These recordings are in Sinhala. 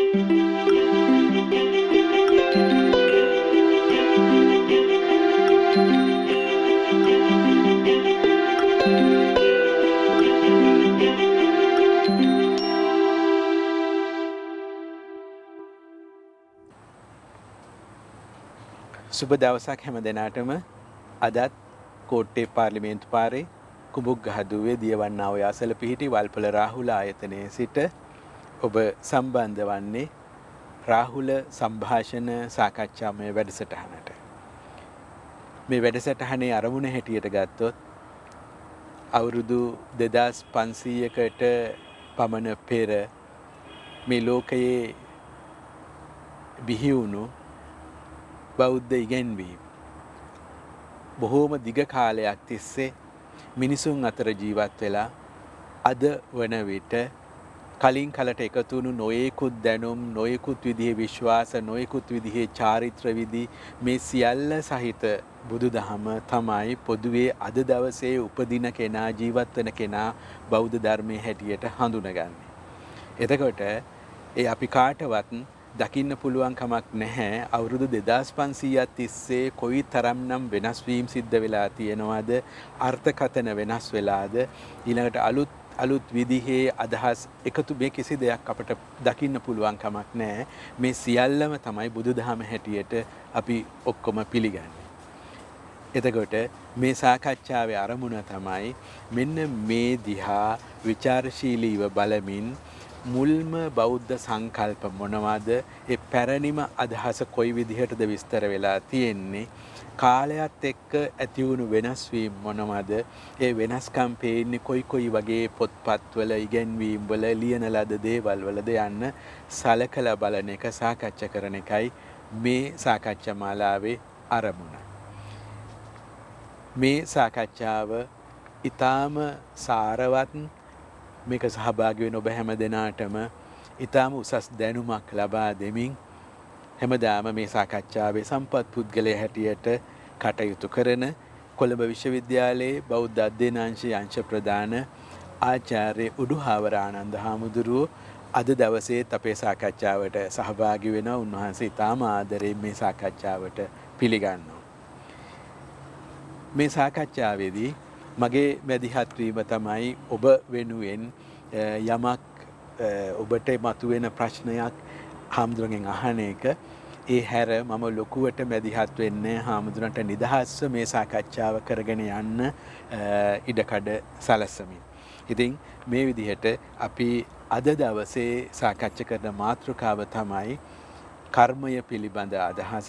සුබ දවසක් හැම දෙනාටම. අදත් කෝට්ටේ පාර්ලිමේන්තු පාරේ කුඹුග්ගහදුවේ දියවන්නා ඔය අසල පිහිටි වල්පොල රාහුල ආයතනයේ සිට ඔබ සම්බන්ධ වන්නේ රාහුල සංഭാෂණ සාකච්ඡාමය වැඩසටහනට. මේ වැඩසටහනේ අරමුණ හැටියට ගත්තොත් අවුරුදු 2500කට පමණ පෙර මේ ලෝකයේ බිහි වුණු බෞද්ධ ඉගැන්වීම් බොහෝම දිග කාලයක් තිස්සේ මිනිසුන් අතර ජීවත් වෙලා අද වන විට කලින් කලට එකතු වුණු නොයෙකුත් දැනුම් නොයෙකුත් විදිහේ විශ්වාස නොයෙකුත් විදිහේ චාරිත්‍ර විදි මේ සියල්ල සහිත බුදුදහම තමයි පොදුවේ අද දවසේ උපදින කෙනා ජීවත් වෙන කෙනා බෞද්ධ ධර්මයේ හැටියට හඳුනගන්නේ. එතකොට ඒ අපි කාටවත් දකින්න පුළුවන් කමක් නැහැ අවුරුදු 2500ක් තිස්සේ කොයි තරම්නම් වෙනස් වීම් සිද්ධ වෙලා තියෙනවද, අර්ථකථන වෙනස් වෙලාද, ඊළඟට අලුත් විදිහේ අදහස් එකතු මේ කිසි දෙයක් අපට දකින්න පුළුවන් කමක් නැහැ. මේ සියල්ලම තමයි බුදුදහම හැටියට අපි ඔක්කොම පිළිගන්නේ. එතකොට මේ සාකච්ඡාවේ අරමුණ තමයි මෙන්න මේ දිහා විචාරශීලීව බලමින් මුල්ම බෞද්ධ සංකල්ප මොනවද, ඒ පැරණිම අදහස කොයි විදිහටද විස්තර වෙලා තියෙන්නේ, කාලයත් එක්ක ඇති වුණු වෙනස් වීම මොනවද, ඒ වෙනස්කම් පේන්නේ කොයි වගේ පොත්පත්වල ඉගැන්වීම් වල ලියන ලද දේවල් වලද යන්න සලකලා බලන එක සාකච්ඡා කරන එකයි මේ සාකච්ඡා මාලාවේ අරමුණ. මේ සාකච්ඡාව ඊටාම සාරවත්, මේක සහභාගී වෙන ඔබ හැම දෙනාටම ඊටාම උසස් දැනුමක් ලබා දෙමින් හැමදාම මේ සාකච්ඡාවේ සම්පත් පුද්ගලයා හැටියට කටයුතු කරන කොළඹ විශ්වවිද්‍යාලයේ බෞද්ධ අධ්‍යනාංශයේ අංශ ප්‍රධාන ආචාර්ය උඩුහාවර ආනන්ද හාමුදුරුවෝ අද දවසේ අපේ සාකච්ඡාවට සහභාගී වෙනවා. උන්වහන්සේ ඊටාම ආදරයෙන් මේ සාකච්ඡාවට පිළිගන්නවා. මේ සාකච්ඡාවේදී මගේ මැදිහත් වීම තමයි ඔබ වෙනුවෙන් යමක් ඔබට මතුවෙන ප්‍රශ්නයක් හාමුදුරන්ගෙන් අහන එක. ඒ හැර මම ලොකුවට මැදිහත් වෙන්නේ හාමුදුරන්ට නිදහස්ව මේ සාකච්ඡාව කරගෙන යන්න ඉඩකඩ සලස්සමින්. ඉතින් මේ විදිහට අපි අද දවසේ සාකච්ඡා කරන මාතෘකාව තමයි කර්මය පිළිබඳ අදහස.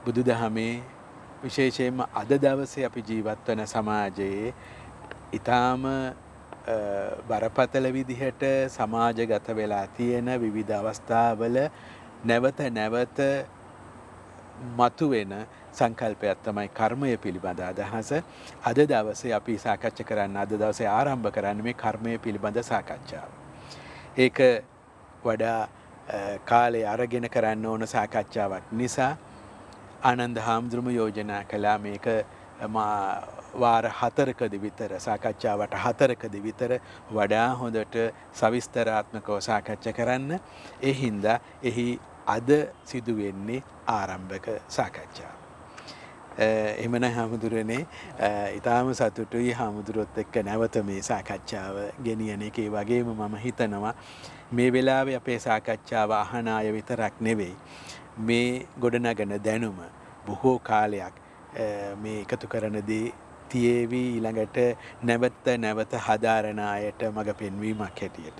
බුදුදහමේ විශේෂයෙන්ම අද දවසේ අපි ජීවත් වන සමාජයේ ඊටාම බරපතල විදිහට සමාජගත වෙලා තියෙන විවිධ අවස්ථාවල නැවත මතුවෙන සංකල්පයක් තමයි කර්මය පිළිබඳ අදහස. අද දවසේ අපි සාකච්ඡා කරන්න, අද දවසේ ආරම්භ කරන්න මේ කර්මය පිළිබඳ සාකච්ඡාව. ඒක වඩා කාලය අරගෙන කරන්න ඕන සාකච්ඡාවක් නිසා ආනන්ද හාමුදුරුවෝ යෝජනා කළා මේක වාර 4කදී විතර සාකච්ඡාවට 4කදී විතර වඩා හොඳට සවිස්තරාත්මකව සාකච්ඡා කරන්න. ඒ හින්දා එහි අද සිදු වෙන්නේ ආරම්භක සාකච්ඡාව. එහෙමනම් හාමුදුරනේ ඊටාම සතුටුයි හාමුදුරුවොත් එක්ක නැවත මේ සාකච්ඡාව ගෙනියන එකේ. වගේම මම හිතනවා මේ වෙලාවේ අපේ සාකච්ඡාව අහන අය විතරක් නෙවෙයි, මේ ගොඩනගන දැනුම බොහෝ කාලයක් මේ එකතු කරන දේ තියේවි ඊළඟට නැවත හදාරන අයට මඟ පෙන්වීමක් හැටියට.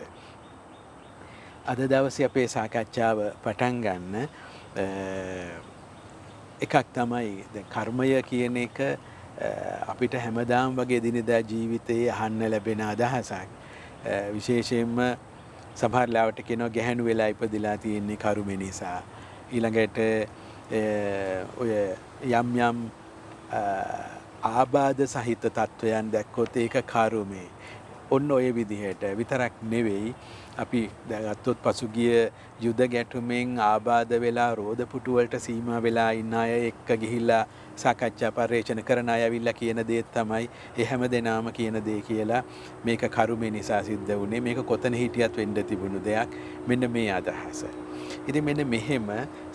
අද දවසේ අපේ සාකච්ඡාව පටන් ගන්න එකක් තමයි දැන් කර්මය කියන එක අපිට හැමදාම වගේ දිනදා ජීවිතයේ අහන්න ලැබෙන අදහසක්. විශේෂයෙන්ම සමහර ලාවට කියනවා ගැහැණු වෙලා ඉපදිලා තියෙන්නේ කර්මය නිසා. ඊළඟට ඔය යම් ආබාධ සහිත තත්වයන් දැක්කොත් ඒක කර්මය. ඔන්න ඔය විදිහට විතරක් නෙවෙයි අපි ගත්තොත් පසුගිය යුද ගැටුමෙන් ආබාධ වෙලා රෝදපුටු වලට සීමා වෙලා ඉන්න අය එක්ක ගිහිල්ලා සාකච්ඡා පරිශ්‍රණ කරන අය ඇවිල්ලා කියන දේ තමයි ඒ හැම දෙනාම කියන දේ කියලා මේක කරුමේ නිසා සිද්ධ වුණේ මේක කොතන හිටියත් වෙන්න තිබුණු දෙයක් මෙන්න මේ අදහස. ඉතින් මෙන්න මෙහෙම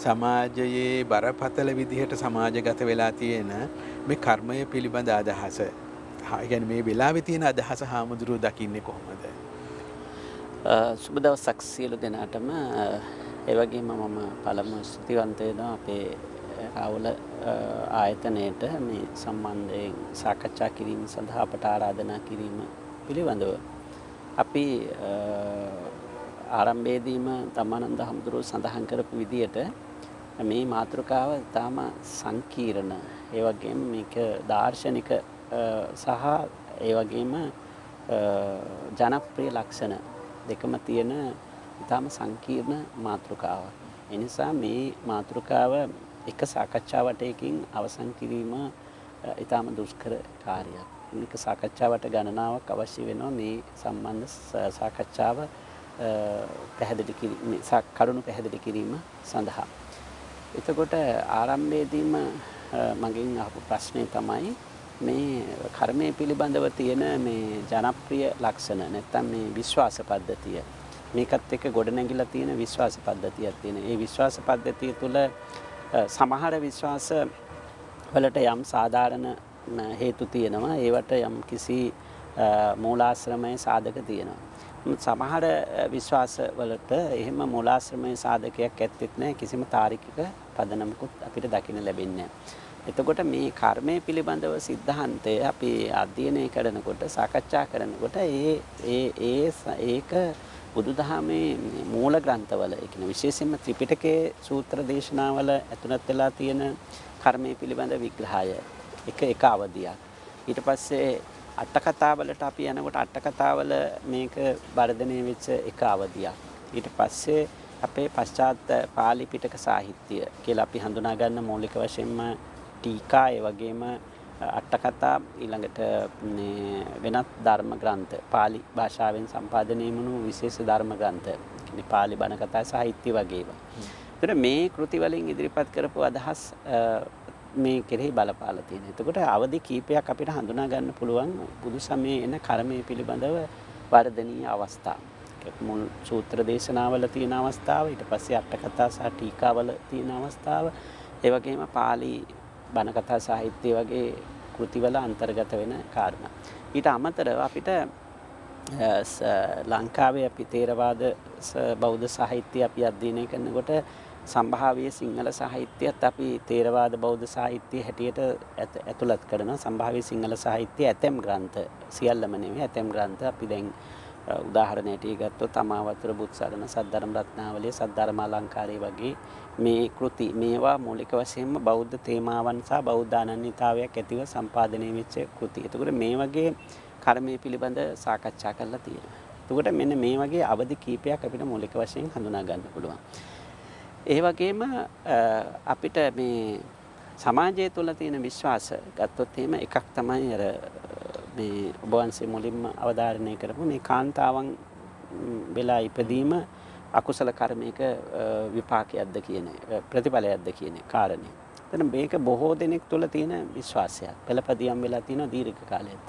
සමාජයේ බරපතල විදිහට සමාජගත වෙලා තියෙන මේ කර්මය පිළිබඳ අදහස يعني මේ වෙලාවේ තියෙන අදහස හාමුදුරුවෝ දකින්නේ කොහොමද? සුබ දවසක් සියලු දෙනාටම. ඒ වගේම මම පළමු ස්තුතිවන්ත වෙනවා අපේ රාවුල ආයතනයට මේ සම්බන්ධයෙන් සාකච්ඡා කිරීම සඳහා අපට ආරාධනා කිරීම පිළිබඳව. අපි ආරම්භයේදීම ධම්මානන්ද හාමුදුරුවෝ සඳහන් කරපු විදියට මේ මාතෘකාව තාම සංකීර්ණ, ඒ වගේම මේක දාර්ශනික සහ ඒ වගේම ජනප්‍රිය ලක්ෂණ දෙකම තියෙන ඉතාම සංකීර්ණ මාතෘකාවක්. ඒ නිසා මේ මාතෘකාව එක සාකච්ඡා වටයකින් අවසන් කිරීම ඉතාම දුෂ්කර කාර්යයක්. මේක සාකච්ඡාවට ගණනාවක් අවශ්‍ය වෙනවා මේ සම්බන්ධ සාකච්ඡාව පැහැදිලි කිරීම, කරුණු පැහැදිලි කිරීම සඳහා. එතකොට ආරම්භයේදීම මගෙන් අහපු ප්‍රශ්නේ තමයි මේ කර්මය පිළිබඳව තියෙන මේ ජනප්‍රිය ලක්ෂණ නැත්නම් මේ විශ්වාස පද්ධතිය. මේකත් එක්ක ගොඩනැගිලා තියෙන විශ්වාස පද්ධතියක් තියෙන. ඒ විශ්වාස පද්ධතිය තුළ සමහර විශ්වාස වලට යම් සාධාරණ හේතු තියෙනවා. ඒවට යම් කිසි මූලාශ්‍රමයේ සාධක තියෙනවා. සමහර විශ්වාස වලට එහෙම මූලාශ්‍රමයේ සාධකයක් ඇත්තෙත් නැහැ. කිසිම තාර්කික පදනමකුත් අපිට දකින්න ලැබෙන්නේ නැහැ. එතකොට මේ කර්මය පිළිබඳව සිද්ධාන්තය අපි අධ්‍යයනය කරනකොට සාකච්ඡා කරනකොට ඒක බුදුදහමේ මූල ග්‍රන්ථවල ඒ කියන්නේ විශේෂයෙන්ම ත්‍රිපිටකයේ සූත්‍ර දේශනාවල ඇතුළත් වෙලා තියෙන කර්මය පිළිබඳ විග්‍රහය එක අවධියක්. ඊට පස්සේ අට කතාවලට අපි යනකොට අට කතාවල මේක වර්ධනය වෙච්ච එක අවධියක්. ඊට පස්සේ අපේ පශ්චාත් පාලි පිටක සාහිත්‍ය කියලා අපි හඳුනා ගන්න මූලික වශයෙන්ම ටීකා, ඒ වගේම අට කතා, ඊළඟට වෙනත් ධර්ම ග්‍රන්ථ, පාලි භාෂාවෙන් සම්පාදනය වුණු විශේෂ ධර්ම ග්‍රන්ථ, කියන්නේ පාලි බණ කතා සාහිත්‍ය වගේ ඒවා. ඒතර මේ කෘති වලින් ඉදිරිපත් කරපු අදහස් මේ කෙරෙහි බලපාලා තියෙනවා. එතකොට අවදි කීපයක් අපිට හඳුනා ගන්න පුළුවන් බුදු සමයේ එන කර්මය පිළිබඳව වර්ධනීය අවස්ථා. මුල් සූත්‍ර දේශනාවල තියෙන අවස්ථාව, ඊට පස්සේ අට කතා සහ ටීකාවල තියෙන අවස්ථාව, ඒ වගේම පාලි බණ කතා සාහිත්‍ය වගේ කෘතිවල අන්තර්ගත වෙන කාරණා. ඊට අමතරව අපිට ලංකාවේ අපි තේරවාද බෞද්ධ සාහිත්‍ය අපි අධ්‍යයනය කරනකොට සම්භාව්‍ය සිංහල සාහිත්‍යයත් අපි තේරවාද බෞද්ධ සාහිත්‍ය හැටියට ඇතුළත් කරනවා. සම්භාව්‍ය සිංහල සාහිත්‍ය ඇතැම් ග්‍රන්ථ, සියල්ලම නෙවෙයි, ඇතැම් ග්‍රන්ථ අපි දැන් උදාහරණයට ගත්තොත් අමාවතුර බුත්සරණ, සද්ධර්ම රත්නාවලිය, සද්ධර්ම අලංකාරය වගේ මේ කෘති, මේවා මූලික වශයෙන්ම බෞද්ධ තේමාවන් සහ බෞද්ධ අනන්‍යතාවයක් ඇතිව සම්පාදනය වෙච්ච කෘති. එතකොට මේ වගේ කර්මය පිළිබඳ සාකච්ඡා කරලා තියෙනවා. එතකොට මෙන්න මේ වගේ අවධි කීපයක් අපිට මූලික වශයෙන් හඳුනා ගන්න පුළුවන්. ඒ වගේම අපිට මේ සමාජය තුළ තියෙන විශ්වාස ගත්තොත් එහෙම එකක් තමයි අර මේ ඔබ වහන්සේ මුලින්ම අවධාරණය කරපු මේ කාන්තාවන් වෙලා ඉපදීම අකුසල කර්මයක විපාකයක්ද කියන ප්‍රතිඵලයක්ද කියන කාරණේ. එතන මේක බොහෝ දෙනෙක් තුළ තියෙන විශ්වාසයක්. පෙළපදියම් වෙලා තියෙන දීර්ඝ කාලයක්.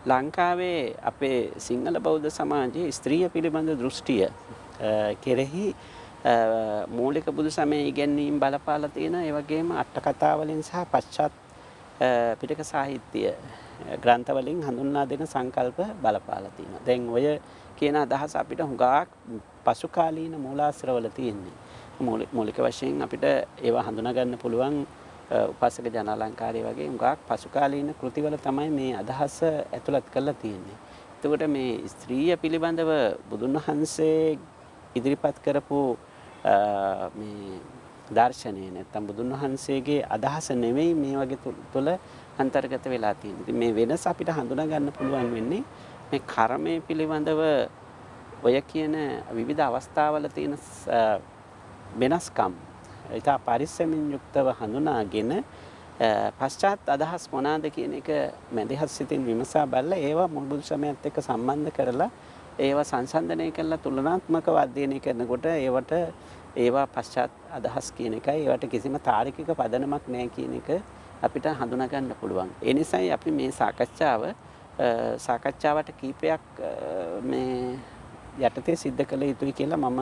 ලංකාවේ අපේ සිංහල බෞද්ධ සමාජයේ ස්ත්‍රිය පිළිබඳ දෘෂ්ටිය කෙරෙහි මූලික බුදු සමයේ ඉගැන්වීම් බලපාලා තියෙන, ඒ වගේම අට කතා වලින් සහ පශ්චාත් පිටක සාහිත්‍ය ග්‍රන්ථ වලින් හඳුන්වා දෙන සංකල්ප බලපාලා තියෙනවා. දැන් ඔය කියන අදහස අපිට හුඟක් පසු කාලීන මූලාශ්‍රවල තියෙන්නේ. මූලික වශයෙන් අපිට ඒවා හඳුනා ගන්න පුළුවන් උපාසක ජනාලංකාරය වගේ හුඟක් පසු කාලීන කෘතිවල තමයි මේ අදහස ඇතුළත් කරලා තියෙන්නේ. එතකොට මේ ස්ත්‍රිය පිළිබඳව බුදුන් වහන්සේ ඉදිරිපත් කරපු මේ දර්ශනය නැත්නම් බුදුන් වහන්සේගේ අදහස නෙවෙයි මේ වගේ තුළ අන්තර්ගත වෙලා තියෙන්නේ. ඉතින් මේ වෙනස අපිට හඳුනා ගන්න පුළුවන් වෙන්නේ මේ කර්මය පිළිබඳව ඔය කියන විවිධ අවස්ථාවල තියෙන වෙනස්කම්. ඒක පරිස්සමින් යුක්තව හඳුනාගෙන පශ්චාත් අදහස් මොනවාද කියන එක මැදිහත් සිතින් විමසා බලලා ඒවා මුල් බුදු සමයත් එක්ක සම්බන්ධ කරලා ඒවා සංසන්දනය කරලා තුලනාත්මකව අධ්‍යයනය කරනකොට ඒවා පශ්චාත් අදහස් කියන එකයි ඒවට කිසිම තාර්කික පදනමක් නැහැ කියන එක අපිට හඳුනා ගන්න පුළුවන්. ඒ නිසායි අපි මේ සාකච්ඡාවට කීපයක් මේ යටතේ සිද්ධ කළ යුතුයි කියලා මම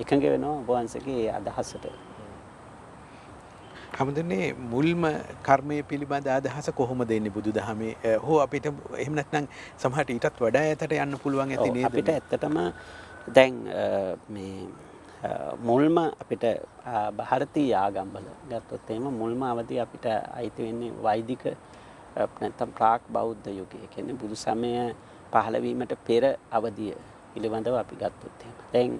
එකඟ වෙනවා ඔබ වහන්සේගේ අදහසට. හැමදෙන්නේ මුල්ම කර්මය පිළිබඳ අදහස කොහොමද එන්නේ බුදුදහමේ හෝ අපිට එහෙම නැත්නම් සමහරට ඊටත් වඩා ඈතට යන්න පුළුවන් ඇති නේද? අපිට ඇත්තටම දැන් මේ මුල්ම අපිට ಭಾರತೀಯ ආගම්වල ගත්තොත් එහෙම මුල්ම අවදී අපිට අයිති වෙන්නේ වෛදික නැත්නම් ප්‍රාක් බෞද්ධ යුගය. කියන්නේ බුදු සමය පහළ වීමට පෙර අවධිය පිළිබඳව අපි ගත්තොත් එහෙම. දැන්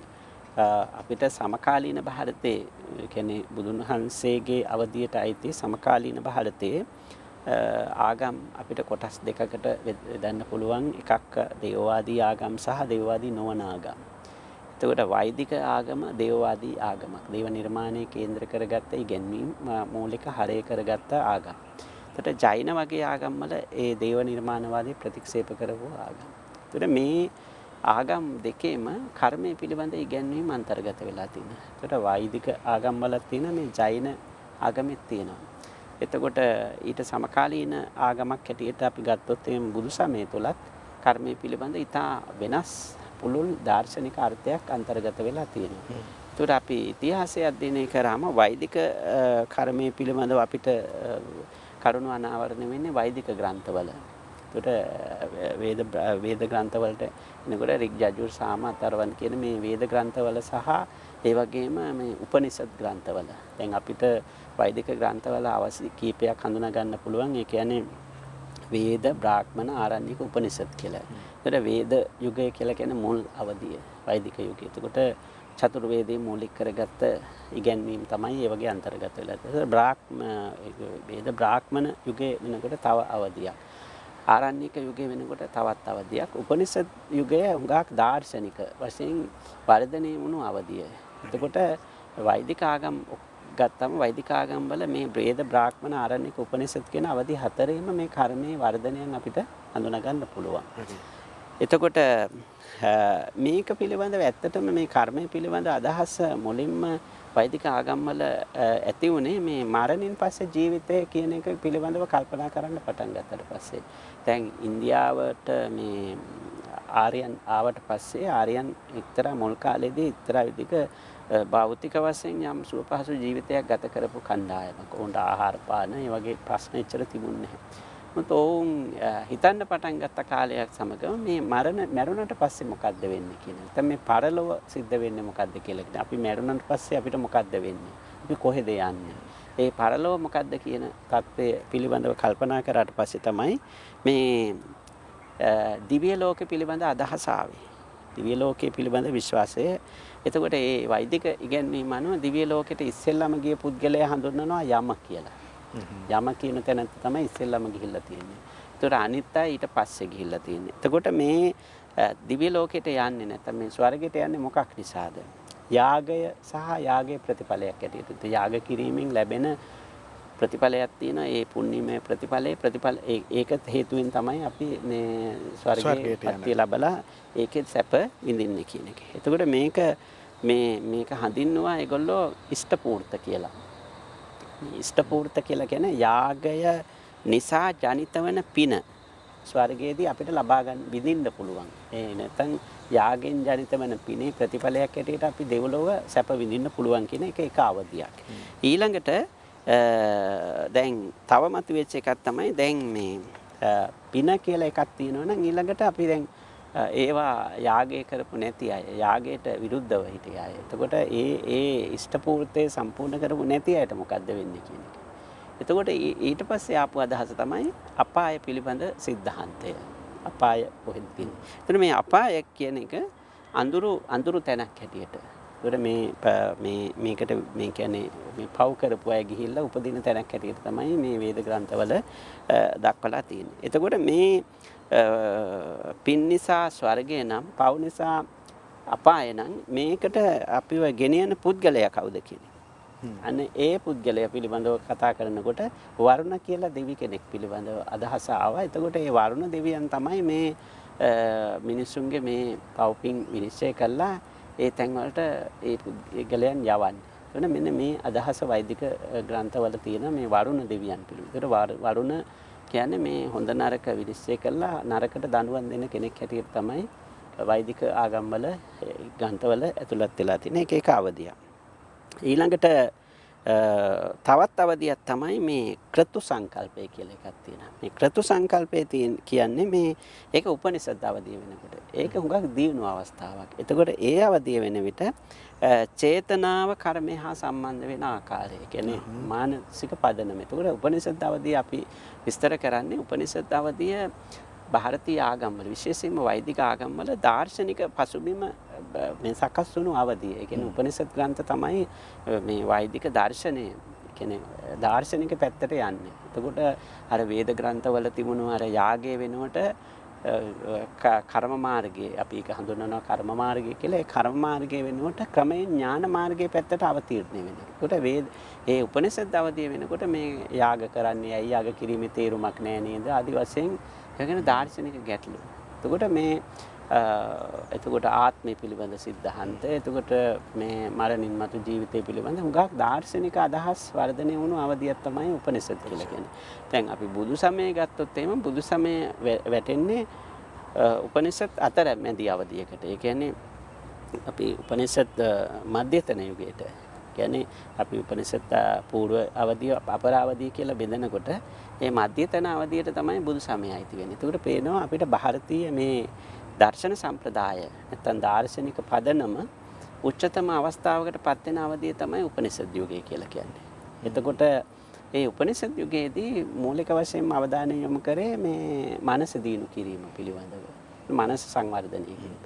අපිට සමකාලීන ಭಾರತයේ කියන්නේ බුදුන් වහන්සේගේ අවධියට අයිති සමකාලීන ಭಾರತයේ ආගම් අපිට කොටස් දෙකකට බෙදන්න පුළුවන්. එකක් දේවවාදී ආගම් සහ දේවවාදී නොවන ආගම්. එතකොට වෛදික ආගම දේවවාදී ආගමක්. දේව නිර්මාණය කේන්ද්‍ර කරගත්ත ඉගැන්වීම් මූලික හරය කරගත්ත ආගම්. එතකොට ජෛන වගේ ආගම් වල ඒ දේව නිර්මාණවාදී ප්‍රතික්ෂේප කරපු ආගම්. එතකොට මේ ආගම් දෙකේම කර්මය පිළිබඳ ඉගැන්වීම් අන්තර්ගත වෙලා තියෙනවා. එතකොට වෛදික ආගම් වල තියෙන මේ ජෛන ආගමෙත් තියෙනවා. එතකොට ඊට සමකාලීන ආගමක් හැටියට අපි ගත්තොත් මේ බුදු සමය තුලත් කර්මය පිළිබඳ ඉතා වෙනස් පුළුල් දාර්ශනික අර්ථයක් අන්තර්ගත වෙලා තියෙනවා. එතකොට අපි ඉතිහාසය අධ්‍යයනය කරාම වෛදික කර්මය පිළිබඳව අපිට කරුණු අනාවරණය වෙන්නේ වෛදික ග්‍රන්ථවල. එතකොට වේද ග්‍රන්ථවලට එනකොට රික් ජජුර් සාම අතරවන් කියන මේ වේද ග්‍රන්ථවල සහ ඒ වගේම මේ උපනිෂද් ග්‍රන්ථවල. දැන් අපිට වෛදික ග්‍රන්ථවල අවශ්‍ය කීපයක් හඳුනා ගන්න පුළුවන්. ඒ කියන්නේ වේද, බ්‍රාහ්මණ, ආරණ්‍යක, උපනිෂද් කියලා. එතකොට වේද යුගය කියලා කියන්නේ මුල් අවධිය වෛදික යුගය. එතකොට චතුර්වේදයේ මූලික කරගත්ත ඉගැන්වීම් තමයි ඒ වගේ අන්තර්ගත වෙලා තියෙන්නේ. වේද බ්‍රාහ්මණ යුගයේ වෙනකොට තව අවධියක්. ආරණ්‍යක යුගය වෙනකොට තවත් අවධියක්. උපනිෂද් යුගය හුඟක් දාර්ශනික වශයෙන් වර්ධනය වුණු අවධිය. එතකොට වෛදික ආගම් ගත්තම වෛදික ආගම් වල මේ වේද බ්‍රාහ්මණ ආරණ්‍යක උපනිෂද් කියන අවධි හතරේම මේ කර්මයේ වර්ධනයන් අපිට හඳුනා ගන්න පුළුවන්. එතකොට මේක පිළිබඳව ඇත්තටම මේ කර්මය පිළිබඳ අදහස මුලින්ම වෛදික ආගම් වල ඇති වුණේ මේ මරණින් පස්සේ ජීවිතය කියන එක පිළිබඳව කල්පනා කරන්න පටන් ගත්තට පස්සේ. දැන් ඉන්දියාවට මේ ආර්යයන් ආවට පස්සේ ආර්යයන් එක්තරා මුල් කාලේදී එක්තරා විදිහක භෞතික වශයෙන් යම් සුවපහසු ජීවිතයක් ගත කරපු කණ්ඩායමක්. ඔවුන්ට ආහාර පාන ඒ වගේ ප්‍රශ්න එච්චර තිබුණේ නැහැ. මොකද ඔවුන් හිතන්න පටන් ගත්ත කාලයක් සමගම මේ මැරුණට පස්සේ මොකද්ද වෙන්නේ කියන එක. දැන් මේ පරලොව සිද්ධ වෙන්නේ මොකද්ද කියලා. අපි මැරුණට පස්සේ අපිට මොකද්ද වෙන්නේ? අපි කොහෙද යන්නේ? ඒ පරලොව මොකද්ද කියන தත්ත්වය පිළිබඳව කල්පනා කරාට පස්සේ තමයි මේ දිව්‍ය ලෝක පිළිබඳ අදහස ආවේ. දිව්‍ය ලෝකයේ පිළිබඳ විශ්වාසය. එතකොට මේ වෛදික ඉගැන්වීම අනුව දිව්‍ය ලෝකෙට ඉස්සෙල්ලාම ගිය පුද්ගලයා හඳුන්වනවා යම කියලා. යම කියන තැනත් තමයි ඉස්සෙල්ලාම ගිහිල්ලා තියෙන්නේ. ඒතකොට අනිත් අය ඊට පස්සේ ගිහිල්ලා තියෙන්නේ. එතකොට මේ දිව්‍ය ලෝකෙට යන්නේ නැත්නම් මේ ස්වර්ගයට යන්නේ මොකක් නිසාද? යාගය සහ යාගයේ ප්‍රතිඵලයක් ඇටියට. යාග කිරීමෙන් ලැබෙන ප්‍රතිඵලයක් තියෙනවා. ඒ පුණ්‍යමය ප්‍රතිඵල ඒක හේතුවෙන් තමයි අපි මේ ස්වර්ගයේ පත්‍ය ලැබලා ඒකේ සැප විඳින්නේ කියන එක. එතකොට මේක හඳින්නවා ඒගොල්ලෝ ඉෂ්ටපූර්ත කියලා. ඉෂ්ටපූර්ත කියලා කියන්නේ යාගය නිසා ජනිත වන පින ස්වර්ගයේදී අපිට ලබා ගන්න විඳින්න පුළුවන්. ඒ නැත්නම් යාගෙන් ජනිත වන පිනේ ප්‍රතිඵලයක් ඇටියට අපි දෙවලොව සැප විඳින්න පුළුවන් කියන එක අවධියක්. ඊළඟට දැන් තව මතුවෙච්ච එකක් තමයි දැන් මේ පින කියලා එකක් තියෙනවා නම් ඊළඟට අපි දැන් ඒවා යාගය කරපු නැති අය යාගයට විරුද්ධව හිටිය අය. එතකොට ඒ ඉෂ්ටපූර්තේ සම්පූර්ණ කරපු නැති අයට මොකද්ද වෙන්නේ කියන එක. එතකොට ඊට පස්සේ ආපු අදහස තමයි අපාය පිළිබඳ સિદ્ધාන්තය. අපාය කොහෙද තියෙන්නේ? එතකොට මේ අපාය කියන එක අඳුරු තැනක් හැටියට. එතකොට මේකට මේ කියන්නේ මේ පව් කරපු අය ගිහිල්ලා උපදින තැනක් හැටියට තමයි මේ වේද ග්‍රන්ථවල දක්වලා තියෙන්නේ. එතකොට මේ පින් නිසා ස්වර්ගය නම් පව් නිසා අපාය නම් මේකට අපිව ගෙනියන පුද්ගලයා කවුද කියන්නේ. අන්න ඒ පුද්ගලයා පිළිබඳව කතා කරනකොට වරුණ කියලා දෙවි කෙනෙක් පිළිබඳව අදහස ආවා. එතකොට ඒ වරුණ දෙවියන් තමයි මේ මිනිසුන්ගේ මේ පව්පින් විනිශ්චය කළා ඒ තැන්වලට ඒ පුද්ගලයන් යවන්නේ. එතන මෙන්න මේ අදහස වෛදික ග්‍රන්ථවල තියෙන මේ වරුණ දෙවියන් පිළිබඳව. වරුණ කියන්නේ මේ හොඳ නරක විනිශ්චය කළා නරකට දඬුවම් දෙන කෙනෙක් හැටියට තමයි වෛදික ආගම්වල ග්‍රන්ථවල ඇතුළත් වෙලා තියෙන එක අවධියක්. ඊළඟට තවත් අවධියක් තමයි මේ ක්‍රතු සංකල්පය කියලා එකක් තියෙනවා. මේ ක්‍රතු සංකල්පය කියන්නේ මේ ඒක උපනිෂද් අවධිය වෙනකොට. ඒක හුඟක් දියුණු අවස්ථාවක්. එතකොට ඒ අවධිය වෙන විට චේතනාව කර්මය හා සම්බන්ධ වෙන ආකාරය. කියන්නේ මානසික පදනම. එතකොට උපනිෂද් අවධිය අපි විස්තර කරන්නේ උපනිෂද් අවධිය ಭಾರತೀಯ ආගම්වල විශේෂයෙන්ම වෛදික ආගම්වල දාර්ශනික පසුබිම මේ සකස් වුණු අවධිය. ඒ කියන්නේ උපනිෂද් ග්‍රන්ථ තමයි මේ වෛදික දර්ශනය කියන්නේ දාර්ශනික පැත්තට යන්නේ. එතකොට අර වේද ග්‍රන්ථවල තිබුණු අර යාගය වෙනුවට කර්ම මාර්ගයේ අපි ඒක හඳුන්වනවා කර්ම මාර්ගය කියලා. ඒ කර්ම මාර්ගය වෙනුවට ක්‍රමයෙන් ඥාන මාර්ගයේ පැත්තට අවතීර්ණය වෙනවා. ඒකට ඒ උපනිෂද් අවධිය වෙනකොට මේ යාග කරන්නේ ඇයි යාග කිරීමේ තේරුමක් නැහැ නේද? ආදි වශයෙන් ඒකන දාර්ශනික ගැටලු. එතකොට ආත්මය පිළිබඳ සිද්ධාන්ත, එතකොට මේ මරණින් මතු ජීවිතය පිළිබඳ හුඟක් දාර්ශනික අදහස් වර්ධනය වුණු අවධියක් තමයි උපනිෂද් කියලා කියන්නේ. දැන් අපි බුදු සමය ගත්තොත් එහෙම බුදු සමය වැටෙන්නේ උපනිෂද් අතර මැදි අවධියකට. ඒ කියන්නේ අපි උපනිෂද් මධ්‍යතන යුගයට කියන්නේ අපි උපනිෂද් පූර්ව අවධිය අපර අවධිය කියලා බෙදනකොට මේ මධ්‍යතන අවධියට තමයි බුදු සමය අයිති වෙන්නේ. ඒකට පේනවා අපිට ಭಾರತೀಯ මේ දර්ශන සම්ප්‍රදාය නැත්නම් දාර්ශනික පදනම උච්චතම අවස්ථාවකට පත් වෙන අවධිය තමයි උපනිෂද් යුගය කියලා කියන්නේ. එතකොට ඒ උපනිෂද් යුගයේදී මූලික වශයෙන්ම අවධානය යොමු කරේ මේ මනස දිනු කිරීම පිළිබඳව. මනස සංවර්ධනය කිරීම.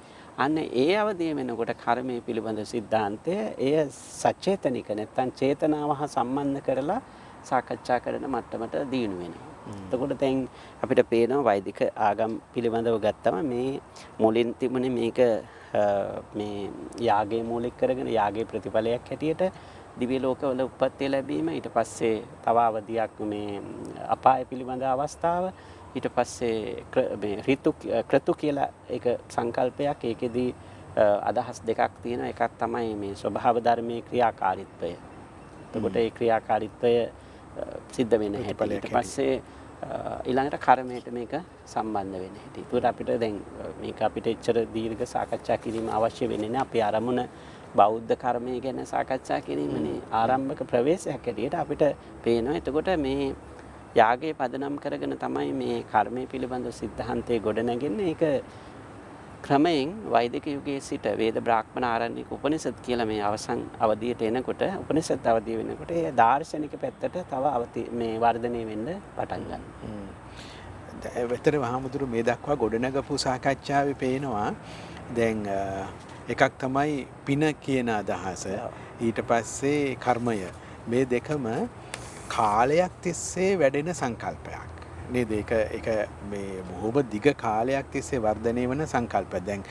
අන්න ඒ අවධිය වෙනකොට කර්මය පිළිබඳ සිද්ධාන්තය එය සචේතනික නැත්නම් චේතනාව හා සම්බන්ධ කරලා සාකච්ඡා කරන මට්ටමට දියුණු වෙනවා. එතකොට දැන් අපිට පේනවා වෛදික ආගම් පිළිබඳව ගත්තම මේ මුලින් තිබුණේ මේක මේ යාගයේ මූලික කරගෙන යාගයේ ප්‍රතිඵලයක් හැටියට දිව්‍ය ලෝකවල උප්පත්තිය ලැබීම, ඊට පස්සේ තව අවධියක් මේ අපාය පිළිබඳ අවස්ථාව, ඊට පස්සේ මේ ඍතු කියලා ඒක සංකල්පයක්. ඒකෙදී අදහස් දෙකක් තියෙනවා. එකක් තමයි මේ ස්වභාව ධර්මයේ ක්‍රියාකාරීත්වය. එතකොට ඒ ක්‍රියාකාරීත්වය සිද්ධ වෙන හැටි. ඊට පස්සේ ඊළඟට කර්මයට මේක සම්බන්ධ වෙන හැටි. ඒකට අපිට දැන් මේක අපිට එච්චර දීර්ඝ සාකච්ඡා කිරීම අවශ්‍ය වෙන්නේ නැහැ. අපේ අරමුණ බෞද්ධ කර්මය ගැන සාකච්ඡා කිරීමනේ ආරම්භක ප්‍රවේශයක් හැටියට අපිට පේනවා. එතකොට මේ යාගයේ පදනම් කරගෙන තමයි මේ කර්මය පිළිබඳ සිද්ධාන්තයේ ගොඩනැගෙන්නේ. ඒක ක්‍රමයෙන් වෛදික යුගයේ සිට වේද බ්‍රාහ්මණ ආරණ්‍යක උපනිෂද් කියලා මේ අවසන් අවධියට එනකොට උපනිෂද් අවධිය වෙනකොට ඒ දාර්ශනික පැත්තට තව මේ වර්ධනය වෙන්න පටන් ගන්නවා. වෙතර මහමුදුරු මේ දක්වා ගොඩනගපු සාකච්ඡාවේ පේනවා දැන් එකක් තමයි පින කියන අදහස, ඊට පස්සේ කර්මය. මේ දෙකම කාලයක් තිස්සේ වැඩෙන සංකල්පයක් නේද? ඒක මේ බොහොම දිග කාලයක් තිස්සේ වර්ධනය වෙන සංකල්ප. දැන්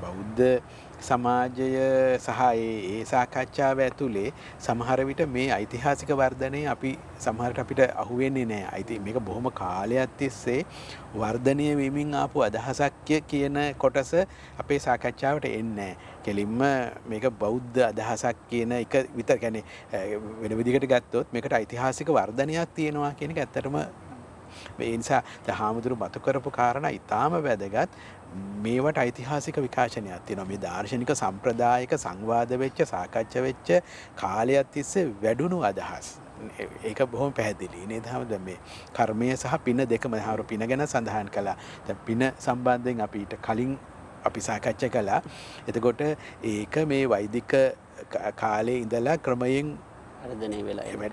බෞද්ධ සමාජය සහ ඒ සාකච්ඡාව ඇතුලේ සමහර විට මේ ඓතිහාසික වර්ධනය අපි සමහරට අපිට අහුවෙන්නේ නැහැ. මේක බොහොම කාලයක් තිස්සේ වර්ධනය වෙමින් ආපු අදහසක් කියන කොටස අපේ සාකච්ඡාවට එන්නේ නැහැ. කෙලින්ම මේක බෞද්ධ අදහසක් කියන එක විතර කියන්නේ වෙන විදිහකට ගත්තොත් මේකට ඓතිහාසික වර්ධනයක් තියෙනවා කියන එක ඇත්තටම ඒ නිසා හාමුදුරු මතු කරපු කාරණා ඊටාම වැදගත්. මේවට ඓතිහාසික විකාශනයක් තියෙනවා. මේ දාර්ශනික සම්ප්‍රදායික සංවාද වෙච්ච සාකච්ඡා වෙච්ච කාලයක් තිස්සේ වැඩුණු අදහස්. ඒක බොහොම පැහැදිලි නේද? දැන් මේ කර්මය සහ පින දෙකම හාරු පින ගැන සඳහන් කළා. දැන් පින සම්බන්ධයෙන් අපි ඊට කලින් අපි සාකච්ඡා කළා. එතකොට ඒක මේ වෛදික කාලේ ඉඳලා ක්‍රමයෙන්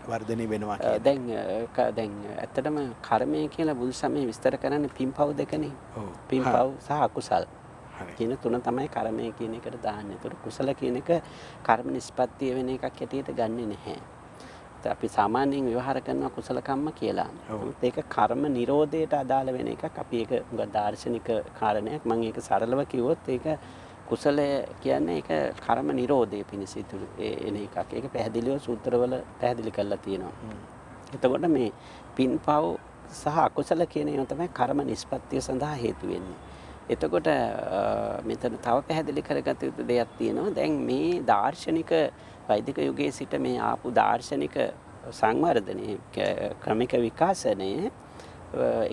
වර්ධනය වෙනවා. දැන් ඇත්තටම කර්මය කියලා බුදු සමය විස්තර කරන්නේ පින්පව් දෙකනේ. පින්පව් සහ අකුසල් කියන තුන තමයි කර්මය කියන එකට දාන්නේ. ඒතර කුසල කියන එක කර්ම නිස්පත්තිය වෙන එකක් හැටියට ගන්නෙ නැහැ. අපි සාමාන්‍යයෙන් ව්‍යවහාර කරනවා කුසල කම්ම කියලා. ඒක කර්ම නිරෝධයට අදාළ වෙන එකක්. අපි ඒක දාර්ශනික කාරණයක්. මම ඒක සරලව කිව්වොත් ඒක කුසලය කියන්නේ ඒක කර්ම නිරෝධය පිණිස ඉතුරු එන එකක්. ඒක පැහැදිලිව සූත්‍රවල පැහැදිලි කරලා තියෙනවා. එතකොට මේ පින්පව් සහ අකුසල කියන ඒවා තමයි කර්ම නිෂ්පත්තිය සඳහා හේතු වෙන්නේ. එතකොට මෙතන තව පැහැදිලි කරගත යුතු දෙයක් තියෙනවා. දැන් මේ දාර්ශනික වෛදික යුගයේ සිට මේ ආපු දාර්ශනික සංවර්ධනයේ ක්‍රමික විකාශනයේ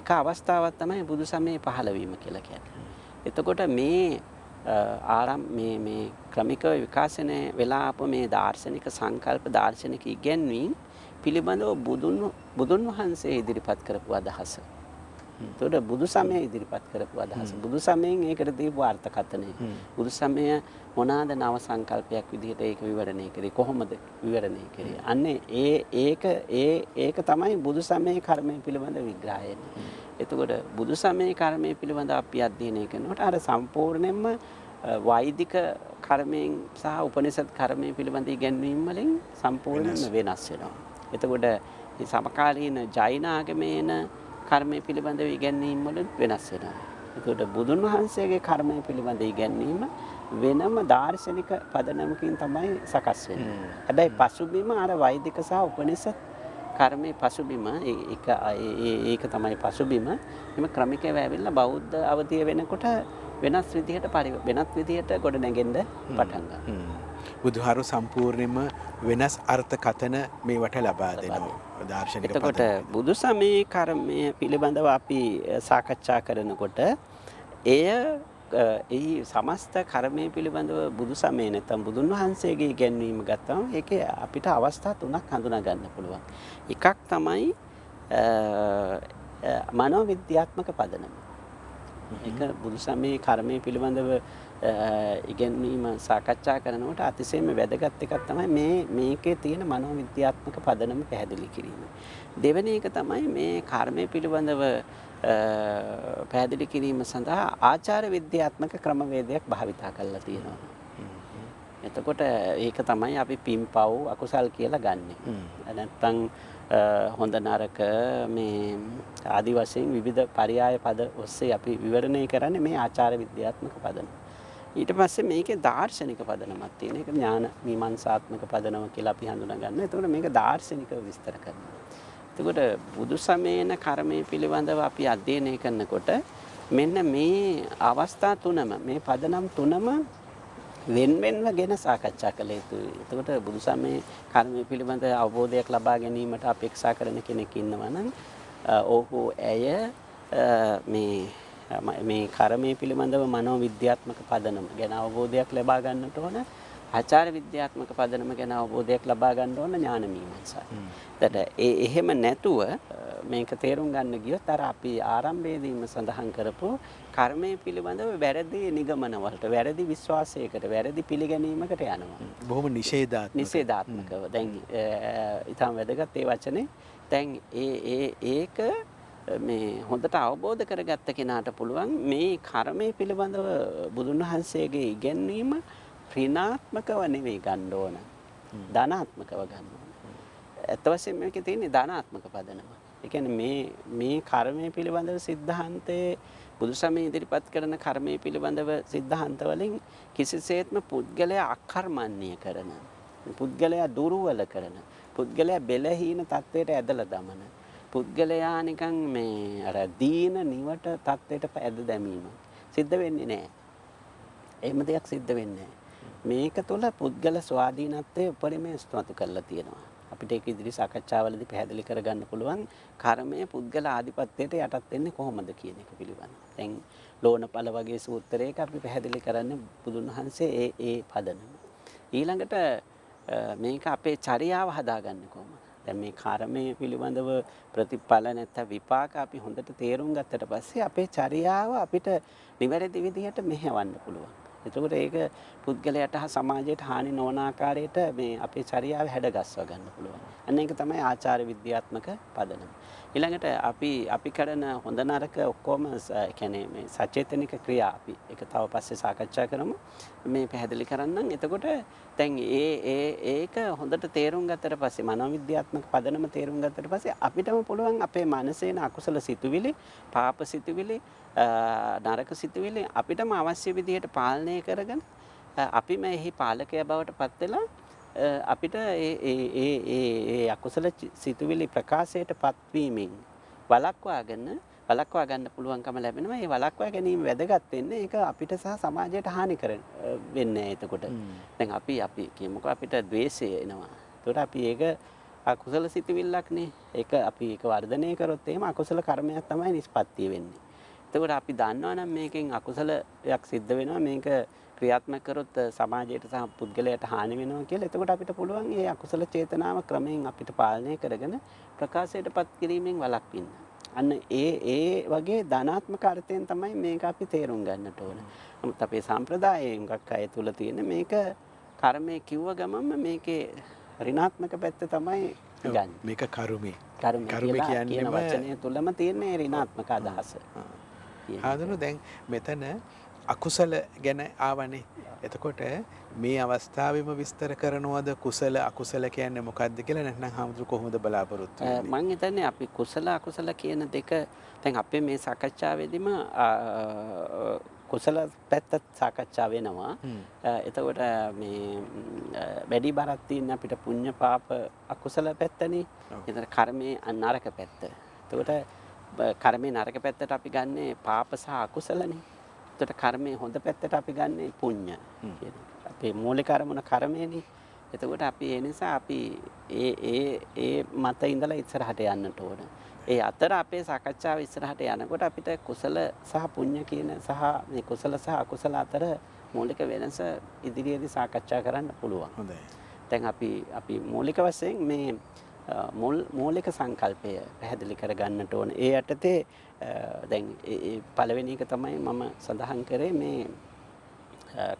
එක අවස්ථාවක් තමයි බුදු සමයේ පහළ වීම කියලා කියන්නේ. එතකොට මේ මේ ක්‍රමික විකාශනය වෙලා ආපු මේ දාර්ශනික සංකල්ප දාර්ශනික ඉගැන්වීම් පිළිබඳව බුදුන් වහන්සේ ඉදිරිපත් කරපු අදහස. එතකොට බුදු සමය ඉදිරිපත් කරපු අදහස. බුදු සමයෙන් ඒකට දීපු අර්ථකථනය. බුදු සමය මොනවාද නව සංකල්පයක් විදිහට ඒක විවරණය කරේ කොහොමද විවරණය කරේ? අන්නේ ඒක තමයි බුදු සමයේ කර්මය පිළිබඳ විග්‍රහය. එතකොට බුදු සමයේ කර්මය පිළිබඳ අපි අධ්‍යයනය කරනකොට අර සම්පූර්ණයෙන්ම වෛදික කර්මයෙන් සහ උපනිෂද් කර්මය පිළිබඳ ඉගැන්වීම් වලින් සම්පූර්ණයෙන්ම වෙනස් වෙනවා. එතකොට මේ සමකාලීන ජෛන ආගමේන කර්මය පිළිබඳව ඉගැන්වීම් වලින් වෙනස් වෙනවා. එතකොට බුදුන් වහන්සේගේ කර්මය පිළිබඳ ඉගැන්වීම වෙනම දාර්ශනික පදනමකින් තමයි සකස් වෙන්නේ. හැබැයි පසුබිම අර වෛදික සහ උපනිෂද් කර්මයේ පසුබිම ඒක තමයි පසුබිම. එම ක්‍රමිකව ඇවිල්ලා බෞද්ධ අවධිය වෙනකොට වෙනස් විදිහට ගොඩ නැගෙන්න පටන් ගන්නවා. බුදුහාරු සම්පූර්ණයෙන්ම වෙනස් අර්ථකථන මේවට ලබා දෙනවා. දාර්ශනික පදනම. එතකොට බුදු සමයේ කර්මය පිළිබඳව අපි සාකච්ඡා කරනකොට එහි සමස්ත කර්මය පිළිබඳව බුදු සමයේ නැත්නම් බුදුන් වහන්සේගේ ඉගැන්වීම ගත්තම ඒකේ අපිට අවස්ථා තුනක් හඳුනා ගන්න පුළුවන්. එකක් තමයි මනෝවිද්‍යාත්මක පදනම. ඒක බුදු සමයේ කර්මය පිළිබඳව ඉගැන්වීම සාකච්ඡා කරනකොට අතිශයම වැදගත් එකක් තමයි මේකේ තියෙන මනෝවිද්‍යාත්මක පදනම පැහැදිලි කිරීම. දෙවෙනි එක තමයි මේ කර්මය පිළිබඳව පැහැදිලි කිරීම සඳහා ආචාර විද්‍යාත්මක ක්‍රමවේදයක් භාවිතා කරලා තියෙනවා. එතකොට ඒක තමයි අපි පින්පව් අකුසල් කියලා ගන්නෙ. නැත්තම් හොඳ නරක මේ ආදි වශයෙන් විවිධ පරයාය පද ඔස්සේ අපි විවරණය කරන්නේ මේ ආචාර විද්‍යාත්මක පදනම. ඊට පස්සේ මේකේ දාර්ශනික පදනමක් තියෙන. ඒක ඥාන මීමාංසාත්මක පදනම කියලා අපි හඳුනා ගන්නවා. එතකොට මේක දාර්ශනිකව විස්තර කරනවා. එතකොට බුදු සමයේන කර්මය පිළිබඳව අපි අධ්‍යයනය කරනකොට මෙන්න මේ අවස්ථා තුනම මේ පදනම් තුනම වෙන්වෙන්ව ගැන සාකච්ඡා කළ යුතුයි. එතකොට බුදු සමයේ කර්මය පිළිබඳ අවබෝධයක් ලබා ගැනීමට අපේක්ෂා කරන කෙනෙක් ඉන්නවා නම් ඔහු ඇය මේ කර්මය පිළිබඳව මනෝවිද්‍යාත්මක පදනම ගැන අවබෝධයක් ලබා ගන්නට ඕන. ආචාර විද්‍යාත්මක පදනම ගැන අවබෝධයක් ලබා ගන්න ඕන ඥාන මීමාංසාව. එහෙම නැතුව මේක තේරුම් ගන්න ගියොත් අර අපි ආරම්භයේදීම සඳහන් කරපු කර්මය පිළිබඳව වැරදි නිගමන වලට, වැරදි විශ්වාසයකට, වැරදි පිළිගැනීමකට යනවා. බොහොම නිෂේධාත්මකව. දැන් ඊටම වැදගත් ඒ වචනේ. දැන් ඒක මේ හොඳට අවබෝධ කරගත්ත කෙනාට පුළුවන් මේ කර්මය පිළිබඳව බුදුන් වහන්සේගේ ඉගැන්වීම ඍණාත්මකව නෙවෙයි ගන්න ඕන. ධනාත්මකව ගන්න ඕන. ඇත්ත වශයෙන්ම මේකේ තියෙන්නේ ධනාත්මක පදනම. ඒ කියන්නේ මේ කර්මය පිළිබඳව සිද්ධාන්තයේ බුදු සමයේ ඉදිරිපත් කරන කර්මය පිළිබඳව සිද්ධාන්ත වලින් කිසිසේත්ම පුද්ගලයා අකර්මණ්‍ය කරන, පුද්ගලයා දුර්වල කරන, පුද්ගලයා බෙලහීන තත්වයට ඇදලා දමන, පුද්ගලයා නිකන් මේ අර දීන නිවට තත්වයට ඇද දැමීම සිද්ධ වෙන්නේ නැහැ. එහෙම දෙයක් සිද්ධ වෙන්නේ නැහැ. මේක තුළ පුද්ගල ස්වාධීනත්වයේ උපරිමය ස්ථාතු කරලා තියෙනවා. අපිට ඒක ඉදිරි සාකච්ඡාවලදී පැහැදිලි කරගන්න පුළුවන් කර්මය පුද්ගල ආධිපත්‍යයට යටත් වෙන්නේ කොහොමද කියන එක පිළිබඳව. දැන් ලෝණපල වගේ සූත්‍රයක අපි පැහැදිලි කරන්නේ බුදුන් වහන්සේ ඒ පදනම. ඊළඟට මේක අපේ චර්යාව හදාගන්නේ කොහොමද? දැන් මේ කර්මය පිළිබඳව ප්‍රතිඵල නැත්නම් විපාක අපි හොඳට තේරුම් ගත්තට පස්සේ අපේ චර්යාව අපිට නිවැරදි විදිහට මෙහෙවන්න පුළුවන්. එතකොට ඒක පුද්ගලයාට හා සමාජයට හානි නොවන ආකාරයට මේ අපේ චර්යාව හැඩගස්වා ගන්න පුළුවන්. අන්න ඒක තමයි ආචාර විද්‍යාත්මක පදනම. ඊළඟට අපි කරන හොඳ නරක ඔක්කොම කියන්නේ මේ සචේතනික ක්‍රියා අපි ඒක තව පස්සේ සාකච්ඡා කරමු. මේ පැහැදිලි කරන්නම්. එතකොට දැන් ඒක හොඳට තේරුම් ගත්තට පස්සේ මනෝවිද්‍යාත්මක පදනම තේරුම් ගත්තට පස්සේ අපිටම පුළුවන් අපේ මනසේන අකුසල සිතුවිලි, පාප සිතුවිලි, නරක සිතුවිලි අපිටම අවශ්‍ය විදිහට පාලනය කරගෙන අපිම එහි පාලකයා බවට පත් වෙලා අපිට ඒ අකුසල සිතුවිලි ප්‍රකාශයට පත්වීමෙන් වළක්වා ගන්න පුළුවන්කම ලැබෙනවා. ඒ වළක්වා ගැනීම වැදගත් වෙන්නේ ඒක අපිට සහ සමාජයට හානි වෙන්නේ එතකොට. දැන් අපි කියමුකෝ අපිට ද්වේෂය එනවා. ඒකට අපි ඒක අකුසල සිතුවිල්ලක්නේ. ඒක අපි ඒක වර්ධනය කරොත් එහෙම අකුසල කර්මයක් තමයි නිෂ්පත්තිය වෙන්නේ. එතකොට අපි දන්නවනම් මේකෙන් අකුසලයක් සිද්ධ වෙනවා. මේක ක්‍රියාත්මක කරොත් සමාජයට සහ පුද්ගලයාට හානි වෙනවා කියලා. එතකොට අපිට පුළුවන් මේ අකුසල චේතනාව ක්‍රමයෙන් අපිට පාලනය කරගෙන ප්‍රකාශයටපත් කිරීමෙන් වළක්වන්න. අන්න ඒ වගේ ධනාත්මක අර්ථයෙන් තමයි මේක අපි තේරුම් ගන්නට ඕන. නමුත් අපේ සම්ප්‍රදායෙන් ගොඩක් අය තුල තියෙන මේක කර්මය කිව්ව ගමන්ම මේකේ ඍණාත්මක පැත්ත තමයි ගන්න. මේක කර්මය. කර්මය කියන වචනය තුලම තියෙන ඍණාත්මක අදහස. ආදනු දැන් මෙතන අකුසල ගැන ආවනේ. එතකොට මේ අවස්ථාවෙම විස්තර කරනවද කුසල අකුසල කියන්නේ මොකක්ද කියලා නැත්නම් හාමුදුරු කොහොමද බලාපොරොත්තු වෙන්නේ? මම හිතන්නේ අපි කුසල අකුසල කියන දෙක දැන් අපේ මේ සාකච්ඡාවේදීම කුසල පැත්ත සාකච්ඡා වෙනවා. එතකොට මේ වැඩි බරක් තියෙන අපිට පුණ්‍ය පාප අකුසල පැත්තනේ. එතන කර්මයේ නරක පැත්ත. එතකොට කර්මයේ නරක පැත්තට අපි ගන්නේ පාප සහ අකුසලනේ. එතකොට කර්මයේ හොඳ පැත්තට අපි ගන්නේ පුණ්‍ය කියන. අපේ මූලික අරමුණ කර්මයනේ. එතකොට අපි ඒ නිසා අපි ඒ මත ඉඳලා ඉස්සරහට යන්නට ඕන. ඒ අතර අපේ සාකච්ඡාව ඉස්සරහට යනකොට අපිට කුසල සහ පුණ්‍ය කියන සහ මේ කුසල සහ අකුසල අතර මූලික වෙනස ඉදිරියේදී සාකච්ඡා කරන්න පුළුවන්. හොඳයි. දැන් අපි මූලික වශයෙන් මේ මූලික සංකල්පය පැහැදිලි කර ගන්නට ඕන. ඒ යටතේ දැන් පළවෙනි එක තමයි මම සඳහන් කරේ මේ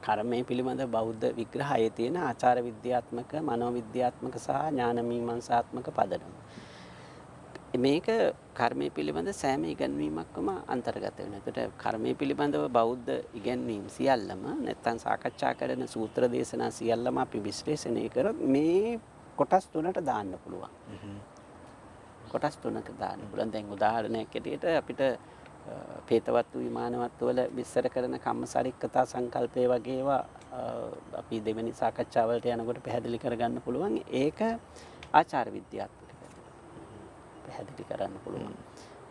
කර්මය පිළිබඳ බෞද්ධ විග්‍රහයේ තියෙන ආචාර විද්‍යාත්මක, මනෝවිද්‍යාත්මක සහ ඥාන මීමාංසාත්මක පදනම. මේක කර්මය පිළිබඳ සෑම ඉගැන්වීමක්ම අන්තර්ගත වෙනවා. ඒකට කර්මය පිළිබඳව බෞද්ධ ඉගැන්වීම් සියල්ලම නැත්නම් සාකච්ඡා කරන සූත්‍ර දේශනා සියල්ලම අපි විශ්ලේෂණය කරොත් මේ කොටස් තුනට දාන්න පුළුවන්. කොටස් තුනක දාන්න පුළුවන්. දැන් උදාහරණයක් ඇටියට අපිට පේතවත්තු විමානවත්තු වල විස්තර කරන කම්මසාරික්කතා සංකල්පය වගේ ඒවා අපි දෙවෙනි සාකච්ඡාව වලට යනකොට පැහැදිලි කරගන්න පුළුවන්. ඒක ආචාර විද්‍යාත්මක පැහැදිලි කරන්න පුළුවන්.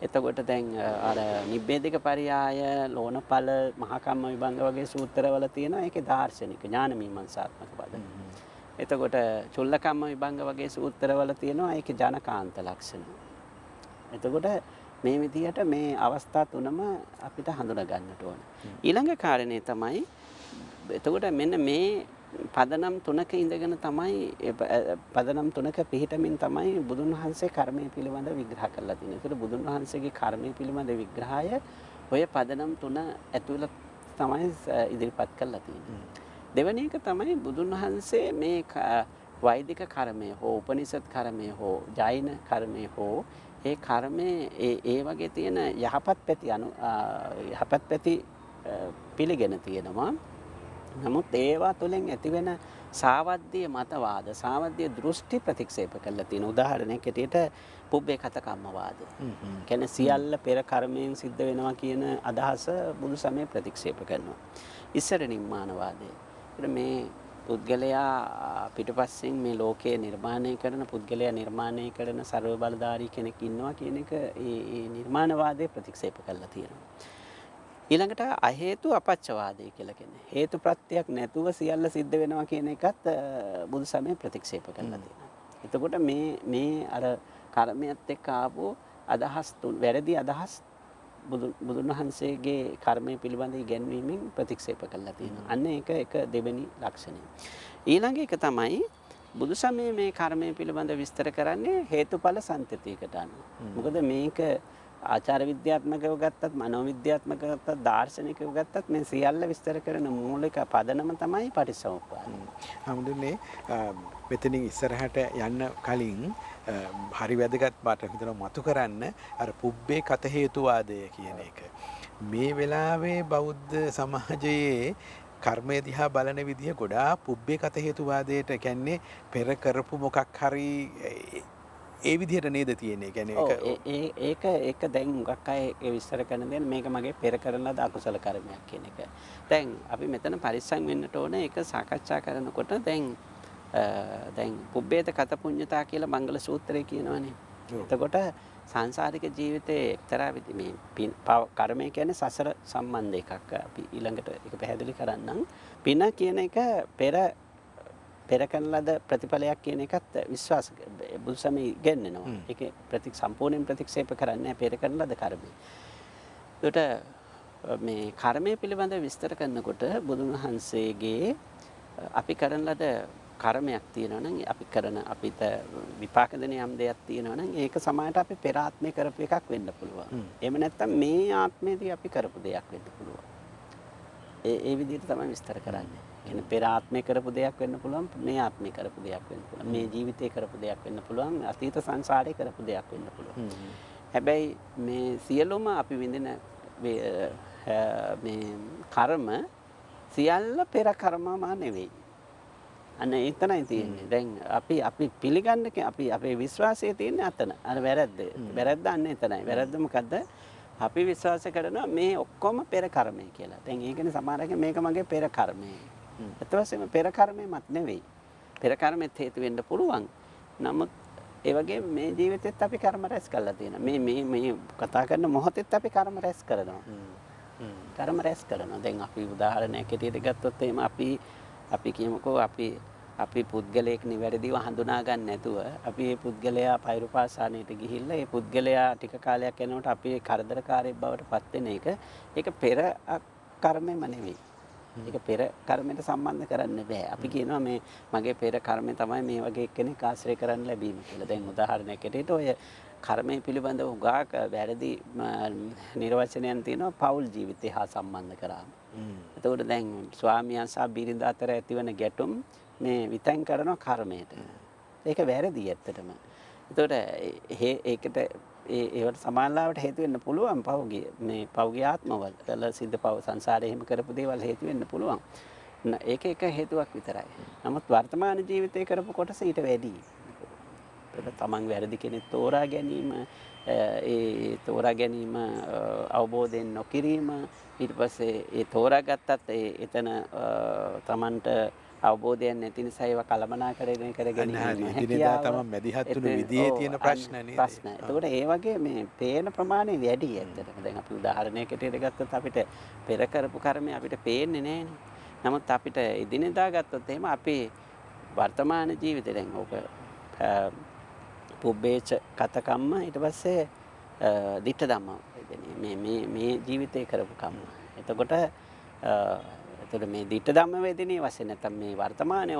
එතකොට දැන් අර නිබ්බේධික පරියාය, ලෝණපල, මහා කම්ම විභංග වගේ සූත්‍රවල තියෙනවා ඒකේ දාර්ශනික ඥාන මීමාංසාත්මක පද. එතකොට චුල්ලකම්ම විභංග වගේ සූත්‍රවල තියෙනවා ඒකේ ජනකාන්ත ලක්ෂණ. එතකොට මේ විදිහට මේ අවස්ථා තුනම අපිට හඳුනා ගන්නට ඕන. ඊළඟ කාරණේ තමයි එතකොට මෙන්න මේ පදනම් තුනක ඉඳගෙන තමයි පදනම් තුනක පිහිටමින් තමයි බුදුන් වහන්සේ කර්මය පිළිබඳ විග්‍රහ කරලා තියෙන්නේ. ඒතර බුදුන් වහන්සේගේ කර්මය පිළිබඳ විග්‍රහය ඔය පදනම් තුන ඇතුළත තමයි ඉදිරිපත් කරලා තියෙන්නේ. දෙවෙනි එක තමයි බුදුන් වහන්සේ මේ වෛදික කර්මය හෝ උපනිෂද් කර්මය හෝ ජෛන කර්මය හෝ ඒ කර්මයේ ඒ වගේ තියෙන යහපත් පැති පිළිගෙන තියෙනවා. නමුත් ඒවා තුළින් ඇතිවෙන සාවද්‍ය මතවාද, සාවද්‍ය දෘෂ්ටි ප්‍රතික්ෂේප කරලා තියෙන. උදාහරණයක් ඇටියට පුබ්බේ කත කම්මවාද. කියන්නේ සියල්ල පෙර කර්මයෙන් සිද්ධ වෙනවා කියන අදහස බුදු සමය ප්‍රතික්ෂේප කරනවා. ඉස්සර නිම්මානවාදය. මේ පුද්ගලයා පිටපස්සෙන් මේ ලෝකයේ නිර්මාණය කරන පුද්ගලයා නිර්මාණය කරන ਸਰව බලධාරී කෙනෙක් ඉන්නවා කියන එක ඒ නිර්මාණවාදයේ ප්‍රතික්ෂේප කරලා තියෙනවා. ඊළඟට අහේතු අපච්චවාදය කියලා කියන්නේ හේතු ප්‍රත්‍යක් නැතුව සියල්ල සිද්ධ වෙනවා කියන එකත් බුදු සමය ප්‍රතික්ෂේප කරලා තියෙනවා. එතකොට මේ අර කර්මයත් එක්ක ආපු අදහස් තුන වැරදි අදහස් බුදුන් වහන්සේගේ කර්මය පිළිබඳ ඉගැන්වීමෙන් ප්‍රතික්ෂේප කරලා තියෙනවා. අන්න ඒක එක දෙවෙනි ලක්ෂණය. ඊළඟ එක තමයි බුදු සමයේ මේ කර්මය පිළිබඳ විස්තර කරන්නේ හේතුඵල සම්පතියකට අනුව. මොකද මේක ආචාර විද්‍යාත්මකව ගත්තත් මනෝවිද්‍යාත්මකව ගත්තත් දාර්ශනිකව ගත්තත් මේ සියල්ල විස්තර කරන මූලික පදනම තමයි පටිච්චසමුප්පාද. හමුදුනේ මෙතනින් ඉස්සරහට යන්න කලින් හරි වැදගත් මට හිතෙනවා මතු කරන්න අර පුබ්බේ කත හේතුවාදය කියන එක. මේ වෙලාවේ බෞද්ධ සමාජයේ කර්මය දිහා බලන විදිහ ගොඩාක් පුබ්බේ කත හේතුවාදයට කියන්නේ පෙර කරපු මොකක් හරි ඒ විදිහට නේද තියෙන්නේ. කියන්නේ ඒක දැන් හුඟක් අය ඒ විස්තර කරන දේ මේක මගේ පෙර කරන ලද අකුසල කර්මයක් කියන එක. දැන් අපි මෙතන පරිස්සම් වෙන්නට ඕන ඒක සාකච්ඡා කරනකොට දැන් පුබ්බේත කත පුඤ්ඤතා කියලා මංගල සූත්‍රය කියනවනේ. එතකොට සංසාරික ජීවිතයේ එක්තරා මේ කර්මය කියන්නේ සසර සම්බන්ධ එකක්. අපි ඊළඟට ඒක පැහැදිලි කරන්නම්. පින කියන එක පෙර කරන ලද ප්‍රතිඵලයක් කියන එකත් විශ්වාස බුදු සමය ඉගෙනනවා. ඒක සම්පූර්ණයෙන් ප්‍රතික්ෂේප කරන්නේ පෙර කරන ලද කර්මය. ඒකට මේ කර්මය පිළිබඳව විස්තර කරනකොට බුදුන් වහන්සේගේ අපි කරන ලද කර්මයක් තියෙනවා නම් අපි කරන අපිට විපාක දෙන යම් දෙයක් තියෙනවා නම් ඒක සමානට අපි පෙර ආත්මේ කරපු එකක් වෙන්න පුළුවන්. එහෙම නැත්නම් මේ ආත්මේදී අපි කරපු දෙයක් වෙන්න පුළුවන්. ඒ විදිහට තමයි විස්තර කරන්නේ. කියන්නේ පෙර ආත්මේ කරපු දෙයක් වෙන්න පුළුවන්, මේ ආත්මේ කරපු දෙයක් වෙන්න පුළුවන්, මේ ජීවිතේ කරපු දෙයක් වෙන්න පුළුවන්, අතීත සංසාරේ කරපු දෙයක් වෙන්න පුළුවන්. හැබැයි මේ සියලුම අපි විඳින මේ කර්ම සියල්ල පෙර කර්මම නෙවෙයි. අන්න එතනයි තියෙන්නේ. දැන් අපි පිළිගන්න අපේ විශ්වාසය තියෙන්නේ අතන. අර වැරද්ද අන්න එතනයි. වැරද්ද මොකද්ද? අපි විශ්වාස කරනවා මේ ඔක්කොම පෙර කර්මය කියලා. දැන් ඒකනේ සමහරවිට මේක මගේ පෙර කර්මය. ඒත් වශයෙන්ම පෙර කර්මෙමත් නෙවෙයි. පෙර කර්මෙත් හේතු වෙන්න පුළුවන්. නමුත් ඒ වගේ මේ ජීවිතෙත් අපි කර්ම රැස් කරලා තියෙනවා. මේ කතා කරන මොහොතෙත් අපි කර්ම රැස් කරනවා. කර්ම රැස් කරනවා. දැන් අපි උදාහරණයක් ඇටියට ගත්තොත් එහෙම අපි කියමුකෝ අපි පුද්ගලයෙක් නිවැරදිව හඳුනා ගන්න නැතුව අපි මේ පුද්ගලයා පෛරුපාසානයට ගිහිල්ලා ඒ පුද්ගලයා ටික කාලයක් යනකොට අපි කරදරකාරයෙක් බවට පත් වෙන එක ඒක පෙර කර්මෙම නෙවෙයි. ඒක පෙර කර්මයට සම්බන්ධ කරන්න බෑ. අපි කියනවා මේ මගේ පෙර කර්මය තමයි මේ වගේ කෙනෙක් ආශ්‍රය කරන්න ලැබීම කියලා. දැන් උදාහරණයක් ඇටියට ඔය කර්මය පිළිබඳව උගාක වැරදි නිර්වචනයන් තියෙනවා පෞල් ජීවිතය හා සම්බන්ධ කරාම. එතකොට දැන් ස්වාමියා සහ බිරිඳ අතර ඇතිවන ගැටුම් මේ විතැන් කරන කර්මයට. ඒක වැරදි ඇත්තටම. එතකොට ඒකට ඒවට සමානලාවට හේතු වෙන්න පුළුවන් පෞගේ ආත්මවල සිද්ධ පව සංසාරේ එහෙම කරපු දේවල් හේතු වෙන්න පුළුවන්. ඒක එක හේතුවක් විතරයි. නමුත් වර්තමාන ජීවිතේ කරපු කොටස ඊට වැඩි. තමන් වැරදි කෙනෙක් තෝරා ගැනීම තෝරා ගැනීම අවබෝධයෙන් නොකිරීම ඊට පස්සේ ඒ තෝරාගත්තත් එතන තමන්ට අවබෝධයක් නැති නිසා ඒවා කලමනාකරණය කරගෙන ඉදිරියදා තමයි මැදිහත් වුණු විදියේ තියෙන ප්‍රශ්න නේද? එතකොට ඒ වගේ මේ පේන ප්‍රමාණය වැඩි ඇත්තටම. දැන් අපි උදාහරණයක් ඇටියට ගත්තොත් අපිට පෙර කරපු කර්මය අපිට පේන්නේ නැහැනේ. නමුත් අපිට එදිනෙදා ගත්තොත් එහෙම අපේ වර්තමාන ජීවිතේ දැන් ඕක පුබ්බේච කතකම්ම ඊට පස්සේ ditta ධම්ම මේ ජීවිතේ කරපු කම්ම. එතකොට මේ ditta ධම්ම වේදිනේ වශයෙන් නැත්නම් මේ වර්තමාන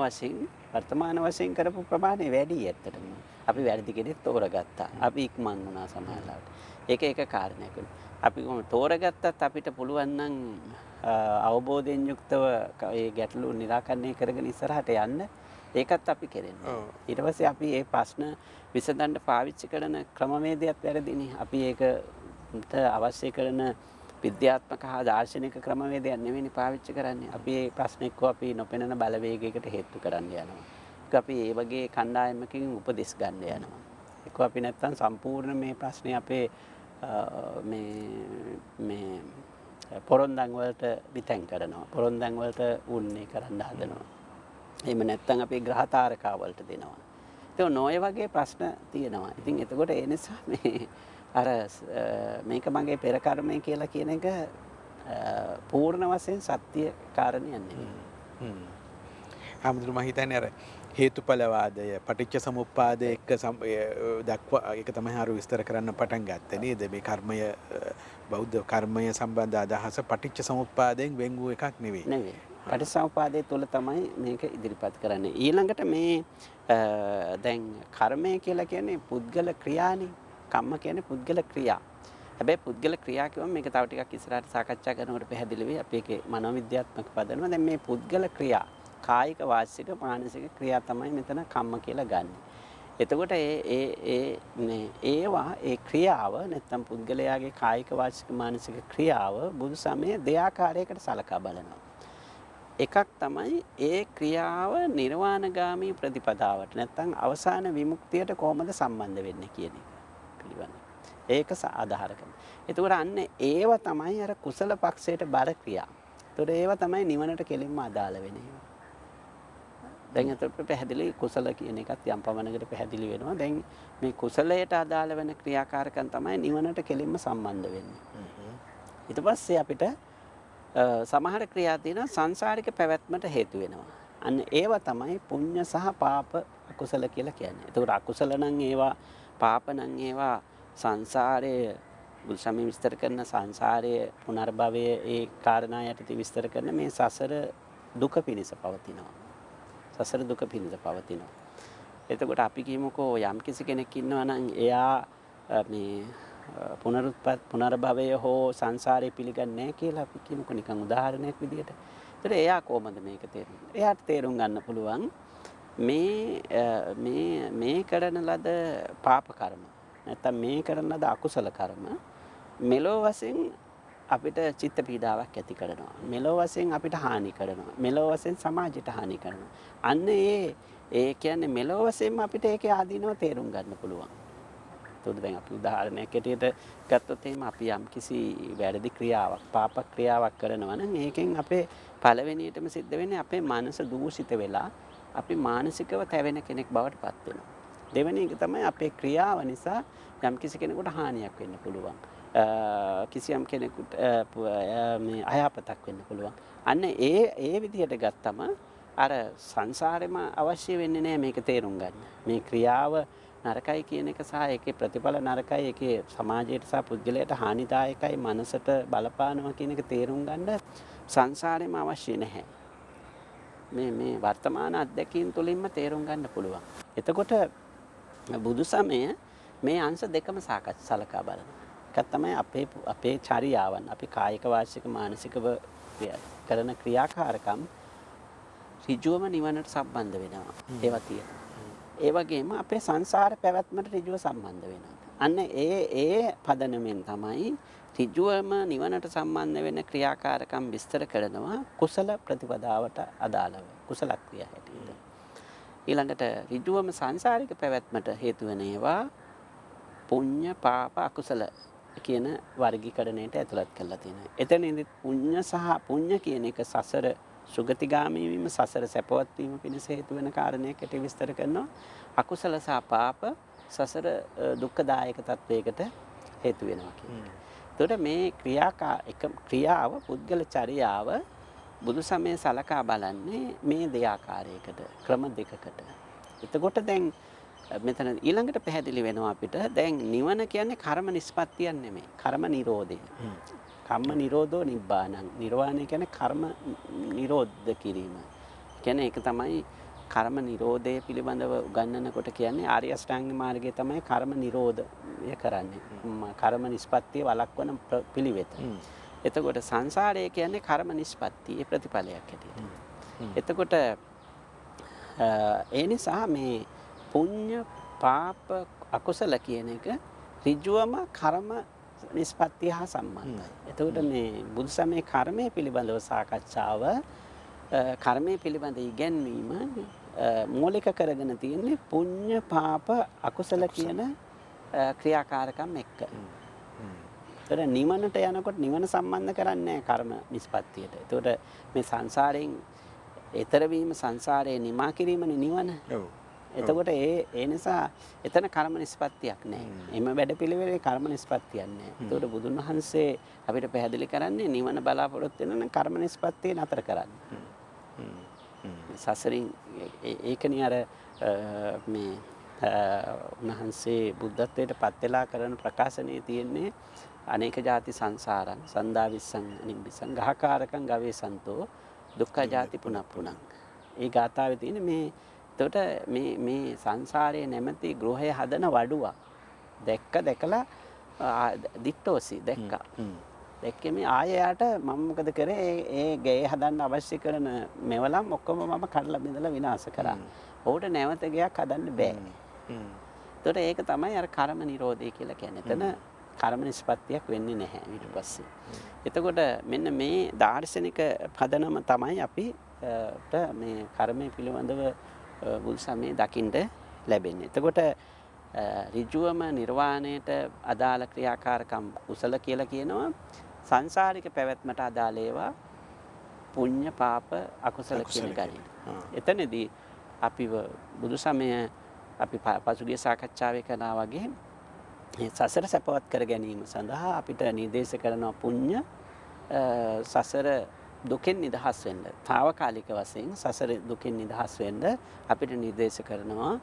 වශයෙන් කරපු ප්‍රමාණය වැඩි ඇත්තටම. අපි වැරදි කෙනෙක් තෝරගත්තා. අපි ඉක්මන් වුණා සමහරවිට. ඒක එක කාරණයක්. අපි කොහොම තෝරගත්තත් අපිට පුළුවන් නම් අවබෝධයෙන් යුක්තව ඒ ගැටලු निराකරණය කරගෙන ඉස්සරහට යන්න ඒකත් අපි කෙරෙන්නේ. ඊට පස්සේ අපි මේ ප්‍රශ්න විසඳන්න පාවිච්චි කරන ක්‍රමවේදයක් වැරදිනේ. අපි ඒකට අවශ්‍ය කරන විද්‍යාත්මක හා දාර්ශනික ක්‍රමවේදයක් නෙවෙයි පාවිච්චි කරන්නේ. අපි මේ ප්‍රශ්න එක්ක අපි නොපෙනෙන බලවේගයකට හේතු කරන්න යනවා. ඒක අපි මේ වගේ කණ්ඩායමකින් උපදෙස් ගන්න යනවා. ඒක අපි නැත්තම් සම්පූර්ණ මේ ප්‍රශ්නේ අපේ මේ පොරොන්දන් වලට විතැන් කරනවා. පොරොන්දන් වලට උන්නේ කරන්න හදනවා. එහෙම නැත්තම් අපි ග්‍රහතාරකා වලට දෙනවා. ඒක නොය වගේ ප්‍රශ්න තියෙනවා. ඉතින් එතකොට ඒ නිසා මේක මගේ පෙර කර්මය කියලා කියන එක පූර්ණ වශයෙන් සත්‍ය කාරණයක් නෙවෙයි. ආමුදුර මම හිතන්නේ අර හේතුඵලවාදය පටිච්ච සමුප්පාදය එක්ක දක්වා ඒක තමයි හරු විස්තර කරන්න පටන් ගත්තේ නේද? මේ කර්මය බෞද්ධ කර්මය සම්බන්ධ අදහස පටිච්ච සමුප්පාදයෙන් වෙන් වූ එකක් නෙවෙයි. පටිච්චසමුප්පාදයේ තුල තමයි මේක ඉදිරිපත් කරන්නේ. ඊළඟට මේ දැන් කර්මය කියලා කියන්නේ පුද්ගල ක්‍රියානේ. කම්ම කියන්නේ පුද්ගල ක්‍රියා. හැබැයි පුද්ගල ක්‍රියා කිව්වම මේක තව ටිකක් ඉස්සරහට සාකච්ඡා කරනකොට පැහැදිලි වෙයි. අපි ඒකේ මනෝවිද්‍යාත්මක පදනම. දැන් මේ පුද්ගල ක්‍රියා කායික වාචික මානසික ක්‍රියා තමයි මෙතන කම්ම කියලා ගන්න. එතකොට ඒවා ඒ ක්‍රියාව නැත්තම් පුද්ගලයාගේ කායික වාචික මානසික ක්‍රියාව බුදු සමයේ දෙආකාරයකට සලකා බලනවා. එකක් තමයි ඒ ක්‍රියාව නිර්වාණගාමී ප්‍රතිපදාවට නැත්තම් අවසාන විමුක්තියට කොහොමද සම්බන්ධ වෙන්නේ කියන එක පිළිබඳව. ඒක ආධාර කරනවා. එතකොට අන්න ඒව තමයි අර කුසල පක්ෂයට බර ක්‍රියා. එතකොට ඒව තමයි නිවනට කෙලින්ම අදාළ වෙන්නේ. දැන් එතකොට පැහැදිලි කුසල කියන එකත් යම් පමණකට පැහැදිලි වෙනවා. දැන් මේ කුසලයට අදාළ වෙන ක්‍රියාකාරකම් තමයි නිවනට කෙලින්ම සම්බන්ධ වෙන්නේ. ඊට පස්සේ අපිට සමහර ක්‍රියා තියෙනවා සංසාරික පැවැත්මට හේතු වෙනවා. අන්න ඒව තමයි පුණ්‍ය සහ පාප අකුසල කියලා කියන්නේ. එතකොට අකුසල නම් ඒවා පාප නම් ඒවා සංසාරයේ බුදුසමය විස්තර කරන සංසාරයේ පුනර්භවයේ ඒ කාරණා යටතේ විස්තර කරන මේ සසර දුක පිණිස පවතිනවා. සසර දුක පිණිස පවතිනවා. එතකොට අපි කියමුකෝ යම් කිසි කෙනෙක් ඉන්නවා නම් එයා මේ පුනර්භවය හෝ සංසාරය පිළිගන්නේ නැහැ කියලා අපි කියමුකෝ නිකන් උදාහරණයක් විදිහට. ඒතර එයා කොහොමද මේක තේරුම් ගන්නේ? එයාට තේරුම් ගන්න පුළුවන් මේ කරන ලද පාප කර්ම නැත්තම් මේ කරන ලද අකුසල කර්ම මෙලෝ වශයෙන් අපිට චිත්ත පීඩාවක් ඇති කරනවා. මෙලෝ වශයෙන් අපිට හානි කරනවා. මෙලෝ වශයෙන් සමාජයට හානි කරනවා. අන්න ඒ කියන්නේ මෙලෝ වශයෙන්ම අපිට ඒකේ ආදීනව තේරුම් ගන්න පුළුවන්. ඒකට දැන් අපි උදාහරණයක් ඇටියට ගත්තොත් එහෙම අපි යම් කිසි වැරදි ක්‍රියාවක්, පාප ක්‍රියාවක් කරනවා නම් ඒකෙන් අපේ පළවෙනියටම සිද්ධ වෙන්නේ අපේ මනස දූෂිත වෙලා අපි මානසිකව තැවෙන කෙනෙක් බවට පත් වෙනවා. දෙවෙනි එක තමයි අපේ ක්‍රියාව නිසා යම් කිසි කෙනෙකුට හානියක් වෙන්න පුළුවන්. කිසියම් කෙනෙකුට මේ අයහපතක් වෙන්න පුළුවන්. අන්න ඒ විදිහට ගත්තම අර සංසාරෙම අවශ්‍ය වෙන්නේ නැහැ මේක තේරුම් ගන්න. මේ ක්‍රියාව නරකයි කියන එක සහ ඒකේ ප්‍රතිඵල නරකයි, ඒකේ සමාජයට සහ පුද්ගලයාට හානිදායකයි, මනසට බලපානවා කියන එක තේරුම් ගන්න සංසාරෙම අවශ්‍ය නැහැ. මේ වර්තමාන අත්දැකීම් තුළින්ම තේරුම් ගන්න පුළුවන්. එතකොට බුදු සමය මේ අංශ දෙකම සලකා බලනවා. එකක් තමයි අපේ චර්යාවන්, අපි කායික වාචික මානසිකව කරන ක්‍රියාකාරකම් ඍජුවම නිවනට සම්බන්ධ වෙනවා. ඒවා තියෙනවා. ඒ වගේම අපේ සංසාර පැවැත්මට ඍජුව සම්බන්ධ වෙනවා. අන්න ඒ පදනමෙන් තමයි ඍජුවම නිවනට සම්බන්ධ වෙන ක්‍රියාකාරකම් විස්තර කරනවා කුසල ප්‍රතිපදාවට අදාළව. කුසල ක්‍රියා හැටියට. ඊළඟට ඍජුවම සංසාරික පැවැත්මට හේතු වෙන ඒවා පුඤ්ඤ පාප අකුසල කියන වර්ගීකරණයට ඇතුළත් කරලා තියෙනවා. එතනදී පුඤ්ඤ කියන එක සසර සුගතිගාමී වීම, සසර සැපවත් වීම පිණිස හේතු වෙන කාරණයකට විස්තර කරනවා. අකුසල සහ පාප සසර දුක්ඛදායක තත්වයකට හේතු වෙනවා කියන්නේ. එතකොට මේ ක්‍රියාව පුද්ගල චර්යාව බුදු සමයේ සලකා බලන්නේ මේ දෙආකාරයකට, ක්‍රම දෙකකට. එතකොට දැන් මෙතන ඊළඟට පැහැදිලි වෙනවා අපිට දැන් නිවන කියන්නේ කර්ම නිස්පත්තියක් නෙමෙයි. කර්ම නිරෝධය. කම්ම නිරෝධෝ නිබ්බානං. නිර්වාණය කියන්නේ කර්ම නිරෝධ කිරීම. කියන්නේ ඒක තමයි කර්ම නිරෝධය පිළිබඳව උගන්වනකොට කියන්නේ ආර්ය අෂ්ටාංග මාර්ගය තමයි කර්ම නිරෝධය කරන්නේ. කර්ම නිස්පත්තිය වළක්වන පිළිවෙත. එතකොට සංසාරය කියන්නේ කර්ම නිස්පත්තියේ ප්‍රතිඵලයක් හැටියට. එතකොට ඒ නිසා මේ පුඤ්ඤ පාප අකුසල කියන එක ඍජුවම කර්ම නිස්පත්තිය හා සම්බන්ධයි. එතකොට මේ බුදු සමයේ කර්මය පිළිබඳව සාකච්ඡාව, කර්මය පිළිබඳ ඉගැන්වීම මූලික කරගෙන තියෙන්නේ පුඤ්ඤ පාප අකුසල කියන ක්‍රියාකාරකම් එක්ක. ඒතර නිවනට යනකොට නිවන සම්බන්ධ කරන්නේ කර්ම නිස්පත්තියට. එතකොට මේ සංසාරයෙන් එතර වීම, සංසාරේ නිමා කිරීමනේ නිවන. එතකොට ඒ නිසා එතන කර්ම නිස්පත්තියක් නැහැ. එම වැඩපිළිවෙලේ කර්ම නිස්පත්තියක් නැහැ. එතකොට බුදුන් වහන්සේ අපිට පැහැදිලි කරන්නේ නිවන බලාපොරොත්තු වෙන නම් කර්ම නිස්පත්තිය නතර කරන්න. සසරින් ඒකනේ අර මේ උන්වහන්සේ බුද්ධත්වයට පත් වෙලා කරන ප්‍රකාශනයේ තියෙන්නේ අනේක ಜಾති සංසාරං සන්දා විස්සං අනිබ්බිසං ගහකාරකං ගවේසන්තෝ දුක්ඛ ಜಾති පුනප්පුනං. ඒ ගාථාවේ තියෙන මේ එතකොට මේ සංසාරයේ නැමැති ගෘහය හදන වඩුවා දැකලා දිට්ටෝසි දැක්කා. දැක්කේ මේ ආයෙ යාට මම මොකද කරේ ඒ ගේ හදන්න අවශ්‍ය කරන මෙවලම් ඔක්කොම මම කඩලා බිඳලා විනාශ කරා. ඔහුට නැවත ගයක් හදන්න බෑ. ඒතකොට ඒක තමයි අර කර්ම නිරෝධය කියලා කියන්නේ. එතන කර්ම නිෂ්පත්තියක් වෙන්නේ නැහැ ඊට පස්සේ. එතකොට මෙන්න මේ දාර්ශනික පදනම තමයි අපිට මේ කර්මය පිළිබඳව බුදු සමයේ දකින්න ලැබෙන්නේ. එතකොට ඍජුවම නිර්වාණයට අදාළ ක්‍රියාකාරකම් කුසල කියලා කියනවා. සංසාරික පැවැත්මට අදාළ ඒවා පුඤ්ඤ පාප අකුසල කියන ගණන්. එතනදී අපිව බුදු සමය අපි පසුගිය සාකච්ඡාවේ කළා වගේ සසර සැපවත් කර ගැනීම සඳහා අපිට නිර්දේශ කරනවා පුඤ්ඤ සසර දුකෙන් නිදහස් වෙන්න. తాවකාලික වශයෙන් සසර දුකෙන් නිදහස් වෙන්න අපිට නිර්දේශ කරනවා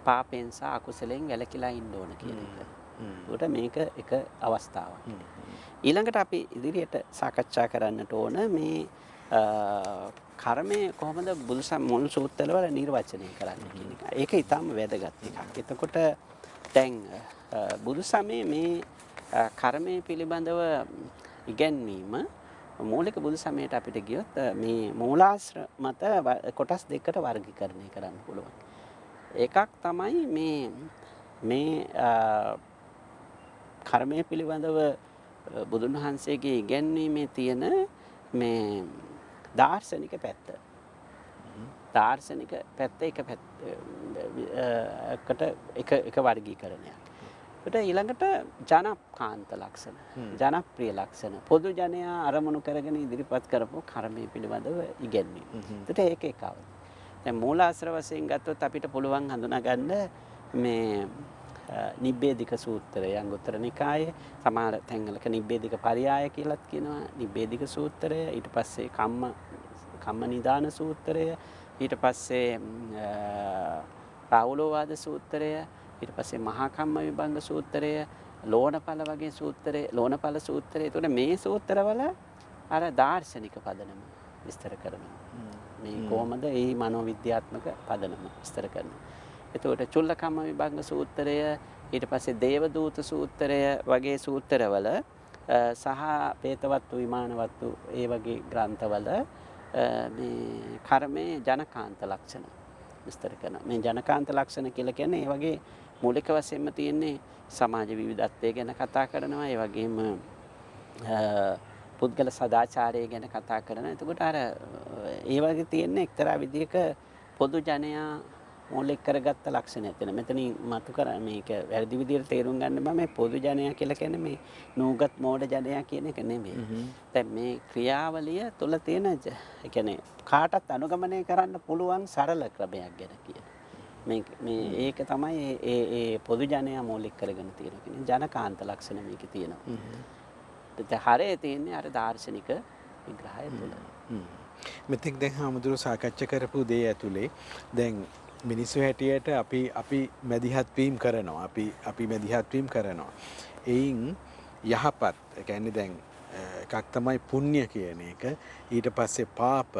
පාපෙන් සහ අකුසලෙන් වැළකීලා ඉන්න ඕන කියන එක. ඒකට මේක එක අවස්ථාවක්. ඊළඟට අපි ඉදිරියට සාකච්ඡා කරන්නට ඕන මේ කර්මය කොහොමද මුල් සූත්‍රවල නිර්වචනය කරන්නේ කියන එක. ඒක ඊටම වැදගත් එකක්. එතකොට දැන් බුදු සමයේ මේ කර්මය පිළිබඳව ඉගැන්වීම මූලික බුදු සමයට අපිට ගියොත් මේ මූලාශ්‍ර මත කොටස් දෙකකට වර්ගීකරණය කරන්න පුළුවන්. එකක් තමයි මේ කර්මය පිළිබඳව බුදුන් වහන්සේගේ ඉගැන්වීමේ තියෙන මේ දාර්ශනික පැත්ත. දාර්ශනික පැත්ත එක වර්ගීකරණයක්. ඒකට ඊළඟට ජනකාන්ත ලක්ෂණ, ජනප්‍රිය ලක්ෂණ, පොදු ජනයා අරමුණු කරගෙන ඉදිරිපත් කරපු කර්මය පිළිබඳව ඉගැන්වීම. ඒකට ඒක එකව. දැන් මූලාශ්‍ර වශයෙන් ගත්තොත් අපිට පුළුවන් හඳුනා ගන්න මේ නිබ්බේධික සූත්‍රය අංගුත්තර නිකායේ සමහර තැන්වලක නිබ්බේධික පරියාය කියලාත් කියනවා. නිබ්බේධික සූත්‍රය, ඊට පස්සේ කම්ම නිදාන සූත්‍රය, ඊට පස්සේ රාහුලෝවාද සූත්‍රය, ඊට පස්සේ මහා කම්ම විභංග සූත්‍රය, ලෝණපල වගේ සූත්‍රය, ලෝණපල සූත්‍රය. ඒතකොට මේ සූත්‍රවල අර දාර්ශනික පදනම විස්තර කරනවා. මේ කොහොමද මේ මනෝවිද්‍යාත්මක පදනම විස්තර කරනවා. එතකොට චුල්ලකම්ම විභංග සූත්‍රය, ඊට පස්සේ දේවදූත සූත්‍රය වගේ සූත්‍රවල සහ පේතවත්තු විමානවත්තු ඒ වගේ ග්‍රන්ථවල මේ කර්මයේ ජනකාන්ත ලක්ෂණ විස්තර කරනවා. මේ ජනකාන්ත ලක්ෂණ කියලා කියන්නේ ඒ වගේ මූලික වශයෙන්ම තියෙන්නේ සමාජ විවිධත්වය ගැන කතා කරනවා. ඒ වගේම පුද්ගල සදාචාරය ගැන කතා කරනවා. එතකොට අර ඒ වගේ තියෙන එක්තරා විදිහක පොදු ජනයා මූලික කරගත්ත ලක්ෂණයක් තියෙනවා. මෙතනින් මතු කර මේක වැරදි විදිහට තේරුම් ගන්න බෑ. මේ පොදු ජනයා කියලා කියන්නේ මේ නූගත් මෝඩ ජනයා කියන එක නෙමෙයි. දැන් මේ ක්‍රියාවලිය තුළ තියෙන ඒ කියන්නේ කාටත් අනුගමනය කරන්න පුළුවන් සරල ක්‍රමයක් ගැන කියන. මේ ඒක තමයි ඒ පොදු ජනයා මූලික කරගෙන තියෙන කියන්නේ ජනකාන්ත ලක්ෂණ මේකේ තියෙනවා. දැන් හරේ තියෙන්නේ අර දාර්ශනික විග්‍රහය තුළ. මෙතෙක් දැන් හාමුදුරුවෝ සාකච්ඡා කරපු දේ ඇතුලේ දැන් මිනිස්සු හැටියට අපි මැදිහත් වීම කරනවා. අපි මැදිහත් වීම කරනවා. එයින් යහපත් කියන්නේ දැන් එකක් තමයි පුණ්‍ය කියන එක. ඊට පස්සේ පාප,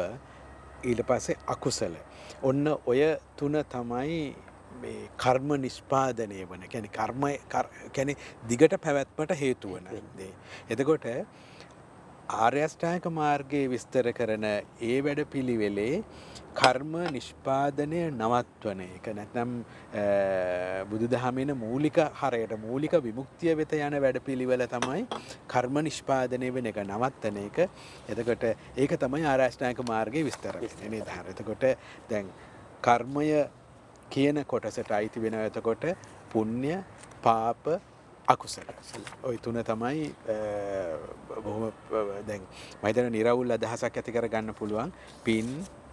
ඊට පස්සේ අකුසල. ඔන්න ඔය තුන තමයි මේ කර්ම නිෂ්පාදනය වන. කියන්නේ දිගට පැවැත්මට හේතු වන දේ. එතකොට ආර්ය අෂ්ටාංගික මාර්ගයේ විස්තර කරන ඒ වැඩපිළිවෙලේ කර්ම නිෂ්පාදනය නවත්වන එක නැත්නම් බුදුදහමේන මූලික හරයට මූලික විමුක්තිය වෙත යන වැඩපිළිවෙල තමයි කර්ම නිෂ්පාදනය වෙන එක නවත්තන එක. එතකොට ඒක තමයි ආර්ය අෂ්ටාංගික මාර්ගයේ විස්තර වෙන්නේ නේද? එතකොට දැන් කර්මය කියන කොටසට අයිති වෙනවා. එතකොට පුණ්‍ය, පාප, අකුසල. ওই තුන තමයි බොහොම දැන් මම හිතන්නේ නිර්වුල් අදහසක් ඇති කර ගන්න පුළුවන්. පින්,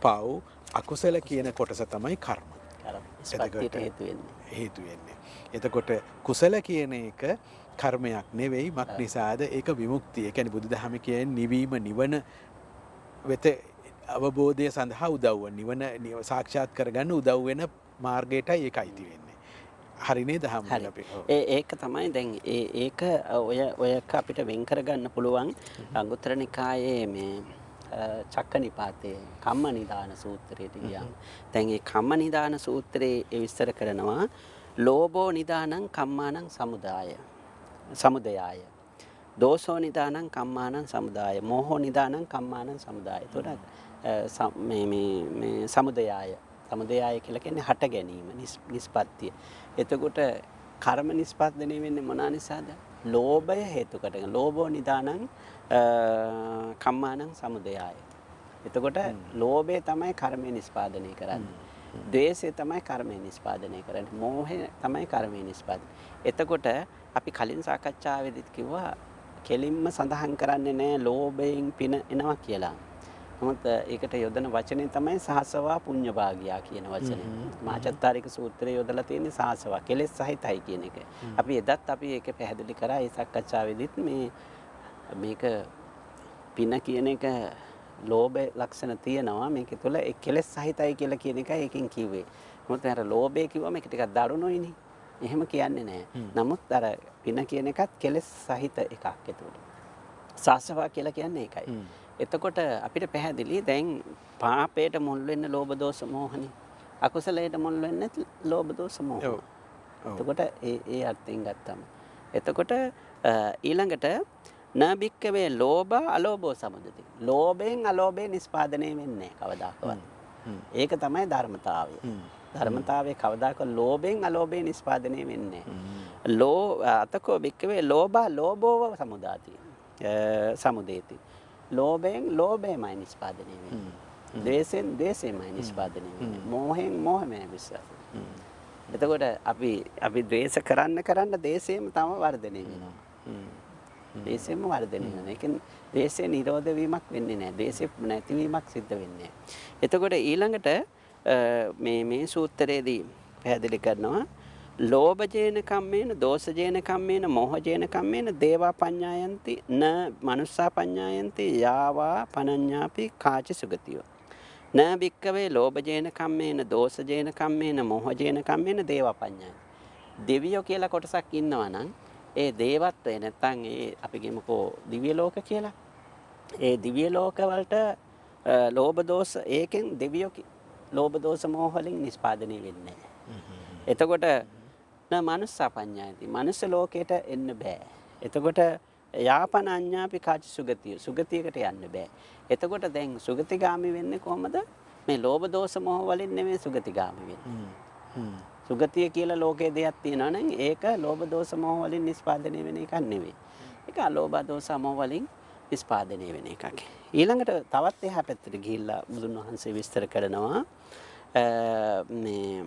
පව්, අකුසල කියන කොටස තමයි කර්ම. හේතු වෙන්නේ. එතකොට කුසල කියන එක කර්මයක් නෙවෙයි. මක් නිසාද? ඒක විමුක්තිය. ඒ කියන්නේ බුදුදහම කියන්නේ නිවීම නිවන වෙත අවබෝධය සඳහා උදව් වෙන නිවන සාක්ෂාත් කරගන්න උදව් වෙන මාර්ගයටයි ඒකයි තියෙන්නේ. හරි නේද හම්බුනේ? ඒක තමයි දැන් ඒක ඔය අපිට වෙන් කරගන්න පුළුවන් අංගුත්තර නිකායේ මේ චක්ක නිපාතේ කම්ම නිදාන සූත්‍රයට ගියාම දැන් මේ කම්ම නිදාන සූත්‍රයේ විස්තර කරනවා ලෝභෝ නිදානං කම්මානං සමුදාය. සමුදයාය. දෝසෝ නිදානං කම්මානං සමුදාය. මෝහෝ නිදානං කම්මානං සමුදාය. එතකොට මේ සමුදයාය. සමුදයාය කියලා කියන්නේ හට ගැනීම, නිස්පත්තිය. එතකොට කර්ම නිස්පන්දනය වෙන්නේ මොනවා නිසාද? ලෝභය හේතු කොටගෙන. ලෝභෝ නිදානං කම්මානං සමුදයාය. එතකොට ලෝභය තමයි කර්මය නිස්පාදනය කරන්නේ. ද්වේෂය තමයි කර්මය නිස්පාදනය කරන්නේ. මෝහය තමයි කර්මය නිස්පාදනය. එතකොට අපි කලින් සාකච්ඡාවේදීත් කිව්වා කෙලින්ම සඳහන් කරන්නේ නැහැ ලෝභයෙන් පින එනවා කියලා. නමුත් ඒකට යොදන වචනේ තමයි සහසවා පුඤ්ඤභාගියා කියන වචනේ. මාචත්තාරික සූත්‍රයේ යොදලා තියෙන්නේ සහසවා කෙලෙස් සහිතයි කියන එක. අපි එදත් අපි ඒක පැහැදිලි කරා ඒ සාකච්ඡාවේදීත් මේක පින කියන එක ලෝභ ලක්ෂණ තියෙනවා මේක තුළ ඒ කෙලෙස් සහිතයි කියලා කියන එකයි ඒකෙන් කිව්වේ. මොකද අර ලෝභය කිව්වම මේක ටිකක් දරුණුයිනේ. එහෙම කියන්නේ නැහැ. නමුත් අර පින කියන එකත් කෙලෙස් සහිත එකක් ඒතුළු. සාසවා කියලා කියන්නේ ඒකයි. එතකොට අපිට පැහැදිලි දැන් පාපයට මුල් වෙන්න ලෝභ දෝෂ මෝහනේ. අකුසලයට මුල් වෙන්නේ ලෝභ දෝෂ මෝහ. එතකොට ඒ අර්ථයෙන් ගත්තම. එතකොට ඊළඟට නබික්කවේ ලෝභ අලෝභෝ සමුදති. ලෝභයෙන් අලෝභය නිස්පාදනය වෙන්නේ කවදාකවත්. ඒක තමයි ධර්මතාවය. ධර්මතාවයේ කවදාකවත් ලෝභයෙන් අලෝභය නිස්පාදනය වෙන්නේ නැහැ. අතකෝ බික්කවේ ලෝභ ලෝභෝව සමුදාති. සමුදේති. ලෝභයෙන් ලෝභයමයි නිස්පාදනය වෙන්නේ. ද්වේෂයෙන් ද්වේෂයමයි නිස්පාදනය වෙන්නේ. මෝහයෙන් මෝහමයි විශ්වාස. එතකොට අපි ද්වේෂ කරන්න ද්වේෂයම තම වර්ධනය වෙනවා. ද්වේෂයෙන්ම වර්ධනය වෙනවා. ඒකෙන් ද්වේෂය නිරෝධ වීමක් වෙන්නේ නැහැ. ද්වේෂය නැතිවීමක් සිද්ධ වෙන්නේ නැහැ. එතකොට ඊළඟට මේ සූත්‍රයේදී පැහැදිලි කරනවා ලෝභජේන කම්මේන දෝෂජේන කම්මේන මෝහජේන කම්මේන දේවා පඤ්ඤායන්ති න මනුස්සා පඤ්ඤායන්ති යාවා පනඤ්ඤාපි කාච සුගතියෝ න බික්කවේ ලෝභජේන කම්මේන දෝෂජේන කම්මේන මෝහජේන කම්මේන දේවා පඤ්ඤායන්ති. දෙවියෝ කියලා කොටසක් ඉන්නවා නම් ඒ දේවත්වය නැත්තම් ඒ අපි කියමුකෝ දිව්‍ය ලෝක කියලා. ඒ දිව්‍ය ලෝක වලට ලෝභ දෝෂ ඒකෙන් දෙවියෝ ලෝභ දෝෂ මෝහ වලින් නිස්පාදනය වෙන්නේ නැහැ. එතකොට මනුස්සා පඤ්ඤායති. මනුස්ස ලෝකයට එන්න බෑ. එතකොට යාපන අඤ්ඤාපි කාච සුගතිය. සුගතියකට යන්න බෑ. එතකොට දැන් සුගතිගාමි වෙන්නේ කොහමද? මේ ලෝභ දෝෂ මොහ වලින් නෙමෙයි සුගතිගාමි වෙන්නේ. සුගතිය කියලා ලෝකයේ දෙයක් තියෙනවා නම් ඒක ලෝභ දෝෂ මොහ වලින් නිස්පාදනය වෙන එකක් නෙවෙයි. ඒක අලෝභ දෝෂ මොහ වලින් නිස්පාදනය වෙන එකක්. ඊළඟට තවත් එහා පැත්තට ගිහිල්ලා බුදුන් වහන්සේ විස්තර කරනවා මේ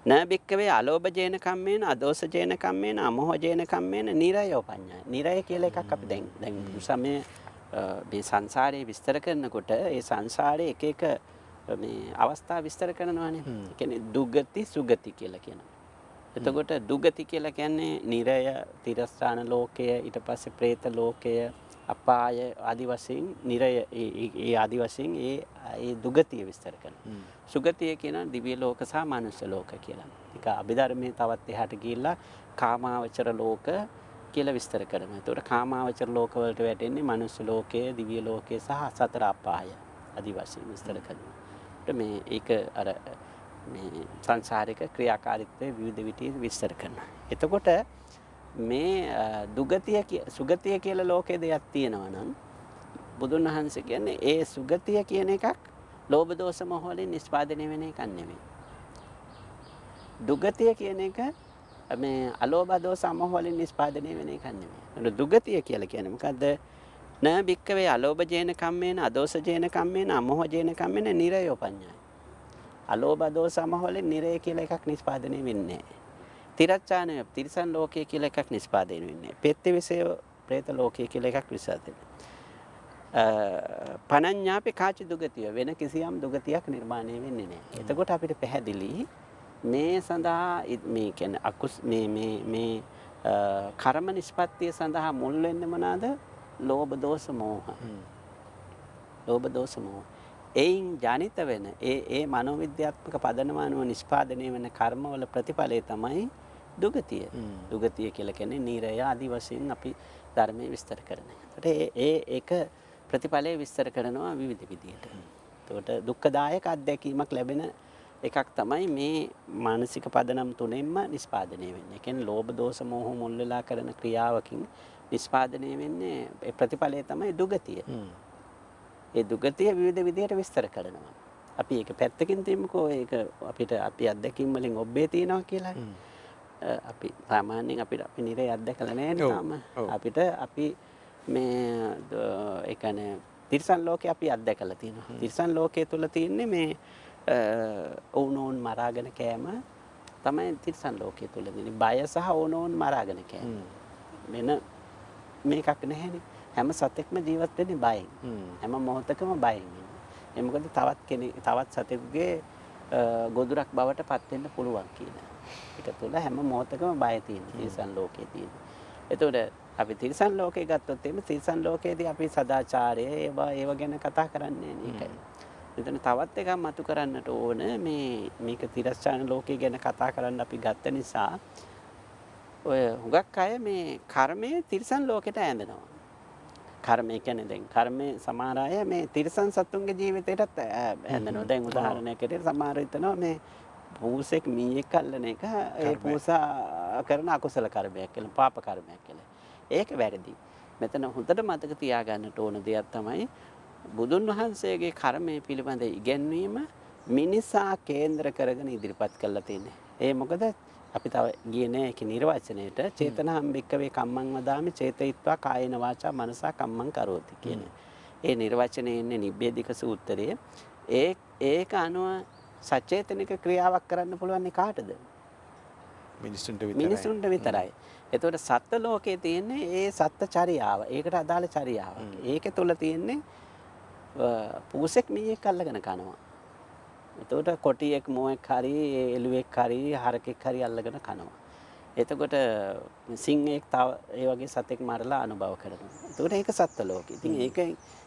නබික්කවේ අලෝභජේන කම්මේන අදෝෂජේන කම්මේන අමෝහජේන කම්මේන නිරයෝ පඤ්ඤාය. නිරය කියලා එකක් අපි දැන් සමේ මේ සංසාරේ විස්තර කරනකොට ඒ සංසාරේ එක එක මේ අවස්ථා විස්තර කරනවානේ. ඒ කියන්නේ දුගති සුගති කියලා කියනවා. එතකොට දුගති කියලා කියන්නේ නිරය, තිරස්ථාන ලෝකය, ඊට පස්සේ പ്രേත ලෝකය, අපාය ආදි වශයෙන් නිරය ඒ ආදි වශයෙන් ඒ දුගතිය විස්තර කරනවා. සුගතිය කියන දිව්‍ය ලෝක සහ මනුෂ්‍ය ලෝක කියලා. ඒක අභිධර්මයේ තවත් එහාට ගිහිල්ලා කාමාවචර ලෝක කියලා විස්තර කරනවා. ඒතකොට කාමාවචර ලෝක වලට වැටෙන්නේ මනුෂ්‍ය ලෝකය, දිව්‍ය ලෝකය සහ සතර අපාය ආදි වශයෙන් විස්තර කරනවා. මේ ඒක අර මේ සංසාරික ක්‍රියාකාරීත්වයේ විවිධ විදිහට විස්තර කරනවා. එතකොට මේ සුගතිය කියලා ලෝකයේ දෙයක් තියෙනවා නම් බුදුන් වහන්සේ කියන්නේ ඒ සුගතිය කියන එකක් ලෝභ දෝෂ මොහ වලින් නිස්පාදනය වෙන එකක් නෙවෙයි. දුගතිය කියන එක මේ අලෝභ දෝෂ මොහ වලින් නිස්පාදනය වෙන එකක් නෙවෙයි. දුගතිය කියලා කියන්නේ මොකද්ද? න බික්කවේ අලෝභ ජේන කම්මේන අදෝෂ ජේන කම්මේන අමෝහ ජේන කම්මේන නිරයෝ පඤ්ඤාය. අලෝභ දෝෂ මොහ වලින් නිරය කියලා එකක් නිස්පාදනය වෙන්නේ නැහැ. තිරච්ඡානය තිරිසන් ලෝකයේ කියලා එකක් නිස්පාදනය වෙන්නේ නැහැ. පෙත්තිවිසය പ്രേත ලෝකයේ කියලා එකක් නිස්පාදනය. පනඤ්ඤාපි කාචි දුගතිය වෙන කිසියම් දුගතියක් නිර්මාණය වෙන්නේ නැහැ. එතකොට අපිට පැහැදිලි මේ සඳහා මේ කියන්නේ මේ කර්ම නිස්පත්තිය සඳහා මුල් වෙන්නේ මොනවාද? ලෝභ දෝෂ මෝහ. ලෝභ දෝෂ මෝහ. එයින් ජනිත වෙන ඒ මනෝවිද්‍යාත්මක පදනම අනුව නිස්පාදනය වෙන කර්මවල ප්‍රතිඵලය තමයි දුගතිය. දුගතිය කියලා කියන්නේ නිරය ආදි වශයෙන් අපි ධර්මයේ විස්තර කරනවා. ඒකට ඒක ප්‍රතිඵලයේ විස්තර කරනවා විවිධ විදිහට. එතකොට දුක්ඛදායක අත්දැකීමක් ලැබෙන එකක් තමයි මේ මානසික පදනම් තුනෙන්ම නිෂ්පාදනය වෙන්නේ. ඒ කියන්නේ ලෝභ දෝෂ මෝහ මුල් වෙලා කරන ක්‍රියාවකින් නිෂ්පාදනය වෙන්නේ ඒ ප්‍රතිඵලය තමයි දුගතිය. ඒ දුගතිය විවිධ විදිහට විස්තර කරනවා. අපි ඒක පැත්තකින් තියමුකෝ. ඒක අපිට අපි අත්දැකීම් වලින් ඔබ්බේ තියනවා කියලා. අපි සාමාන්‍යයෙන් අපි නිරේ අත්දැකලා නැහැ තාම. අපි මේ ඒ කියන්නේ තිරිසන් ලෝකේ අපි අත්දැකලා තියෙනවා. තිරිසන් ලෝකයේ තුල තියෙන්නේ මේ ඔවුනෝන් මරාගෙන කෑම තමයි තිරිසන් ලෝකයේ තුල තියෙන්නේ. බය සහ ඔවුනෝන් මරාගෙන කෑම. වෙන මේකක් නැහැනේ. හැම සතෙක්ම ජීවත් වෙන්නේ බයෙන්. හැම මොහොතකම බයෙන් ඉන්නේ. ඒ මොකද තවත් සතෙකුගේ ගොදුරක් බවට පත් වෙන්න පුළුවන් කියන. ඒක තුල හැම මොහොතකම බය තියෙන තිරිසන් ලෝකයේ තියෙන. එතකොට අපි තිරිසන් ලෝකේ ගත්තොත් එimhe තිරිසන් ලෝකයේදී අපි සදාචාරය ඒව ගැන කතා කරන්නේ නේකයි. එතන තවත් එකක් මතු කරන්නට ඕන මේක තිරස්චාන ලෝකය ගැන කතා කරන්න අපි ගත්ත නිසා ඔය හුඟක් අය මේ කර්මය තිරිසන් ලෝකෙට ඇඳෙනවා. කර්මය කියන්නේ දැන් කර්මය සමහර අය මේ තිරිසන් සතුන්ගේ ජීවිතයටත් ඇඳෙනවා. දැන් උදාහරණයකට සමහර හිතනවා මේ පූසෙක් මීයක් අල්ලන එක ඒ පූසා කරන අකුසල කර්මයක් කියලා පාප කර්මයක් කියලා. ඒක වැරදි. මෙතන හොඳට මතක තියාගන්නට ඕන දෙයක් තමයි බුදුන් වහන්සේගේ කර්මය පිළිබඳ ඉගැන්වීම මිනිසා කේන්ද්‍ර කරගෙන ඉදිරිපත් කරලා තියෙන්නේ. ඒ මොකද අපි තව ගියේ නෑ ඒක නිර්වචනයේට චේතනහම් භික්කවේ කම්මං වදාමි චේතයිත්වා කායේන වාචා මනසා කම්මං කරෝති කියන. ඒ නිර්වචනයේ ඉන්නේ නිබ්බේධික සූත්‍රයේ. ඒක අනුව සචේතනික ක්‍රියාවක් කරන්න පුළුවන් කාටද? මිනිසුන්ට විතරයි. එතකොට සත්ත්ව ලෝකයේ තියෙන්නේ ඒ සත්ත්ව චර්යාව. ඒකට අදාළ චර්යාව. ඒක තුල තියෙන්නේ පූසෙක් මීයක් අල්ලගෙන කනවා. එතකොට කොටියෙක් මොෙක් හරි එළුවෙක් හරි හරකෙක් හරි අල්ලගෙන කනවා. එතකොට සිංහෙක් තව ඒ වගේ සතෙක් මරලා අනුභව කරනවා. එතකොට ඒක සත්ත්ව ලෝකෙ. ඉතින්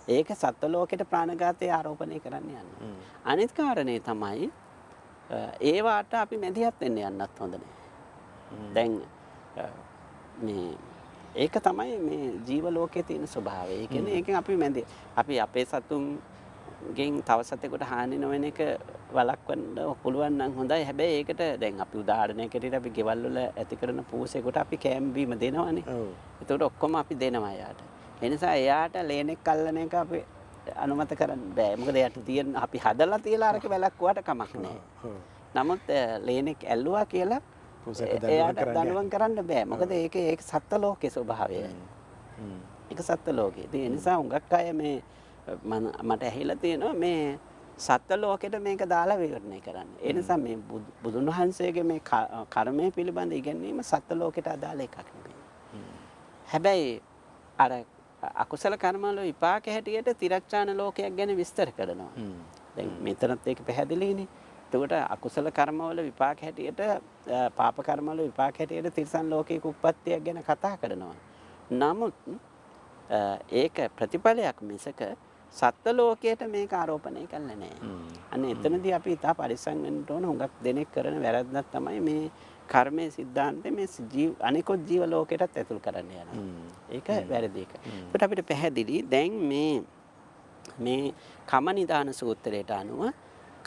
ඒක සත්ත්ව ලෝකෙට ප්‍රාණඝාතය ආරෝපණය කරන්න යන්නේ. අනිත් කාරණේ තමයි ඒ වාට අපි මැදිහත් වෙන්න යන්නත් හොඳ නැහැ. දැන් මේ ඒක තමයි මේ ජීව ලෝකයේ තියෙන ස්වභාවය. ඒ කියන්නේ ඒකෙන් අපි අපේ සතුන්ගෙන් තව සතෙකුට හානි නොවන එක වළක්වන්න පුළුවන් නම් හොඳයි. හැබැයි ඒකට දැන් අපි උදාහරණයකට අපි ගෙවල් වල ඇති කරන පූසෙකුට අපි කෑම බීම දෙනවනේ. ඒකට ඔක්කොම අපි දෙනවා යාට. ඒ නිසා එයාට ලේනෙක් අල්ලන එක අපි අනුමත කරන්න බෑ. මොකද එයාට තියෙන අපි හදලා තියලා අරක වැළක්වුවාට කමක් නැහැ. නමුත් ලේනෙක් ඇල්ලුවා කියලා එයාට දඬුවම් කරන්න බෑ. මොකද ඒක සත්ත්ව ලෝකයේ ස්වභාවය. ඒක සත්ත්ව ලෝකයේ. ඒ නිසා හුඟක් අය මේ මට ඇහිලා තියෙනවා මේ සත්ත්ව ලෝකෙට මේක දාලා විවරණය කරන්න. ඒ නිසා මේ බුදුන් වහන්සේගේ මේ කර්මය පිළිබඳ ඉගැන්වීම සත්ත්ව ලෝකෙට අදාළ එකක් නෙමෙයි. හැබැයි අර අකුසල කර්මවල විපාක හැටියට තිරච්ඡාන ලෝකයක් ගැන විස්තර කරනවා. දැන් මෙතනත් ඒක පැහැදිලිනේ. එතකොට අකුසල කර්මවල විපාක හැටියට පාප කර්මවල විපාක හැටියට තිරිසන් ලෝකයක උප්පත්තියක් ගැන කතා කරනවා. නමුත් ඒක ප්‍රතිඵලයක් මිසක සත්ත්ව ලෝකයට මේක ආරෝපණය කළේ නැහැ. අන්න එතනදී අපි ඉතා පරිස්සම් වෙන්න ඕන. හුඟක් දෙනෙක් කරන වැරද්දක් තමයි මේ කර්මයේ સિદ્ધාන්තේ මේ අනිකොත් ජීව ලෝකයටත් ඇතුල් කරන්න යනවා. ඒක වැරදි එක. ඒකට අපිට පැහැදිලි දැන් මේ කම නිදාන සූත්‍රයට අනුව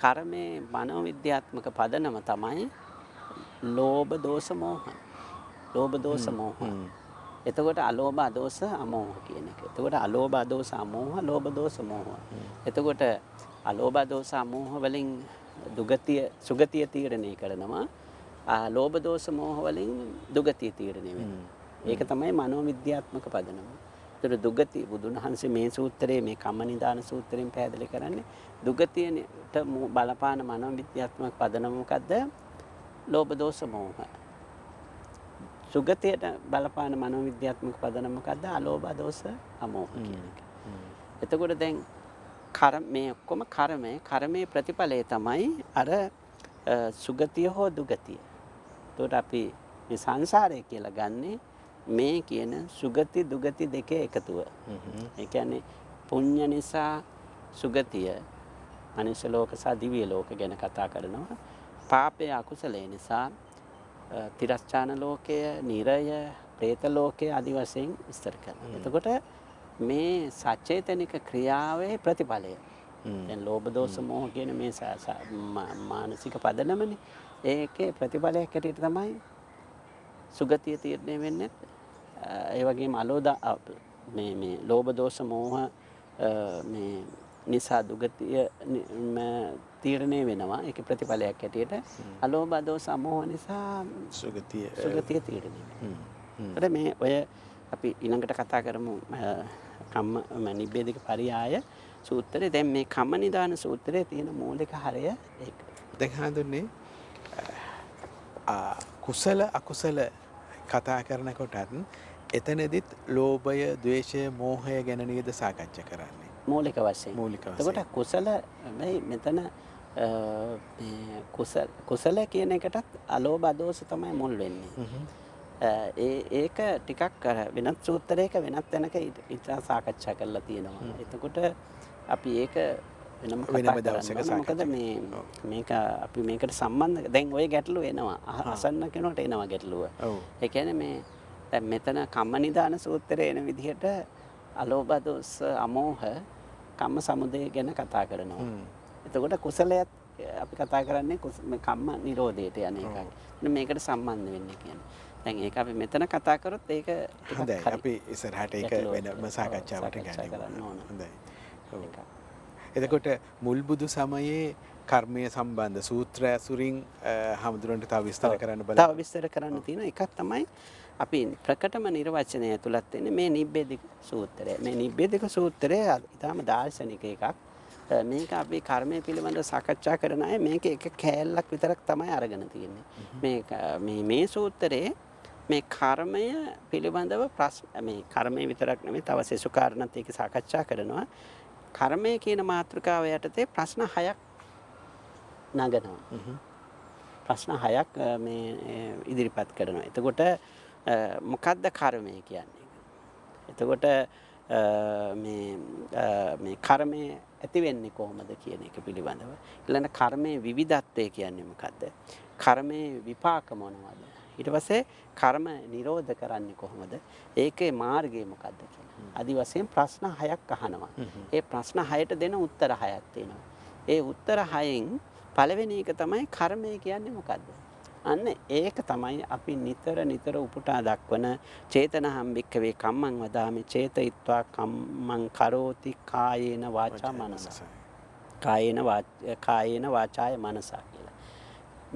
කර්මයේ මනෝවිද්‍යාත්මක පදනම තමයි ලෝභ දෝෂ මෝහ. ලෝභ දෝෂ මෝහ. එතකොට අලෝභ අදෝෂ අමෝහ කියන එක. එතකොට අලෝභ අදෝෂ අමෝහ ලෝභ දෝෂ මෝහ. එතකොට අලෝභ අදෝෂ අමෝහ වලින් දුගතිය සුගතිය තීරණය කරනවා. ලෝභ දෝෂ මෝහ වලින් දුගතිය තීරණය වෙනවා. ඒක තමයි මනෝවිද්‍යාත්මක පදනම. ඒතර දුගතිය බුදුන් වහන්සේ මේ සූත්‍රයේ මේ කම්මනිදාන සූත්‍රයෙන් පැහැදිලි කරන්නේ දුගතියට බලපාන මනෝවිද්‍යාත්මක පදනම මොකද්ද? ලෝභ දෝෂ මෝහ. සුගතියට බලපාන මනෝවිද්‍යාත්මක පදනම මොකද්ද? අලෝභ දෝෂ අමෝහ කියන එක. එතකොට දැන් මේ ඔක්කොම කර්මයේ ප්‍රතිඵලය තමයි අර සුගතිය හෝ දුගතිය. එතකොට අපි මේ සංසාරය කියලා ගන්නේ මේ කියන සුගති දුගති දෙකේ එකතුව. ඒ කියන්නේ පුණ්‍ය නිසා සුගතිය මනුෂ්‍ය ලෝක සහ දිව්‍ය ලෝක ගැන කතා කරනවා. පාපය අකුසලය නිසා තිරස්චාන ලෝකය, නිරය, പ്രേත ලෝකය ආදි වශයෙන් විස්තර කරනවා. එතකොට මේ සචේතනික ක්‍රියාවේ ප්‍රතිඵලය. දැන් ලෝභ දෝෂ මෝහ කියන මේ මානසික පදනමනේ. ඒකේ ප්‍රතිඵලයක් හැටියට තමයි සුගතිය තීරණය වෙන්නේ. ඒ වගේම මේ ලෝභ දෝෂ මෝහ මේ නිසා දුගතිය තීරණය වෙනවා. ඒකේ ප්‍රතිඵලයක් හැටියට අලෝභ දෝෂ මෝහ නිසා සුගතිය තීරණය වෙනවා. මේ ඔය අපි ඊළඟට කතා කරමු කම්ම නිබ්බේධික පරියාය සූත්‍රයේ. දැන් මේ කම්ම නිදාන සූත්‍රයේ තියෙන මූලික හරය ඒක. දැන් හඳුන්නේ කුසල අකුසල කතා කරනකොටත් එතනදිත් ලෝභය, ද්වේෂය, මෝහය ගැන නේද සාකච්ඡා කරන්නේ මූලික වශයෙන්. එතකොට කුසල මෙතන කුසල කියන එකටත් අලෝභ දෝෂ තමයි මුල් වෙන්නේ. ඒක ටිකක් වෙනත් සූත්‍රයක වෙනත් තැනක ඉතින් සාකච්ඡා කරලා තියෙනවා. එතකොට අපි ඒක වෙනම දවසක මොකද මේක අපි මේකට සම්බන්ධ දැන් ওই ගැටලුව එනවා. අසන්න කෙනෙකුට එනවා ගැටලුව. ඒ කියන්නේ මේ දැන් මෙතන කම්ම නිදාන සූත්‍රයේ එන විදිහට අලෝභ දෝෂ අමෝහ කම්ම සමුදය ගැන කතා කරනවා. එතකොට කුසලයත් අපි කතා කරන්නේ කම්ම නිරෝධයට යන එකයි. මේකට සම්බන්ධ වෙන්නේ කියන්නේ. දැන් ඒක අපි මෙතන කතා කරොත් ඒක හොඳයි. අපි ඉස්සරහට ඒක වෙනම සාකච්ඡාවට ගන්න ඕන. හොඳයි. එතකොට මුල් බුදු සමයේ කර්මය සම්බන්ධ සූත්‍ර ඇසුරින් හමුදුරන්ට තව විස්තර කරන්න බලන්න. තව විස්තර කරන්න තියෙන එකක් තමයි අපි ප්‍රකටම නිර්වචනය ඇතුළත් වෙන්නේ මේ නිබ්බේධික සූත්‍රය. මේ නිබ්බේධික සූත්‍රය ඊටාම දාර්ශනික එකක්. මේක අපි කර්මය පිළිබඳව සාකච්ඡා කරන අය මේක එක කෑල්ලක් විතරක් තමයි අරගෙන තියෙන්නේ. මේ සූත්‍රයේ මේ කර්මය පිළිබඳව ප්‍රශ්න මේ කර්මය විතරක් නෙමෙයි තව සෙසු කාරණාත් ඒක සාකච්ඡා කරනවා. කර්මය කියන මාතෘකාව යටතේ ප්‍රශ්න 6ක් නගනවා. ප්‍රශ්න 6ක් මේ ඉදිරිපත් කරනවා. එතකොට මොකද්ද කර්මය කියන්නේ? එතකොට මේ කර්මය ඇති වෙන්නේ කොහොමද කියන එක පිළිබඳව. ඊළඟ කර්මයේ විවිධත්වය කියන්නේ මොකද්ද? කර්මයේ විපාක මොනවද? ඊට පස්සේ කර්ම නිරෝධ කරන්නේ කොහොමද? ඒකේ මාර්ගය මොකද්ද කියලා. আদি වශයෙන් ප්‍රශ්න 6ක් අහනවා. ඒ ප්‍රශ්න 6ට දෙන උත්තර 6ක් තියෙනවා. ඒ උත්තර 6න් පළවෙනි එක තමයි කර්මය කියන්නේ මොකද්ද? අන්න ඒක තමයි අපි නිතර උපුටා දක්වන චේතනහම් භික්ඛවේ කම්මං වදාමි චේතයිත්වා කම්මං කරෝති කායේන වාචා මනසා. කායේන වාචාය මනසා කියලා.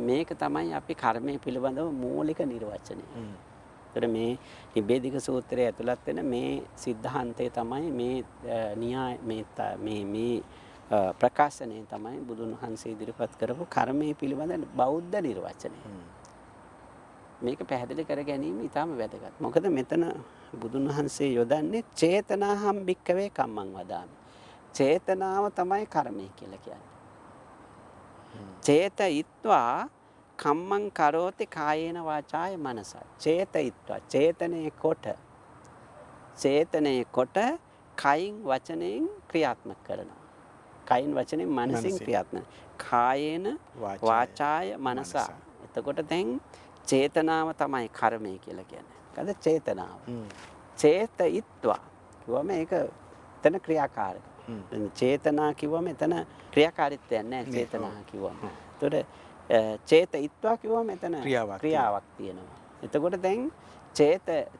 මේක තමයි අපි කර්මය පිළිබඳව මූලික නිර්වචනය. ඒතර මේ නිබ්බේධික සූත්‍රයේ ඇතුළත් වෙන මේ સિદ્ધාන්තය තමයි මේ න්‍යාය මේ ප්‍රකාශනය තමයි බුදුන් වහන්සේ ඉදිරිපත් කරපු කර්මයේ පිළිබඳ බෞද්ධ නිර්වචනය. මේක පැහැදිලි කර ගැනීම ඉතාම වැදගත්. මොකද මෙතන බුදුන් වහන්සේ යොදන්නේ චේතනාහම් භික්ඛවේ කම්මං වදාමි. චේතනාව තමයි කර්මය කියලා කියන්නේ. චේතයිත්වා කම්මං කරෝති කායේන වාචාය මනසා. චේතයිත්වා චේතනයේ කොට කයින් වචනයෙන් ක්‍රියාත්මක කරනවා. කයින් වචනෙන් මනසින් ක්‍රියාත්මක. කායේන වාචාය මනසා. එතකොට දැන් චේතනාව තමයි කර්මය කියලා කියන්නේ. මොකද චේතනාව. චේතයිත්වා කිව්වම ඒක එතන ක්‍රියාකාරක. චේතනා කිව්වම එතන ක්‍රියාකාරීත්වයක් නැහැ චේතනා කිව්වම. එතකොට චේතයිත්වා කිව්වම එතන ක්‍රියාවක් තියෙනවා. එතකොට දැන්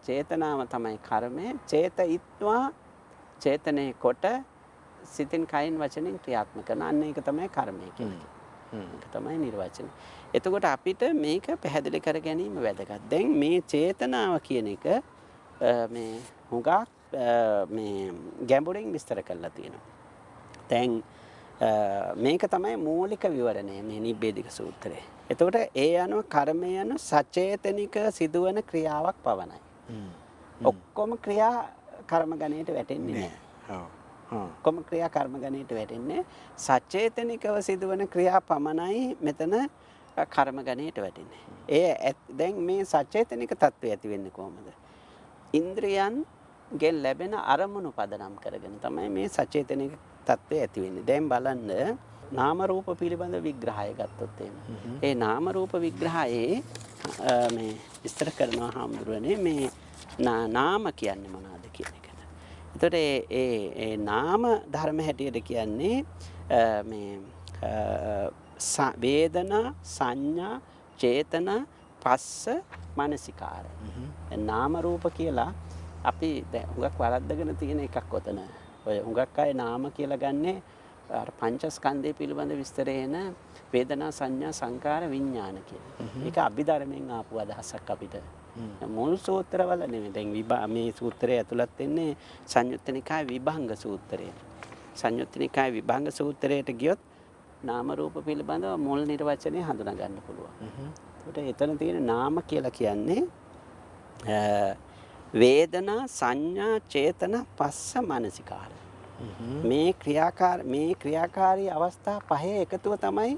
චේතනාව තමයි කර්මය. චේතයිත්වා චේතනයේ කොට සිතින් කයින් වචනෙන් ක්‍රියාත්මක කරන අන්න ඒක තමයි කර්මය කියන්නේ. ඒක තමයි නිර්වචනය. එතකොට අපිට මේක පැහැදිලි කර ගැනීම වැදගත්. දැන් මේ චේතනාව කියන එක මේ හුඟක් මේ ගැඹුරින් විස්තර කරලා තියෙනවා. දැන් මේක තමයි මූලික විවරණය මේ නිබ්බේධික සූත්‍රයේ. එතකොට ඒ අනුව කර්මය යන සචේතනික සිදුවන ක්‍රියාවක් පවණයි. ඔක්කොම ක්‍රියා කර්ම ගණයට වැටෙන්නේ නැහැ. ඔක්කොම ක්‍රියා කර්ම ගණයට වැටෙන්නේ සචේතනිකව සිදුවන ක්‍රියා පමණයි මෙතන කර්ම ගණයට වැටෙන්නේ. දැන් මේ සචේතනික තත්ත්වය ඇති වෙන්නේ කොහොමද? ඉන්ද්‍රියන්ගෙන් ලැබෙන අරමුණු පදනම් කරගෙන තමයි මේ සචේතනික තත්ත්වය ඇති වෙන්නේ. දැන් බලන්න නාම රූප පිළිබඳ විග්‍රහය ගත්තොත් ඒ නාම රූප විග්‍රහයේ මේ විස්තර කරනවා හාමුදුරනේ මේ නාම කියන්නේ මොනවද කියන එක. එතකොට ඒ නාම ධර්ම හැටියට කියන්නේ මේ වේදනා සංඥා චේතනා පස්ස මනසිකාර. නාම රූප කියලා අපි දැන් හුඟක් වරද්දගෙන තියෙන එකක් ඔතන. ඔය හුඟක් අය නාම කියලා ගන්නේ අර පංචස්කන්ධය පිළිබඳ විස්තරේන වේදනා සංඥා සංකාර විඥාන කියලා. ඒක අභිධර්මයෙන් ආපු අදහසක් අපිට. මුල් සූත්‍රවල නෙමෙයි. දැන් මේ සූත්‍රය ඇතුළත් වෙන්නේ සංයුත්ත නිකාය විභංග සූත්‍රය. සංයුත්ත නිකාය විභංග සූත්‍රයට ගියොත් නාම රූප පිළිබඳව මුල් නිර්වචනය හඳුනා ගන්න පුළුවන්. ඒකට එතන තියෙන නාම කියලා කියන්නේ වේදනා සංඥා චේතනා පස්ස මනසිකාර. මේ ක්‍රියාකාරී අවස්ථා පහේ එකතුව තමයි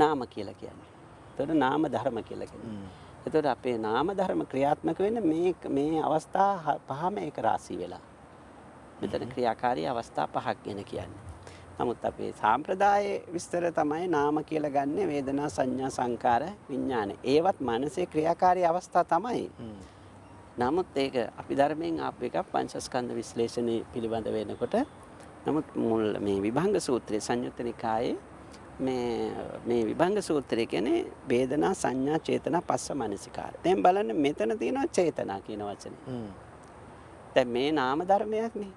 නාම කියලා කියන්නේ. එතකොට නාම ධර්ම කියලා කියන්නේ. එතකොට අපේ නාම ධර්ම ක්‍රියාත්මක වෙන්නේ මේ අවස්ථා පහම එක රාශී වෙලා. මෙතන ක්‍රියාකාරී අවස්ථා පහක් ගැන කියන්නේ. නමුත් අපේ සාම්ප්‍රදායේ විස්තර තමයි නාම කියලා ගන්න වේදනා සංඥා සංකාර විඥාන. ඒවත් මනසේ ක්‍රියාකාරී අවස්ථා තමයි. නමුත් ඒක අපි ධර්මයෙන් ආපු එකක් පංචස්කන්ධ විශ්ලේෂණය පිළිබඳ වෙනකොට නමුත් මුල් මේ විභංග සූත්‍රයේ සංයුත්ත නිකායේ මේ විභංග සූත්‍රය කියන්නේ වේදනා සංඥා චේතනා පස්ස මනසිකාර. දැන් බලන්න මෙතන තියෙනවා චේතනා කියන වචනේ. දැන් මේ නාම ධර්මයක් නේ.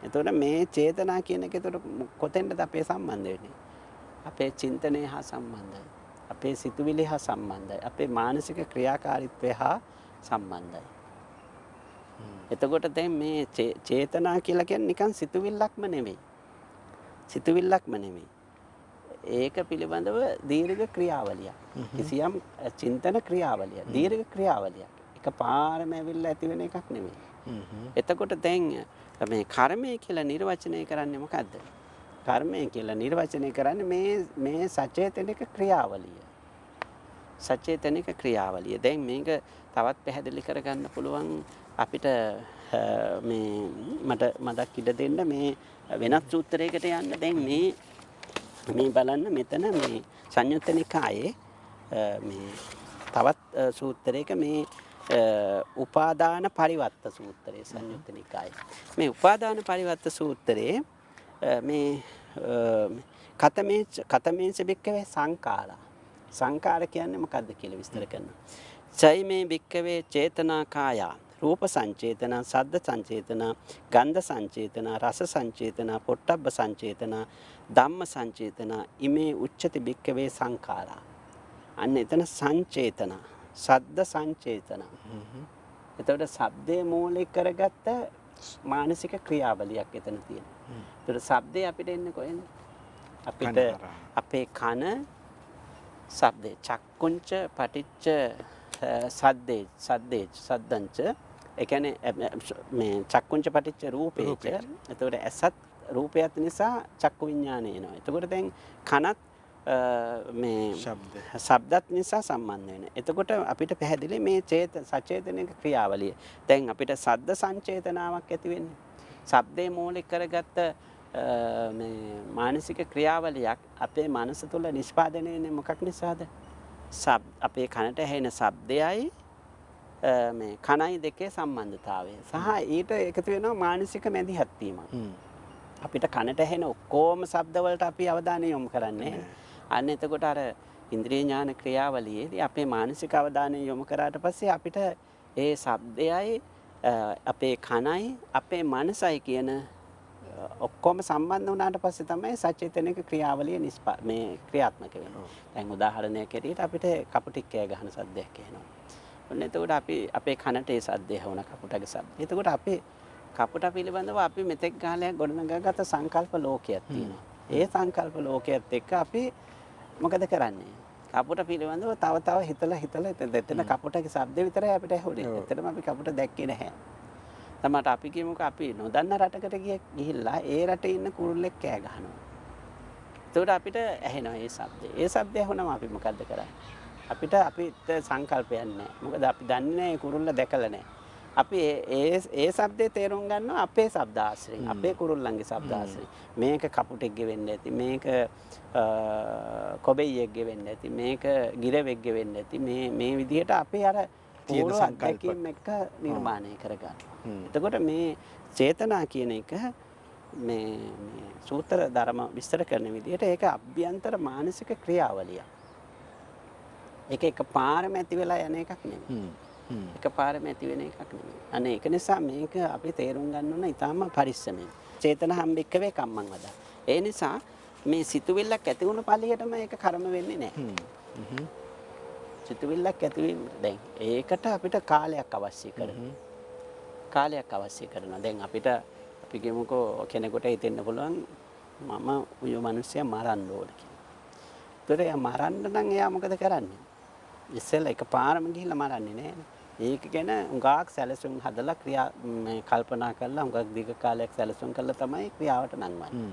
එතකොට මේ චේතනා කියන එක එතකොට කොතෙන්ද අපේ සම්බන්ධ වෙන්නේ? අපේ චින්තනය හා සම්බන්ධයි. අපේ සිතුවිලි හා සම්බන්ධයි. අපේ මානසික ක්‍රියාකාරීත්වය හා සම්බන්ධයි. එතකොට දැන් මේ චේතනා කියලා කියන්නේ නිකන් සිතුවිල්ලක්ම නෙමෙයි. සිතුවිල්ලක්ම නෙමෙයි. ඒක පිළිබඳව දීර්ඝ ක්‍රියාවලියක්. කිසියම් චින්තන ක්‍රියාවලියක්. දීර්ඝ ක්‍රියාවලියක්. එකපාරම ඇවිල්ලා ඇති වෙන එකක් නෙමෙයි. එතකොට දැන් මේ කර්මය කියලා නිර්වචනය කරන්නේ මොකද්ද? කර්මය කියලා නිර්වචනය කරන්නේ මේ සචේතනික ක්‍රියාවලිය. සචේතනික ක්‍රියාවලිය. දැන් මේක තවත් පැහැදිලි කරගන්න පුළුවන් අපිට මේ මට මතක් ඉඩ දෙන්න මේ වෙනත් සූත්‍රයකට යන්න. දැන් මේ බලන්න මෙතන මේ සංයුත්ත නිකායේ මේ තවත් සූත්‍රයක මේ උපාදාන පරිවර්ත සූත්‍රය සංයුත්ත නිකායේ. මේ උපාදාන පරිවර්ත සූත්‍රයේ මේ කතමේච බික්කවේ සංඛාරා. සංඛාර කියන්නේ මොකද්ද කියලා විස්තර කරනවා. සයි මේ බික්කවේ චේතනා කායා රූප සංචේතන, සද්ද සංචේතන, ගන්ධ සංචේතන, රස සංචේතන, පොට්ටබ්බ සංචේතන, ධම්ම සංචේතන, ඉමේ උච්චති බික්කවේ සංඛාරා. අන්න එතන සංචේතන, සද්ද සංචේතන. එතකොට ශබ්දයේ මූලික කරගත්ත මානසික ක්‍රියාවලියක් එතන තියෙනවා. එතකොට ශබ්දේ අපිට එන්නේ කොහෙන්ද? අපිට අපේ කන ශබ්දේ චක්කුංච පටිච්ච සද්දංච ඒ කියන්නේ මේ චක්කුංච පටිච්ච රූපේච. එතකොට ඇසත් රූපයත් නිසා චක්කු විඥානය එනවා. එතකොට දැන් කනත් මේ ශබ්දත් නිසා සම්බන්ධ වෙනවා. එතකොට අපිට පැහැදිලි මේ සචේතනික ක්‍රියාවලිය. දැන් අපිට සද්ද සංචේතනාවක් ඇති වෙන්නේ. ශබ්දේ මූලික කරගත්ත මේ මානසික ක්‍රියාවලියක් අපේ මනස තුළ නිෂ්පාදනය වෙන්නේ මොකක් නිසාද? අපේ කනට ඇහෙන ශබ්දයයි මේ කනයි දෙකේ සම්බන්ධතාවය සහ ඊට එකතු වෙනවා මානසික මැදිහත් වීමක්. අපිට කනට ඇහෙන ඔක්කොම ශබ්ද වලට අපි අවධානය යොමු කරන්නේ. අන්න එතකොට අර ඉන්ද්‍රිය ඥාන ක්‍රියාවලියේදී අපේ මානසික අවධානය යොමු කරාට පස්සේ අපිට ඒ ශබ්දයයි අපේ කනයි අපේ මනසයි කියන ඔක්කොම සම්බන්ධ වුණාට පස්සේ තමයි සචේතනික ක්‍රියාවලිය මේ ක්‍රියාත්මක වෙන්නේ. දැන් උදාහරණයක් ඇටියට අපිට කපුටික් කෑ ගහන සද්දයක් එනවා. ඔන්න එතකොට අපි අපේ කනට ඒ සද්දය වුණා කපුටගේ සද්ද. එතකොට අපි කපුට පිළිබඳව අපි මෙතෙක් කාලයක් ගොඩනගාගත් සංකල්ප ලෝකයක් තියෙනවා. ඒ සංකල්ප ලෝකයේත් එක්ක අපි මොකද කරන්නේ? කපුට පිළිබඳව තව හිතලා එතන කපුටගේ ශබ්ද විතරයි අපිට ඇහුනේ. එතනම අපි කපුට දැක්කේ නැහැ. තමට අපි කියමුකෝ අපි නොදන්න රටකට ගිහිල්ලා ඒ රටේ ඉන්න කුරුල්ලෙක් කෑ ගහනවා. එතකොට අපිට ඇහෙනවා ඒ ශබ්දය. ඒ ශබ්දය ඇහුනම අපි මොකද්ද කරන්නේ? අපිට සංකල්පයක් නැහැ. මොකද අපි දන්නේ නැහැ කුරුල්ල දැකලා නැහැ. අපි ඒ ශබ්දේ තේරුම් ගන්නවා අපේ ශබ්ද ආශ්‍රයෙන්, අපේ කුරුල්ලන්ගේ ශබ්ද ආශ්‍රයෙන්. මේක කපුටෙක්ගේ වෙන්න ඇති, මේක කොබෙයියෙක්ගේ වෙන්න ඇති, මේක ගිරවෙක්ගේ වෙන්න ඇති. මේ විදිහට අපේ අර තියෙන සංකල්පයන් එක නිර්මාණය කරගන්නවා. එතකොට මේ චේතනා කියන එක මේ සූත්‍ර ධර්ම විස්තර කරන විදිහට ඒක අභ්‍යන්තර මානසික ක්‍රියාවලියක්. ඒක එකපාරම ඇති වෙලා යන එකක් නෙමෙයි. එකපාරම ඇති වෙන එකක් නෙමෙයි. අනේ ඒක නිසා මේක අපි තේරුම් ගන්න ඕන ඊටාම පරිස්සමෙන්. චේතන හම්බෙක්කවේ කම්මං වදා. ඒ නිසා මේ සිතුවිල්ලක් ඇති වුණ පළියටම ඒක කර්ම වෙන්නේ නැහැ. සිතුවිල්ලක් ඇති වීම දැන් ඒකට අපිට කාලයක් අවශ්‍ය කරනවා. කාලයක් අවශ්‍ය කරනවා. දැන් අපිට අපි කියමුකෝ කෙනෙකුට හිතෙන්න පුළුවන් මම උයෝ මිනිස්සයා මරන්න ඕන කියලා. ඒතර එයා මරන්න නම් එයා මොකද කරන්නේ? ඉස්සෙල්ලා එකපාරම ගිහිල්ලා මරන්නේ නැහැ. ඒක ගැන උඟාක් සැලසුම් හදලා කල්පනා කරලා උඟාක් දීර්ඝ කාලයක් සැලසුම් කරලා තමයි ක්‍රියාවට නංවන්නේ.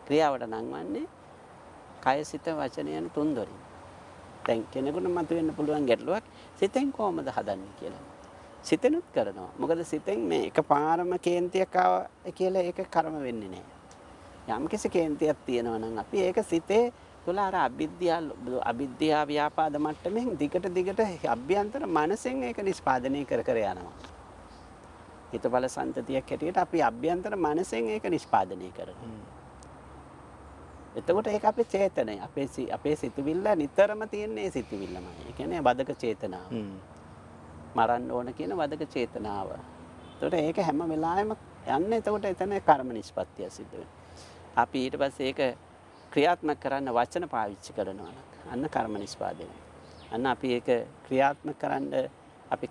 ක්‍රියාවට නංවන්නේ කය සිත වචන යන තුන්දොරින්. දැන් කෙනෙකුට මතුවෙන්න පුළුවන් ගැටලුවක් සිතෙන් කොහොමද හදන්නේ කියලා. සිතෙනුත් කරනවා. මොකද සිතෙන් මේ එකපාරම කේන්තියක් ආවා කියලා ඒක කර්ම වෙන්නේ නැහැ. යම් කිසි කේන්තියක් තියෙනවා නම් අපි ඒක සිතේ තුල අර අවිද්‍යා ව්‍යාපාද මට්ටමින් දිගට අභ්‍යන්තර මනසෙන් ඒක නිෂ්පාදනය කර යනවා. හිතබල සන්තතියක් හැටියට අපි අභ්‍යන්තර මනසෙන් ඒක නිෂ්පාදනය කරනවා. එතකොට ඒක අපේ චේතනය. අපේ සිතුවිල්ල නිතරම තියෙන්නේ සිතුවිල්ලමයි. ඒ කියන්නේ වදක චේතනාව. මරන්න ඕන කියන වදක චේතනාව. එතකොට ඒක හැම වෙලාවෙම යන්නේ එතකොට එතන කර්ම නිෂ්පත්තිය සිද්ධ වෙනවා. අපි ඊට පස්සේ ඒක ක්‍රියාත්මක කරන්න වචන පාවිච්චි කරනවා නම් අන්න කර්ම නිෂ්පාදනය. අන්න අපි ඒක ක්‍රියාත්මක කරන්න අපි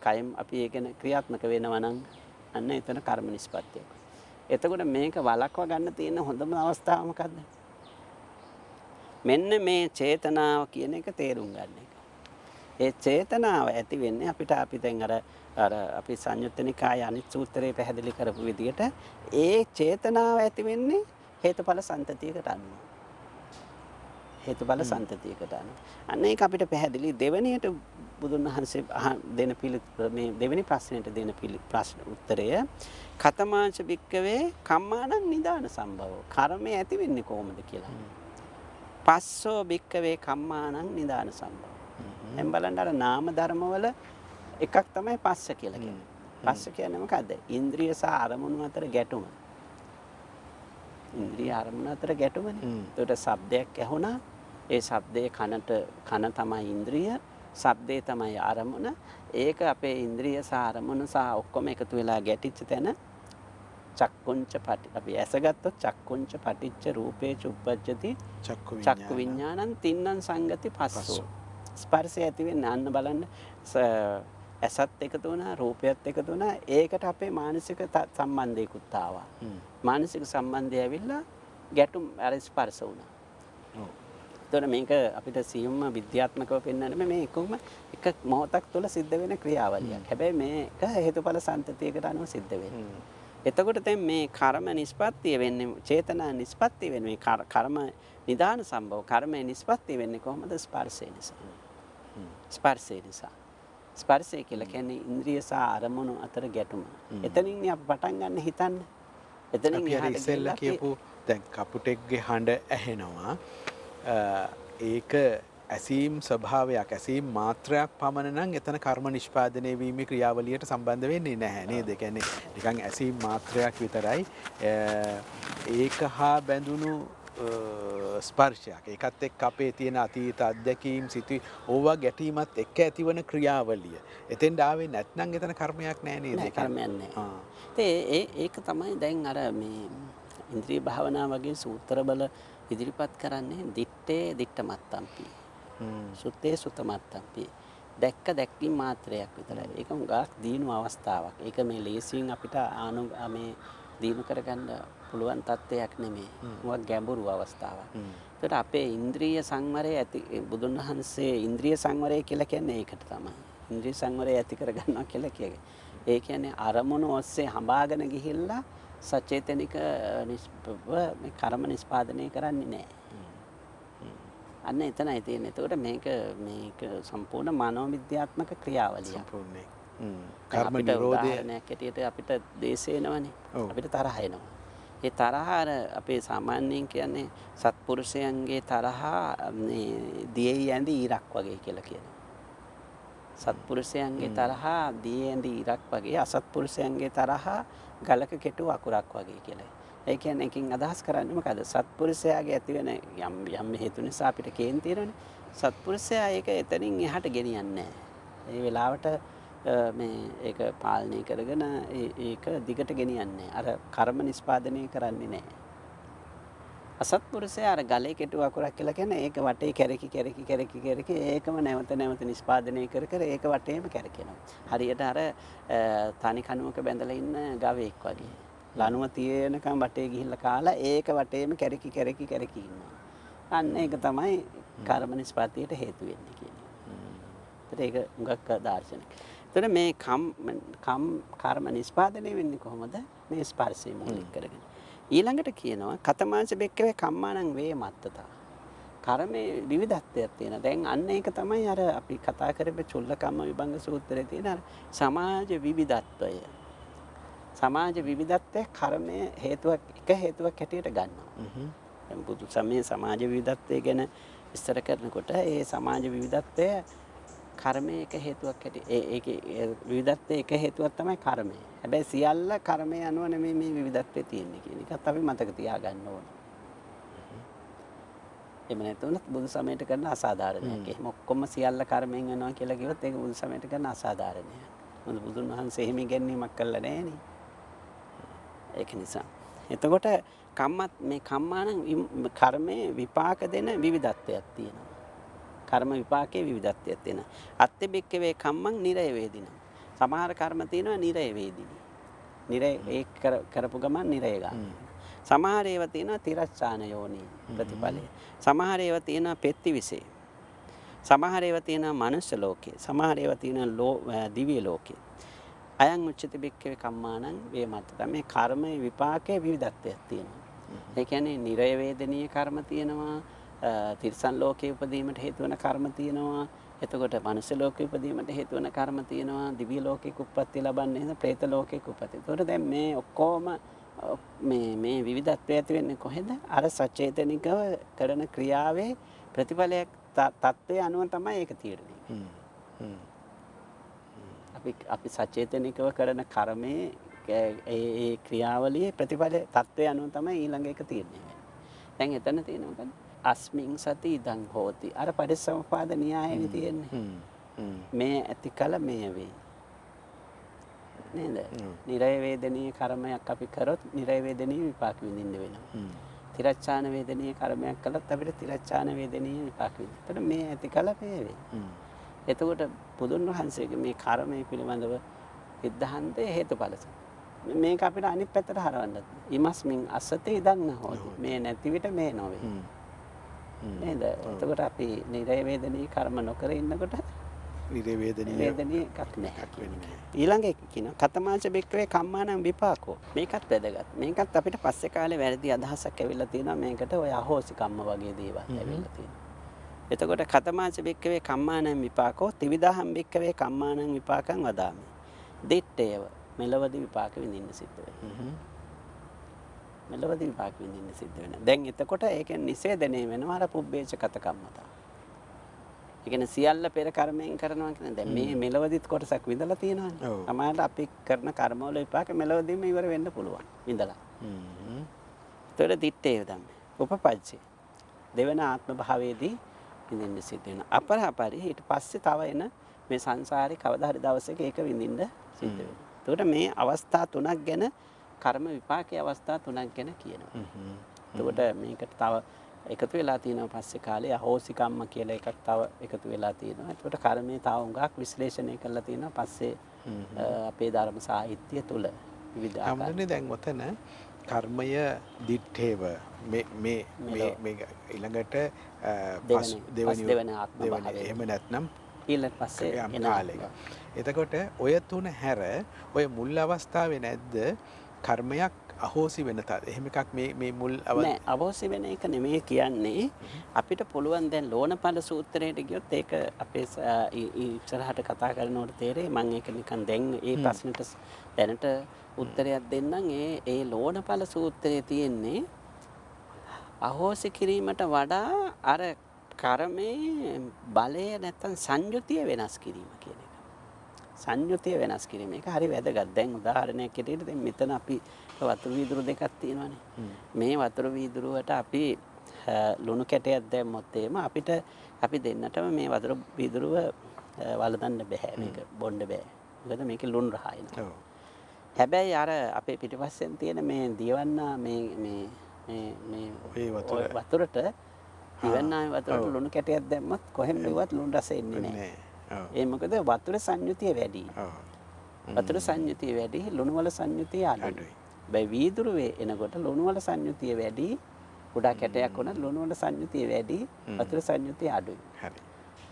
කයෙන් අපි ඒක ක්‍රියාත්මක වෙනවා නම් අන්න එතන කර්ම නිෂ්පත්තියක්. එතකොට මේක වළක්වා ගන්න තියෙන හොඳම අවස්ථාව මොකද්ද? මෙන්න මේ චේතනාව කියන එක තේරුම් ගන්න එක. ඒ චේතනාව ඇති වෙන්නේ අපි දැන් අර අපි සංයුත්ත නිකායේ අනිත් සූත්‍රයේ පැහැදිලි කරපු විදිහට ඒ චේතනාව ඇති වෙන්නේ හේතුඵල සම්තතියකට අනුව. හේතුඵල සම්තතියකට අනුව. අන්න ඒක අපිට පැහැදිලි දෙවෙනියට බුදුන් වහන්සේ දෙන මේ දෙවෙනි ප්‍රශ්නෙට දෙන ප්‍රශ්න උත්තරය කතමාංශ භික්කවේ කම්මානං නිදාන සම්භවෝ. කර්මය ඇති වෙන්නේ කොහොමද කියලා. පස්සෝ භික්කවේ කම්මානං නිදාන සම්භවෝ. දැන් බලන්න අර නාම ධර්මවල එකක් තමයි පස්ස කියලා කියන්නේ. පස්ස කියන්නේ මොකද්ද? ඉන්ද්‍රිය සහ අරමුණු අතර ගැටුම. ඉන්ද්‍රිය අරමුණ අතර ගැටුමනේ. ඒකට ශබ්දයක් ඇහුණා. ඒ ශබ්දේ කන තමයි ඉන්ද්‍රිය, ශබ්දේ තමයි අරමුණ. ඒක අපේ ඉන්ද්‍රිය සහ අරමුණ සහ ඔක්කොම එකතු වෙලා ගැටිච්ච තැන චක්කුංච පටි අපි ඇසගත්තොත් චක්කුංච පටිච්ච රූපේ චුප්පජ්ජති චක්කු විඥානං තින්නං සංගති පස්සෝ. ස්පර්ශය ඇති වෙන්න අන්න බලන්න ඇසත් එකතු වුණා රූපයත් එකතු වුණා ඒකට අපේ මානසික සම්බන්ධයකුත් ආවා. මානසික සම්බන්ධය ඇවිල්ලා ගැටුම් අර ස්පර්ශ වුණා. එතකොට මේක අපිට සියුම්ම විද්‍යාත්මකව පෙන්වන්න මේ කොහොම එක මොහොතක් තුළ සිද්ධ වෙන ක්‍රියාවලියක්. හැබැයි මේක හේතුඵල සම්තතියකට අනුව සිද්ධ වෙන්නේ. එතකොට දැන් මේ කර්ම නිෂ්පත්තිය වෙන්නේ චේතනා නිෂ්පත්තිය වෙන්නේ මේ කර්ම නිදාන සම්භව කර්මයේ නිෂ්පත්තිය වෙන්නේ කොහොමද? ස්පර්ශය නිසා. ස්පර්ශය නිසා. ස්පර්ශය කියලා කියන්නේ ඉන්ද්‍රිය සහ අරමුණු අතර ගැටුම. එතනින් අපි පටන් ගන්න හිතන්න. එතනින් අපි ඉස්සෙල්ලා කියපු දැන් කපුටෙක්ගේ හඬ ඇහෙනවා. ඒක ඇසීම් ස්වභාවයක් ඇසීම් මාත්‍රයක් පමණ නම් එතන කර්ම නිෂ්පාදනය වීමේ ක්‍රියාවලියට සම්බන්ධ වෙන්නේ නැහැ නේද? ඒ කියන්නේ නිකන් ඇසීම් මාත්‍රයක් විතරයි. ඒක හා බැඳුණු ස්පර්ශයක්. ඒකත් එක්ක අපේ තියෙන අතීත අත්දැකීම් සිටි ඕවා ගැටීමත් එක්ක ඇතිවන ක්‍රියාවලිය. එතෙන් ආවේ නැත්නම් එතන කර්මයක් නැහැ නේද? නෑ කර්මයක් නැහැ. ඒක තමයි දැන් අර මේ ඉන්ද්‍රිය භාවනා වගේ සූත්‍රවල ඉදිරිපත් කරන්නේ දිත්තේ දිට්ඨ මත්තම්පි. සුත්තේ සුත මත්තම්පි. දැක්කීම් මාත්‍රයක් විතරයි. ඒක උගාක් දීනු අවස්ථාවක්. ඒක මේ ලේසියෙන් අපිට මේ දීනු කරගන්න පුළුවන් තත්ත්වයක් නෙමෙයි. මොකක් ගැඹුරු අවස්ථාවක්. ඒකට අපේ ඉන්ද්‍රිය සංවරය ඇති බුදුන් වහන්සේ ඉන්ද්‍රිය සංවරය කියලා කියන්නේ ඒකට තමයි. ඉන්ද්‍රිය සංවරය ඇති කරගන්නවා කියලා කියන්නේ. ඒ කියන්නේ අරමුණු ඔස්සේ හඹාගෙන ගිහිල්ලා සචේතනික මේ කර්ම නිෂ්පාදනය කරන්නේ නැහැ. අන්න එතනයි තියෙන්නේ. එතකොට මේක සම්පූර්ණ මනෝවිද්‍යාත්මක ක්‍රියාවලියක්. සම්පූර්ණයි. කර්ම නිරෝධය හැටියට අපිට දේශ එනවනේ. අපිට තරහ එනවා. ඒ තරහ අර අපේ සාමාන්‍යයෙන් කියන්නේ සත්පුරුෂයන්ගේ තරහ මේ දියේ ඇඳි ඉරක් වගේ කියලා කියනවා. සත්පුරුෂයන්ගේ තරහ දියේ ඇඳි ඉරක් වගේ අසත්පුරුෂයන්ගේ තරහ ගලක කෙටු අකුරක් වගේ කියලා. ඒ කියන්නේ එකකින් අදහස් කරන්නේ මොකද? සත්පුරුෂයාගේ ඇති වෙන යම් හේතු නිසා අපිට කේන් තියෙනවනේ. සත්පුරුෂයා ඒක එතනින් එහාට ගෙනියන්නේ නැහැ. ඒ වෙලාවට මේ ඒක පාලනය කරගෙන ඒක දිගට ගෙනියන්නේ අර කර්ම නිස්පාදනය කරන්නේ නැහැ. අසත්පුරුෂයා අර ගලේ කෙටු අකුරක් කියලා කියන්නේ ඒක වටේ කැරකි ඒකම නැවත නිස්පාදනය කර ඒක වටේම කැරකෙනවා. හරියට අර තනි කණුවක බැඳලා ඉන්න ගවයෙක් වගේ. ලණුව තියෙනකම් වටේ ගිහිල්ලා කාලා ඒක වටේම කැරකි ඉන්නවා. අන්න ඒක තමයි කර්ම නිස්පාතියට හේතු වෙන්නේ කියන්නේ. ඒක මුගක් දාර්ශනික. එතකොට මේ කර්ම නිස්පාදනය වෙන්නේ කොහොමද? මේ ස්පර්ශය මූලික කරගෙන. ඊළඟට කියනවා කතමාංශ බෙක්කවේ කම්මානං වේමත්තතා. කර්මයේ විවිධත්වයක් තියෙනවා. දැන් අන්න ඒක තමයි අර අපි කතා කරපු චුල්ලකම්ම විභංග සූත්‍රයේ තියෙන අර සමාජ විවිධත්වය. සමාජ විවිධත්වය කර්මයේ එක හේතුවක් හැටියට ගන්නවා. බුදු සමයේ සමාජ විවිධත්වය ගැන විස්තර කරනකොට ඒ සමාජ විවිධත්වය කර්මයේ එක හේතුවක් හැටියට ඒකේ විවිධත්වයේ එක හේතුවක් තමයි කර්මය. හැබැයි සියල්ල කර්මය අනුව නෙමෙයි මේ විවිධත්වයේ තියෙන්නේ කියන එකත් අපි මතක තියාගන්න ඕන. එහෙම නැතුනොත් බුදු සමයට කරන අසාධාරණයක්. එහෙම ඔක්කොම සියල්ල කර්මයෙන් වෙනවා කියලා කිව්වොත් ඒක බුදු සමයට කරන අසාධාරණයක්. මොකද බුදුන් වහන්සේ එහෙම ඉගැන්වීමක් කළා නෑනේ. ඒක නිසා. එතකොට මේ කම්මාන කර්මයේ විපාක දෙන විවිධත්වයක් තියෙනවා. කර්ම විපාකයේ විවිධත්වයක් තියෙනවා. අත්ති බික්කවේ කම්මං නිරය වේදිනා. සමහර කර්ම තියෙනවා නිරය වේදිනී. නිරය ඒ කරපු ගමන් නිරය ගන්න. සමහර ඒවා තියෙනවා තිරච්ඡාන යෝනි ප්‍රතිඵලය. සමහර ඒවා තියෙනවා පෙත්තිවිසේ. සමහර ඒවා තියෙනවා මනුෂ්‍ය ලෝකේ. සමහර ඒවා තියෙනවා දිව්‍ය ලෝකේ. අයං උච්චති බික්කවේ කම්මානං වේමත්තතා. මේ කර්මයේ විපාකයේ විවිධත්වයක් තියෙනවා. ඒ කියන්නේ නිරය වේදනීය කර්ම තියෙනවා. තිරිසන් ලෝකයේ උපදීමට හේතු වෙන කර්ම තියෙනවා. එතකොට මනුෂ්‍ය ලෝකයේ උපදීමට හේතු වෙන කර්ම තියෙනවා. දිව්‍ය ලෝකයක උප්පත්ති ලබන්නේ නැහැ. പ്രേත ලෝකයක උප්පත්ති. එතකොට දැන් මේ ඔක්කොම මේ විවිධත්වය ඇති වෙන්නේ කොහෙද? අර සචේතනිකව කරන ක්‍රියාවේ ප්‍රතිඵලයක් තත්ත්වය අනුව තමයි ඒක තීරණය වෙන්නේ. අපි සචේතනිකව කරන කර්මයේ ඒ ක්‍රියාවලියේ ප්‍රතිඵල තත්ත්වය අනුව තමයි ඊළඟ එක තීරණය වෙන්නේ. දැන් එතන තියෙනවා මොකද? අස්මින් සති ඉදං හෝති. අර පටිච්චසමුප්පාද න්‍යායනේ තියෙන්නේ. මේ ඇති කල මේ වේ. නේද? නිරය වේදනීය කර්මයක් අපි කරොත් නිරය වේදනීය විපාක විඳින්න වෙනවා. තිරච්ඡාන වේදනීය කර්මයක් කළත් අපිට තිරච්ඡාන වේදනීය විපාක විඳින්න. එතන මේ ඇති කල මේ වේ. එතකොට බුදුන් වහන්සේගේ මේ කර්මය පිළිබඳව සිද්ධාන්තයේ හේතුඵල මේක අපිට අනිත් පැත්තට හරවන්නත්. ඉමස්මින් අසතේ ඉදන් හොති. මේ නැති විට මේ නොවේ. නේද? එතකොට අපි නිරය වේදනීය කර්ම නොකර ඉන්නකොට නිරය වේදනීය එකක් නැහැ. ඊළඟ එක කියනවා කතමාංශ බෙක්කවේ කම්මානං විපාකෝ. මේකත් වැදගත්. මේකත් අපිට පස්සේ කාලේ වැරදි අදහසක් ඇවිල්ලා තියෙනවා. මේකට ඔය අහෝසි කම්ම වගේ දේවල් ඇවිල්ලා තියෙනවා. එතකොට කතමාංශ බෙක්කවේ කම්මානං විපාකෝ ත්‍රිවිධහම් බෙක්කවේ කම්මානං විපාකං වදාමි. දිත්තේව මෙලවදී විපාක විඳින්න සිද්ධ වෙනවා. මෙලවදී විපාක විඳින්න සිද්ධ වෙනවා. දැන් එතකොට ඒකෙන් නිෂේධනය වෙනවා අර පුබ්බේච කත කම්මතා. ඒ කියන්නේ සියල්ල පෙර කර්මයෙන් කරනවා කියන්නේ දැන් මේ මෙලවදිත් කොටසක් විඳලා තියෙනවානේ. සමහරවිට අපි කරන කර්මවල විපාක මෙලවදීම ඉවර වෙන්න පුළුවන්. විඳලා. ඒතකොට දිත්තේව තමයි. උපපජ්ජේ. දෙවන ආත්ම භාවයේදී විඳින්න සිද්ධ වෙනවා. අපරාපරි ඊට පස්සේ තව එන මේ සංසාරේ කවදා හරි දවසක ඒක විඳින්න සිද්ධ වෙනවා. එතකොට මේ අවස්ථා තුනක් ගැන කර්ම විපාකයේ අවස්ථා තුනක් ගැන කියනවා. එතකොට මේකට තව එකතු වෙලා තියෙනවා පස්සේ කාලේ අහෝසි කම්ම කියලා එකක් තව එකතු වෙලා තියෙනවා. එතකොට කර්මයේ තව උඟක් විශ්ලේෂණය කරලා තියෙනවා පස්සේ අපේ ධර්ම සාහිත්‍ය තුල විවිධ ආකාරයෙන්. දැන් ඔතන කර්මය දිත්තේව මේ ඊළඟට දෙවන ආත්ම භාවය. එහෙම නැත්නම් ඊළඟ පස්සේ එන කාලෙක. එතකොට ඔය තුන හැර ඔය මුල් අවස්ථාවේ නැද්ද කර්මයක් අහෝසි වෙන තත් එහෙම එකක් මේ මුල් නෑ අහෝසි වෙන එක නෙමෙයි කියන්නේ අපිට පුළුවන් දැන් ලෝණපල සූත්‍රයට ගියොත් ඒක අපේ ඉස්සරහට කතා කරනකොට තේරෙයි මම ඒක නිකන් දැන් ඒ ප්‍රශ්නෙට දැනට උත්තරයක් දෙන්නම් ඒ ලෝණපල සූත්‍රයේ තියෙන්නේ අහෝසි කිරීමට වඩා අර කර්මයේ බලය නැත්තම් සංයුතිය වෙනස් කිරීම කියන එක. සංයුතිය වෙනස් කිරීම එක හරි වැදගත්. දැන් උදාහරණයක් ඇටියට දැන් මෙතන අපි වතුර වීදුරු දෙකක් තියෙනවානේ. මේ වතුර වීදුරුවට අපි ලුණු කැටයක් දැම්මොත් එහෙම අපි දෙන්නටම මේ වතුර වීදුරුව වලදන්න බෑ. මේක බොන්න බෑ. මොකද මේකේ ලුණු රහයිනවා. හැබැයි අර අපේ පිටිපස්සෙන් තියෙන මේ දියවන්නා මේ වතුරට දියවන්නාවේ වතුරට ලුණු කැටයක් දැම්මොත් කොහෙන් බැලුවත් ලුණු රස එන්නේ නැහැ. ඒ මොකද වතුර සංයුතිය වැඩි. වතුර සංයුතිය වැඩි, ලුණු වල සංයුතිය අඩුයි. බයි වීදුරුවේ එනකොට ලුණු වල සංයුතිය වැඩි, කුඩා කැටයක් වුණත් ලුණු වල සංයුතිය වැඩි, වතුර සංයුතිය අඩුයි. හරි.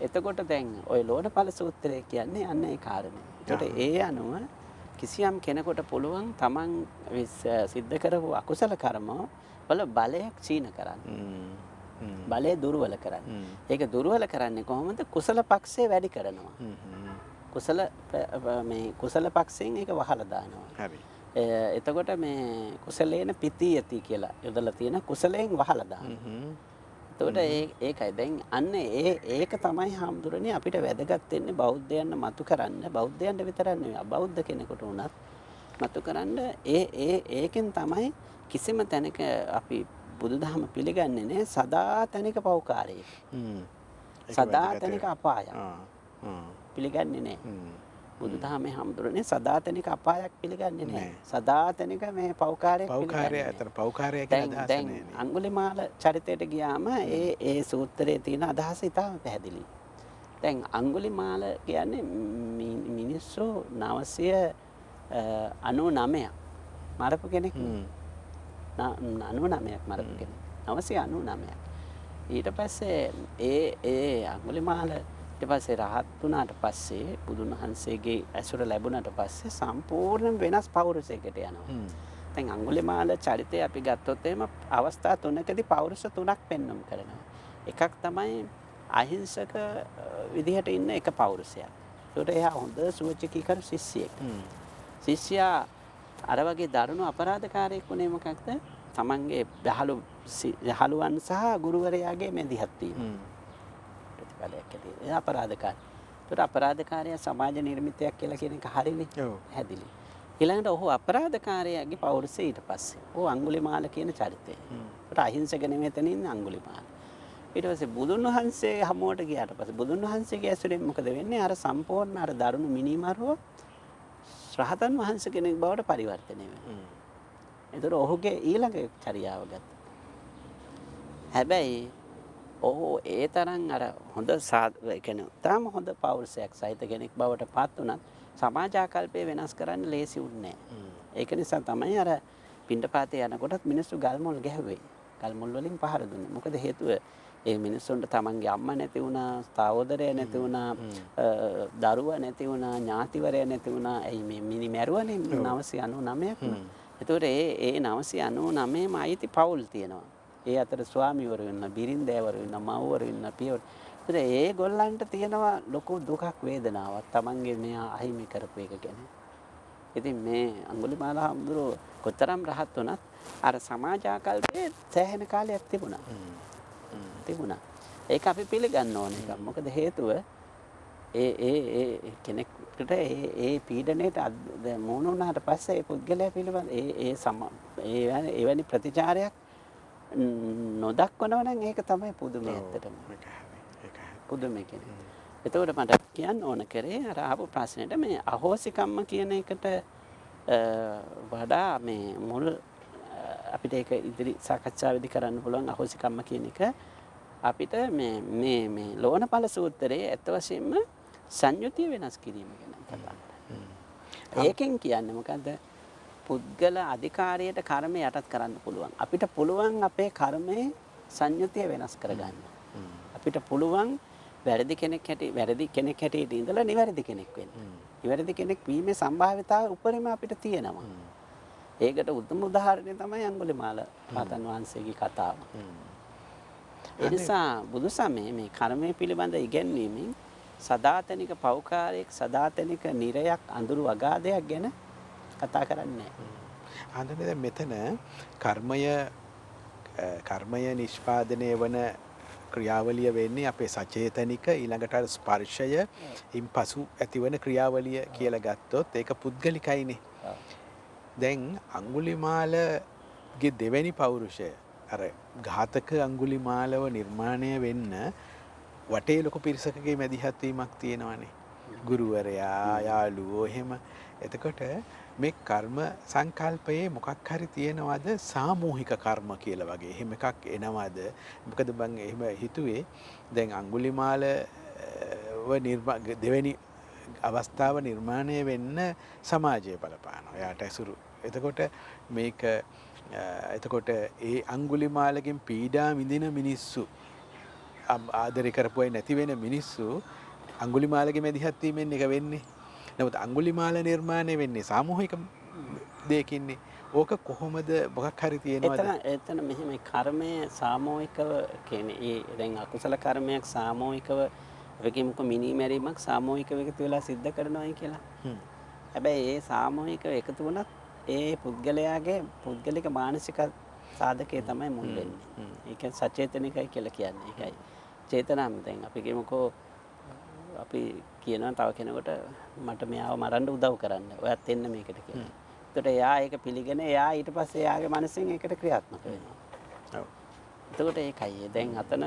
එතකොට දැන් ওই ලෝණපාල සූත්‍රය කියන්නේ අන්න ඒ කාරණේ. ඒකට ඒ අනුව කිසියම් කෙනෙකුට පුළුවන් තමන් සිද්ධ කරපු අකුසල කර්ම වල බලයක් චීන කරන්න. බලය දුර්වල කරන්න. ඒක දුර්වල කරන්නේ කොහොමද? කුසල පක්ෂේ වැඩි කරනවා. කුසල පක්ෂයෙන් ඒක වහලා දානවා. හරි. එතකොට මේ කුසලේන පිතියති කියලා යොදලා තියෙන කුසලයෙන් වහලා දානවා. එතකොට ඒකයි දැන් අන්න ඒක තමයි හාමුදුරනේ අපිට වැදගත් වෙන්නේ බෞද්ධයන්ට මතු කරන්න. බෞද්ධයන්ට විතරක් නෙවෙයි අබෞද්ධ කෙනෙකුට උනත් මතු කරන්න ඒකෙන් තමයි කිසිම තැනක අපි බුදුදහම පිළිගන්නේ නැහැ සදාතනික පෞකාරය. සදාතනික අපායක්. පිළිගන්නේ නැහැ. බුදුදහමේ හැමදෙරනේ සදාතනික අපායක් පිළිගන්නේ නැහැ. සදාතනික මේ පෞකාරයක් පිළිගන්නේ නැහැ. පෞකාරය කියන අදහස නැහැ. අඟුලිමාල චරිතයට ගියාම ඒ සූත්‍රයේ තියෙන අදහස ඉතාම පැහැදිලි. දැන් අඟුලිමාල කියන්නේ මිනිස්සු 999ක් මරපු කෙනෙක්. 99ක් මරපු කෙනෙක්. 999ක්. ඊට පස්සේ ඒ අඟුලිමාල ඊට පස්සේ රහත් වුණාට පස්සේ බුදුන් වහන්සේගේ ඇසුර ලැබුණාට පස්සේ සම්පූර්ණ වෙනස් පෞරුෂයකට යනවා. දැන් අඟුලිමාල චරිතය අපි ගත්තොත් එහෙම අවස්ථා තුනකදී පෞරුෂ තුනක් පෙන්වම් කරනවා. එකක් තමයි අහිංසක විදිහට ඉන්න එක පෞරුෂයක්. ඒකට එයා හොඳ සුවචිකීකර ශිෂ්‍යයෙක්. ශිෂ්‍යයා අර වගේ දරුණු අපරාධකාරයෙක් වුණේ මොකක්ද? තමන්ගේ යහළුවන් සහ ගුරුවරයාගේ මැදිහත් වීම. ප්‍රතිඵලයක් ඇති. ඒ අපරාධකාරය. ඒකට අපරාධකාරයා සමාජ නිර්මිතයක් කියලා කියන එක හරිනේ. හැදිලි. ඊළඟට ඔහු අපරාධකාරයාගේ පෞරුෂය ඊට පස්සේ. ඔහු අඟුලිමාල කියන චරිතය. ඒකට අහිංසක නෙමෙයි තනින් ඉන්නේ අඟුලිමාල. ඊට පස්සේ බුදුන් වහන්සේ හමුවට ගියාට පස්සේ බුදුන් වහන්සේගේ ඇසුරෙන් මොකද වෙන්නේ? අර සම්පූර්ණ අර දරුණු මිනිමරුව රහතන් වහන්සේ කෙනෙක් බවට පරිවර්තනය වෙනවා. ඒතර ඔහුගේ ඊළඟ චර්යාව ගත්තා. හැබැයි ඔහු ඒ තරම් අර හොඳ කියන්නේ තාම හොඳ පෞරුෂයක් සහිත කෙනෙක් බවට පත් වුණත් සමාජ ආකල්පය වෙනස් කරන්න ලේසි වුණේ නැහැ. ඒක නිසා තමයි අර පිණ්ඩපාතේ යනකොටත් මිනිස්සු ගල් මුල් ගැහුවේ. ගල් මුල් වලින් පහර දුන්නේ. මොකද හේතුව ඒ මිනිස්සුන්ට තමන්ගේ අම්මා නැති වුණා, තාවෝදරය නැති වුණා, දරුවා නැති වුණා, ඥාතිවරය නැති වුණා. එයි මේ මිනි මැරුවනේ 999ක්. ඒතකොට ඒ 999ම අයිති පවුල් තියෙනවා. ඒ අතර ස්වාමිවරු වෙන්න, බිරින්දෑවරු වෙන්න, මව්වරු වෙන්න, පියවරු. ඒතර ඒ ගොල්ලන්ට තියෙනවා ලොකු දුකක් වේදනාවක් තමන්ගේ මෙයා අහිමි කරපු එක ගැන. ඉතින් මේ අඟුලිමාල හාමුදුරුවෝ කොතරම් රහත් වුණත් අර සමාජ ආකල්පයේ සෑහෙන කාලයක් තිබුණා. ඒක අපි පිළිගන්න ඕන එකක්. මොකද හේතුව ඒ කෙනෙකුට ඒ පීඩණයට මුහුණ වුණාට පස්සේ ඒ පුද්ගලයා පිළිබඳ එවැනි ප්‍රතිචාරයක් නොදක්වනවා නම් ඒක තමයි පුදුමය ඇත්තටම. පුදුමය කියන්නේ. එතකොට මට කියන්න ඕන කරේ අර ආපු ප්‍රශ්නෙට මේ අහෝසිකම්ම කියන එකට වඩා මේ මුල් අපිට ඒක ඉදිරි සාකච්ඡාවේදී කරන්න පුළුවන් අහෝසිකම්ම කියන එක අපිට මේ ලෝණපාල සූත්‍රයේ ඇත්ත වශයෙන්ම සංයුතිය වෙනස් කිරීම ගැන කතා කරනවා. ඒකෙන් කියන්නේ මොකද්ද? පුද්ගල අධිකාරියට කර්මය යටත් කරන්න පුළුවන්. අපිට පුළුවන් අපේ කර්මයේ සංයුතිය වෙනස් කරගන්න. අපිට පුළුවන් වැරදි කෙනෙක් හැටියට ඉඳලා නිවැරදි කෙනෙක් වෙන්න. නිවැරදි කෙනෙක් වීමේ සම්භාවිතාවය උපරිම අපිට තියෙනවා. ඒකට උතුම් උදාහරණය තමයි අඟුලිමාල රහතන් වහන්සේගේ කතාව. ඒ නිසා බුදුසමයේ මේ කර්මය පිළිබඳ ඉගැන්වීමෙන් සදාතනික පෞකාරයක්, සදාතනික නිරයක්, අඳුරු අගාධයක් ගැන කතා කරන්නේ නැහැ. දැන් මෙතන කර්මය නිෂ්පාදනය වන ක්‍රියාවලිය වෙන්නේ අපේ සචේතනික ඊළඟට ස්පර්ශය ඉන් පසු ඇතිවන ක්‍රියාවලිය කියලා ගත්තොත් ඒක පුද්ගලිකයිනේ. දැන් අංගුලිමාලගේ දෙවැනි පෞරුෂය අර ඝාතක අංගුලිමාලව නිර්මාණය වෙන්න වටේ ලොකු පිරිසකගේ මැදිහත් වීමක් තියෙනවානේ. ගුරුවරයා, යාළුවෝ එහෙම. එතකොට මේ කර්ම සංකල්පයේ මොකක් හරි තියෙනවද සාමූහික කර්ම කියලා වගේ. එහෙම එකක් එනවද? මොකද මම එහෙම හිතුවේ දැන් අංගුලිමාලව දෙවැනි අවස්ථාව නිර්මාණය වෙන්න සමාජය බලපානවා. එයාට ඇසුරු. එතකොට මේක එතකොට ඒ අංගුලිමාලගෙන් පීඩා විඳින මිනිස්සු ආදරය කරපුවයි නැති වෙන මිනිස්සු අංගුලිමාලගේ මැදිහත් වීමෙන් එක වෙන්නේ. නමුත් අංගුලිමාල නිර්මාණය වෙන්නේ සාමූහික දෙයකින්නේ. ඕක කොහොමද මොකක් හරි තියෙනවද? එතන මෙහෙම කර්මය සාමූහිකව කියන්නේ ඒ දැන් අකුසල කර්මයක් සාමූහිකව වෙකිමුක මිනිමැරීමක් සාමූහිකව එකතු වෙලා සිද්ධ කරනවායි කියලා. හැබැයි ඒ සාමූහිකව එකතු වුණත් ඒ පුද්ගලයාගේ පුද්ගලික මානසික සාධකයේ තමයි මුල් වෙන්නේ. ඒක සචේතනිකයි කියලා කියන්නේ. ඒකයි. චේතනාව දැන් අපි කියමුකෝ අපි කියනවා තව කෙනෙකුට මට මෙයාව මරන්න උදව් කරන්න. ඔයත් එන්න මේකට කියලා. එතකොට එයා ඒක පිළිගෙන එයා ඊට පස්සේ එයාගේ මනසෙන් ඒකට ක්‍රියාත්මක වෙනවා. ඔව්. එතකොට ඒකයි. දැන් අතන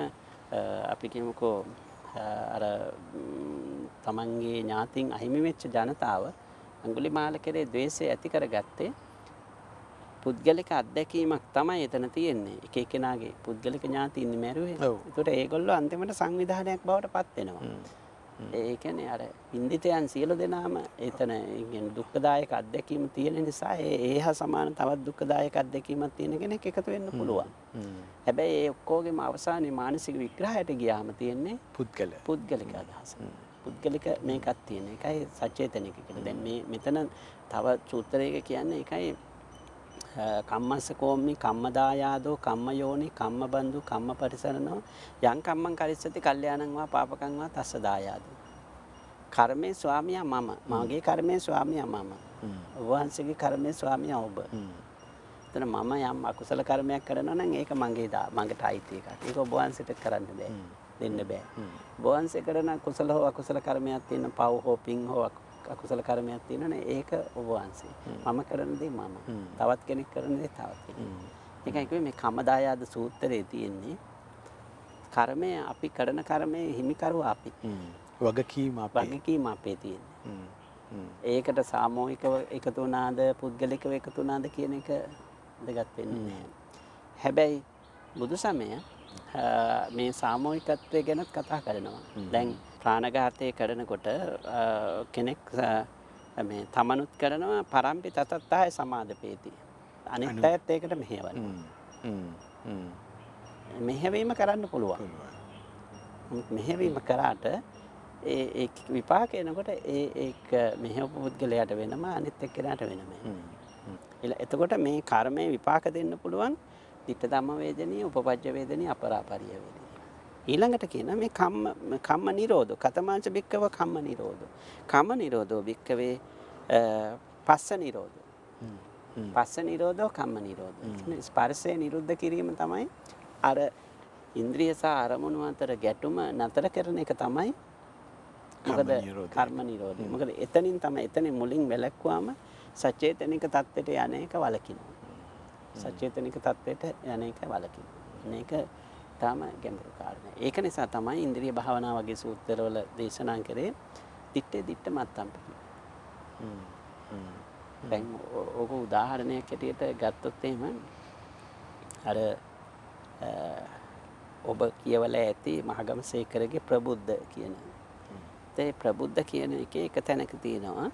අපි කියමුකෝ අර තමන්ගේ ඥාතින් අහිමි වෙච්ච ජනතාව අංගුලිමාල කෙරේ ද්වේෂය ඇති කරගත්තේ පුද්ගලික අත්දැකීමක් තමයි එතන තියෙන්නේ. එක එක්කෙනාගේ පුද්ගලික ඥාතීන් මැරුවේ. ඒකට ඒගොල්ලෝ අන්තිමට සංවිධානයක් බවට පත් වෙනවා. ඒ කියන්නේ අර ඉන්දිතයන් සියලු දෙනාම එතන කියන්නේ දුක්ඛදායක අත්දැකීම් තියෙන නිසා ඒහා සමාන තවත් දුක්ඛදායක අත්දැකීමක් තියෙන කෙනෙක් එකතු වෙන්න පුළුවන්. හැබැයි ඒ ඔක්කොගේම අවසානයේ මානසික විග්‍රහයට ගියාම තියෙන්නේ පුද්ගලික අදහස. පුද්ගලික මේකක් තියෙන. ඒකයි සචේතනික කියලා. දැන් මේ මෙතන තව සූත්‍රයක කියන්නේ ඒකයි කම්මස්ස කෝම්මි කම්මදායාදෝ කම්මයෝනි කම්මබන්දු කම්මපරිසරණෝ යං කම්මං කරිස්සති කල්යාණං වා පාපකං වා තස්ස දායාදෝ. කර්මේ ස්වාමියා මම. මගේ කර්මේ ස්වාමියා මම. ඔබ වහන්සේගේ කර්මේ ස්වාමියා ඔබ. එතන මම යම් අකුසල කර්මයක් කරනවා නම් ඒක මගේට අයිති එකක්. ඒක ඔබ වහන්සේට කරන්න බෑ. දෙන්න බෑ. ඔබ වහන්සේ කරන කුසල හෝ අකුසල කර්මයක් තියෙන පව් හෝ පින් හෝ අකුසල කර්මයක් තියෙනවනේ ඒක ඔබ වහන්සේ. මම කරන දේ මම. තවත් කෙනෙක් කරන දේ තවත් කෙනෙක්. ඒකයි කිව්වේ මේ කම්මදායාද සූත්‍රයේ තියෙන්නේ කර්මය අපි කරන කර්මයේ හිමිකරුවා අපි. වගකීම අපේ තියෙන්නේ. ඒකට සාමූහිකව එකතු වුණාද පුද්ගලිකව එකතු වුණාද කියන එක දෙගත් වෙන්නේ නැහැ. හැබැයි බුදු සමය මේ සාමූහිකත්වය ගැනත් කතා කරනවා. දැන් ප්‍රාණඝාතය කරනකොට කෙනෙක් මේ තමනුත් කරනවා පරම්පි තතත්තාය සමාදපේති. අනිත් අයත් ඒකට මෙහෙවනවා. මෙහෙවීම කරන්න පුළුවන්. මෙහෙවීම කරාට ඒ විපාක එනකොට ඒක මෙහෙවපු පුද්ගලයාට වෙනම අනිත් එක්කෙනාට වෙනම. එතකොට මේ කර්මයේ විපාක දෙන්න පුළුවන් ditta dhamma වේදනීය, උපපජ්ජ වේදනීය, අපරාපරිය වේදනීය. ඊළඟට කියන මේ කම්ම නිරෝධෝ කතමාංච භික්කව කම්ම නිරෝධෝ. කම්ම නිරෝධෝ භික්කවේ පස්ස නිරෝධෝ. පස්ස නිරෝධෝ කම්ම නිරෝධෝ. ස්පර්ශය නිරුද්ධ කිරීම තමයි අර ඉන්ද්‍රිය සහ අරමුණු අතර ගැටුම නතර කරන එක තමයි මොකද කර්ම නිරෝධය. මොකද එතනින් මුලින් වැළැක්වාම සචේතනික தත්ත්වයට යන එක වලකිනවා. සචේතනික தත්ත්වයට යන එක වලකිනවා. මේක තාම ගැඹුරු කාරණා. ඒක නිසා තමයි ඉන්ද්‍රිය භාවනා වගේ සූත්‍රවල දේශනා කරේ දිත්තේ මත්තම්. දැන් ඔක උදාහරණයක් හැටියට ගත්තොත් එහෙම අර ඔබ කියවලා ඇති මහගමසේකරගේ ප්‍රබුද්ධ කියන. ඒ ප්‍රබුද්ධ කියන එකේ එක තැනක තියෙනවා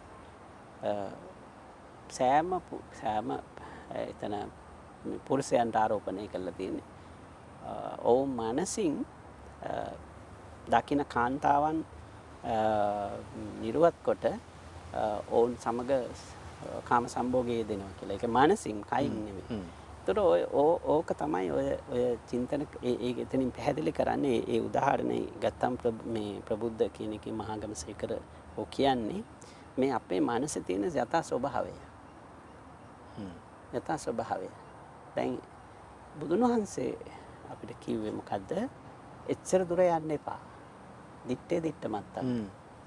සෑම එතන පුරුෂයන්ට ආරෝපණය කරලා තියෙන්නේ. ඔවුන් මනසින් දකින කාන්තාවන් නිරුවත් කොට ඔවුන් සමග කාම සම්භෝගයේ දෙනවා කියලා. ඒක මනසින් කයින් නෙමෙයි. ඒතර ඕක තමයි ඔය චින්තන ඒ එතනින් පැහැදිලි කරන්නේ ඒ උදාහරණේ ගත්තම් මේ ප්‍රබුද්ධ කියන එකේ මහාගමසේකර ඔ කියන්නේ මේ අපේ මනසේ තියෙන යථා ස්වභාවය. යථා ස්වභාවය. දැන් බුදුන් වහන්සේ අපිට කිව්වේ මොකද්ද? එච්චර දුර යන්න එපා. දිත්තේ මත්තම්.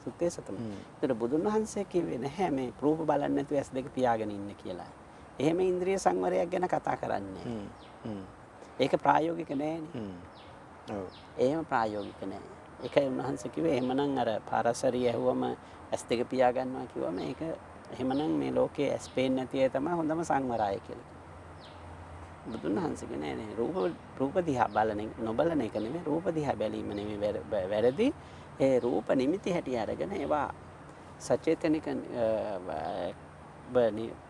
සුත්තේ සතම. ඒතර බුදුන් වහන්සේ කිව්වේ නැහැ මේ රූප බලන්නේ නැතුව S2 පියාගෙන ඉන්න කියලා. එහෙම ඉන්ද්‍රිය සංවරයක් ගැන කතා කරන්නේ. ඒක ප්‍රායෝගික නෑනේ. ඔව්. එහෙම ප්‍රායෝගික නෑ. ඒකයි උන්වහන්සේ කිව්වේ එහෙමනම් අර පාරසරිය ඇහුවම ඇස් දෙක පියා ගන්නවා කිව්වම ඒක එහෙමනම් මේ ලෝකයේ ඇස් පේන්නේ නැති අය තමයි හොඳම සංවරය කියලා. බුදුන් වහන්සේ කියන්නේ නෑ රූප දිහා බලන නොබලන එක නෙමෙයි රූප දිහා බැලීම නෙමෙයි වැරදි. ඒ රූප නිමිති හැටි අරගෙන ඒවා සචේතනික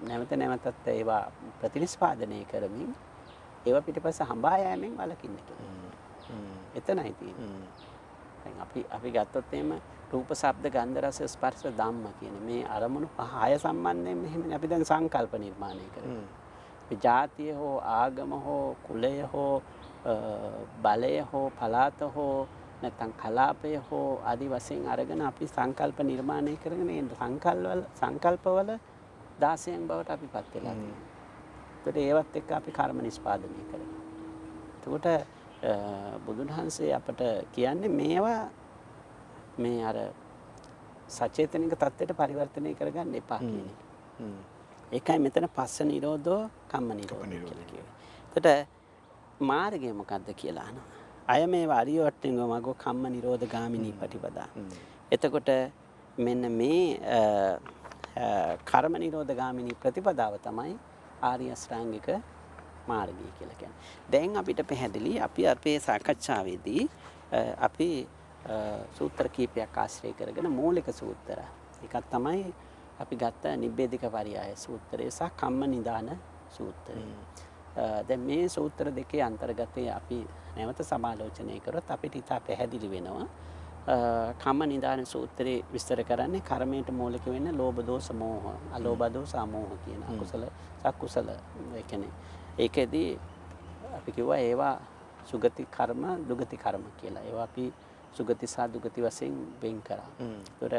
නැවත නැවතත් ඒවා ප්‍රතිනිෂ්පාදනය කරමින් ඒවා පිටිපස්ස හඹා යෑමෙන් වළකින්න කියලා. එතනයි තියෙන්නේ. දැන් අපි ගත්තොත් එහෙම රූප, ශබ්ද, ගන්ධ, රස, ස්පර්ශ, ධම්ම කියන මේ අරමුණු පහය සම්බන්ධයෙන් මෙහෙමනේ අපි දැන් සංකල්ප නිර්මාණය කරන්නේ. අපි ජාතිය හෝ ආගම හෝ කුලය හෝ බලය හෝ පළාත හෝ නැත්නම් කලාපය හෝ ආදි වශයෙන් අරගෙන අපි සංකල්ප නිර්මාණය කරගෙන ඒ සංකල්පවල 16න් බවට අපිපත් වෙලා තියෙනවා. ඒකට ඒවත් එක්ක අපි කර්ම නිෂ්පාදනය කරනවා. එතකොට බුදුන් වහන්සේ අපට කියන්නේ මේවා මේ අර සචේතනික தත්ත්වයට පරිවර්තනය කරගන්න එපා කියන එක. ඒකයි මෙතන පස්ස නිරෝධෝ කම්ම නිරෝධෝ කියලා කිව්වේ. එතකොට මාර්ගය මොකද්ද කියලා අහනවා. අය මේ වරිය වට්ටින්ගෝ මගෝ කම්ම නිරෝධ ගාමිනී පටිපදා. එතකොට මෙන්න මේ කර්ම නිරෝධ ගාමිනී ප්‍රතිපදාව තමයි ආර්ය අෂ්ටාංගික මාර්ගය කියලා කියන්නේ. දැන් අපිට පැහැදිලි අපි අපේ සාකච්ඡාවේදී අපි සූත්‍ර කීපයක් ආශ්‍රය කරගෙන මූලික සූත්‍ර. එකක් තමයි අපි ගත්ත නිබ්බේධික පරියාය සූත්‍රය සහ කම්ම නිදාන සූත්‍රය. දැන් මේ සූත්‍ර දෙකේ අන්තර්ගතයේ අපි නැවත සමාලෝචනය කරොත් අපිට ඉතා පැහැදිලි වෙනවා. කම්ම නිදාන සූත්‍රයේ විස්තර කරන්නේ කර්මයට මූලික වෙන්න ලෝභ දෝෂ මෝහ, අලෝභ දෝෂ අමෝහ කියන අකුසල සකුසල. ඒ කියන්නේ ඒකෙදී අපි කිව්වා ඒවා සුගති කර්ම, දුගති කර්ම කියලා. ඒවා අපි සුගති සහ දුගති වශයෙන් වෙන් කරා. ඒතර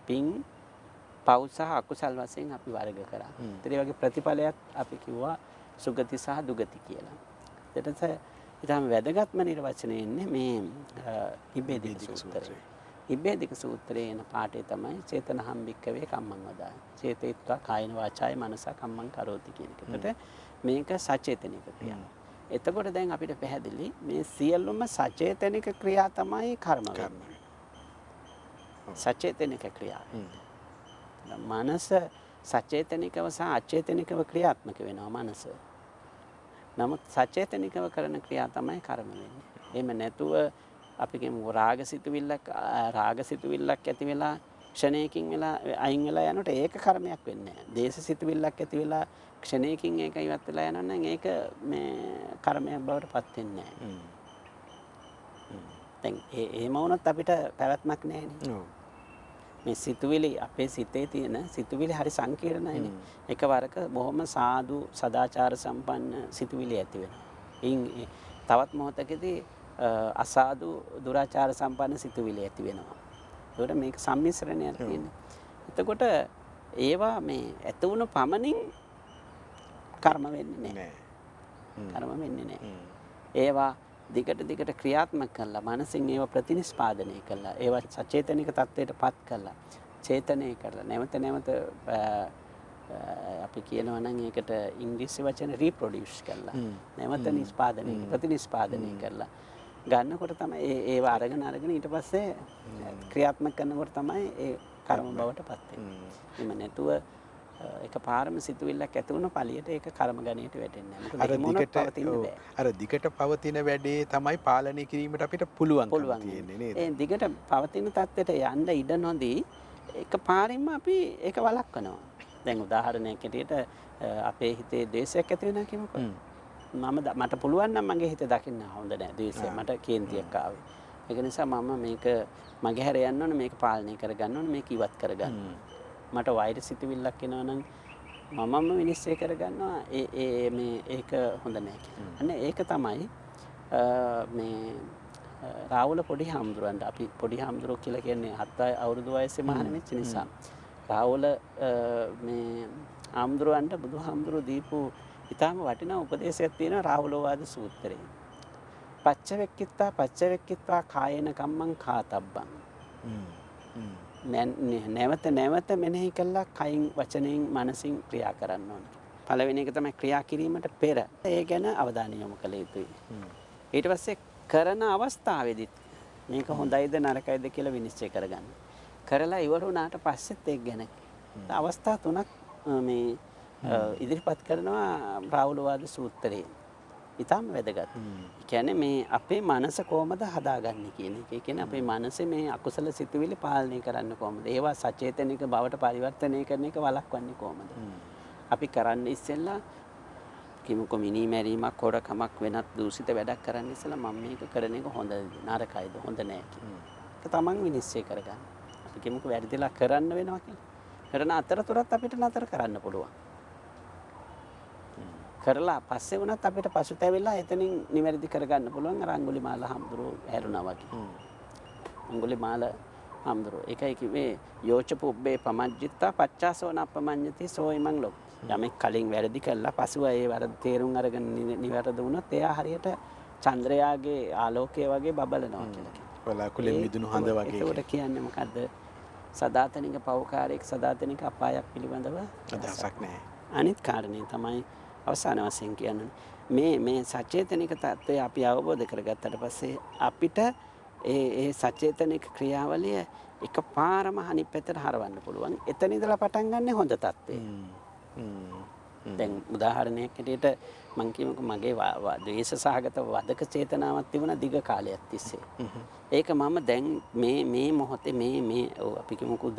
පින් පව් සහ අකුසල් වශයෙන් අපි වර්ග කරා. ඒතර ඒ වගේ ප්‍රතිඵලයක් අපි කිව්වා සුගති සහ දුගති කියලා. ඊට ඊටම වැදගත්ම නිර්වචනය එන්නේ මේ නිබ්බේධික සූත්‍රය. නිබ්බේධික සූත්‍රයේ එන පාඩේ තමයි චේතනහම් භික්කවේ කම්මං වදාය. චේතේත්වා කායන වාචාය මනස කම්මං කරෝති කියන එක. ඒකට මේක සචේතනික ක්‍රියාව. එතකොට දැන් අපිට පැහැදිලි මේ සියලුම සචේතනික ක්‍රියා තමයි කර්ම වෙන්නේ. සචේතනික ක්‍රියා. මනස සචේතනිකව සහ අචේතනිකව ක්‍රියාත්මක වෙනවා මනස. නමුත් සචේතනිකව කරන ක්‍රියා තමයි කර්ම වෙන්නේ. එහෙම නැතුව අපි කියමු රාගසිතුවිල්ලක් ඇති වෙලා ක්ෂණයකින් වෙලා අයින් වෙලා යනකොට ඒක කර්මයක් වෙන්නේ නැහැ. දේශසිතුවිල්ලක් ඇති වෙලා ක්ෂණයකින් ඒක ඉවත් වෙලා යනවා නම් ඒක මේ කර්මයක් බවට පත් වෙන්නේ නැහැ. දැන් එහෙම වුණොත් අපිට පැවැත්මක් නැහැනේ. මේ සිතුවිලි අපේ සිතේ තියෙන සිතුවිලි හරි සංකීර්ණයිනේ. එකවරක බොහොම සාදු සදාචාර සම්පන්න සිතුවිලි ඇති වෙනවා. තවත් මොහොතකදී අසාදු දුරාචාර සම්පන්න සිතුවිලි ඇති වෙනවා. ඒකට මේක සම්මිශ්‍රණයක් තියෙනවා. එතකොට ඒවා මේ ඇති වුණු පමණින් කර්ම වෙන්නේ නැහැ. කර්ම වෙන්නේ නැහැ. ඒවා දිගට ක්‍රියාත්මක කළා මනසින් ඒවා ප්‍රතිනිෂ්පාදනය කළා ඒවා සචේතනික තත්ත්වයට පත් කළා චේතනය කරලා නැවත අපි කියනවා නම් ඒකට ඉංග්‍රීසි වචන රීප්‍රොඩියුස් කළා නැවත නිෂ්පාදනය ප්‍රතිනිෂ්පාදනය කරලා ගන්නකොට තමයි ඒවා අරගෙන ඊට පස්සේ ක්‍රියාත්මක කරනකොට තමයි ඒ කර්ම බවට පත් වෙන්නේ. එහෙම නැතුව එකපාරම සිතුවිල්ලක් ඇති වුණ පළියට ඒක කර්ම ගණයට වැටෙන්නේ නැහැ. අර දිගට පවතින වැඩේ තමයි පාලනය කිරීමට අපිට පුළුවන් තියෙන්නේ නේද? ඒ දිගට පවතින තත්ත්වයට යන්න ඉඩ නොදී එකපාරින්ම අපි ඒක වළක්වනවා. දැන් උදාහරණයක් ඇටියට අපේ හිතේ ද්වේෂයක් ඇති වෙනවා කියමුකෝ. මට පුළුවන් නම් මගේ හිත දකින්න හොඳ නැහැ ද්වේෂය. මට කේන්තියක් ආවේ. ඒක නිසා මම මේක මගේ හැර යන්න ඕනේ මේක පාලනය කරගන්න ඕනේ මේක ඉවත් කරගන්න. මට වෛර සිතුවිල්ලක් එනවා නම් මමම විනිශ්චය කරගන්නවා ඒක හොඳ නැහැ කියලා. අන්න ඒක තමයි මේ රාහුල පොඩි හාමුදුරන්ට අපි පොඩි හාමුදුරුවෝ කියලා කියන්නේ 7 අවුරුදු වයසේ මහාන වෙච්ච නිසා රාහුල මේ හාමුදුරන්ට බුදුහාමුදුරුවෝ දීපු ඊටාම වටිනා උපදේශයක් තියෙනවා රාහුලෝවාද සූත්‍රයේ. පච්චවෙක්කිත්වා කායේන කම්මං කාතබ්බං. නැවත මෙනෙහි කළා කයින් වචනයෙන් මනසින් ක්‍රියා කරන්න ඕන. පළවෙනි එක තමයි ක්‍රියා කිරීමට පෙර ඒ ගැන අවධානය යොමු කළ යුතුයි. ඊට පස්සේ කරන අවස්ථාවේදීත් මේක හොඳයිද නරකයිද කියලා විනිශ්චය කරගන්න. කරලා ඉවර වුණාට පස්සෙත් ඒක ගැන අවස්ථා තුනක් මේ ඉදිරිපත් කරනවා රාහුලවාද සූත්‍රයේ. ඊටම වැදගත්. කියන්නේ මේ අපේ මනස කොහොමද හදාගන්නේ කියන එක. ඒ කියන්නේ අපේ මනසේ මේ අකුසල සිතුවිලි පාලනය කරන්න කොහොමද? ඒවා සචේතනික බවට පරිවර්තනය කරන එක වළක්වන්නේ කොහොමද? අපි කරන්න ඉස්සෙල්ලා කිමුකෝ මිනි මැරීමක් හොරකමක් වෙනත් දූෂිත වැඩක් කරන්න ඉස්සෙල්ලා මම මේක කරන එක හොඳද නරකයිද හොඳ නෑ කියලා. ඒක තමන් විනිශ්චය කරගන්න. අපි කිමුකෝ වැරදිලා කරන්න වෙනවා කියලා. කරන අතරතුරත් අපිට නතර කරන්න පුළුවන්. කරලා පස්සේ වුණත් අපිට පසුතැවිලා එතනින් නිවැරදි කරගන්න පුළුවන් අර අඟුලිමාල හම්දුරෝ හැරුණා වගේ. අඟුලිමාල හම්දුරෝ ඒකයි කිව්වේ යෝච පුබ්බේ පමජ්ජිත්තා පච්චාසෝන අපමඤ්ඤති සෝයිමං ලොක්. යමෙක් කලින් වැරදි කළා පසුව ඒ වැරදි තේරුම් අරගෙන නිවැරදි වුණොත් එයා හරියට චන්ද්‍රයාගේ ආලෝකය වගේ බබලනවා කියලා කියනවා. වලාකුලෙන් මිදුණු හඳ වගේ. ඒකට කියන්නේ මොකද්ද? සදාතනික පෞකාරයක් සදාතනික අපායක් පිළිබඳව අදහසක් නැහැ. අනිත් කාරණේ තමයි අවසාන වශයෙන් කියන්නේ මේ සචේතනික தত্ত্বය අපි අවබෝධ කරගත්තට පස්සේ අපිට ඒ සචේතනික ක්‍රියාවලිය එකපාරම අනිත් පැත්තට හරවන්න පුළුවන්. එතන ඉඳලා පටන් ගන්න හොඳ தত্ত্বය. දැන් උදාහරණයක් හැටියට මම කියමුකෝ මගේ ද්වේෂ සහගත වදක චේතනාවක් තිබුණා දිග කාලයක් තිස්සේ. ඒක මම දැන් මේ මොහොතේ මේ අපි කියමුකෝ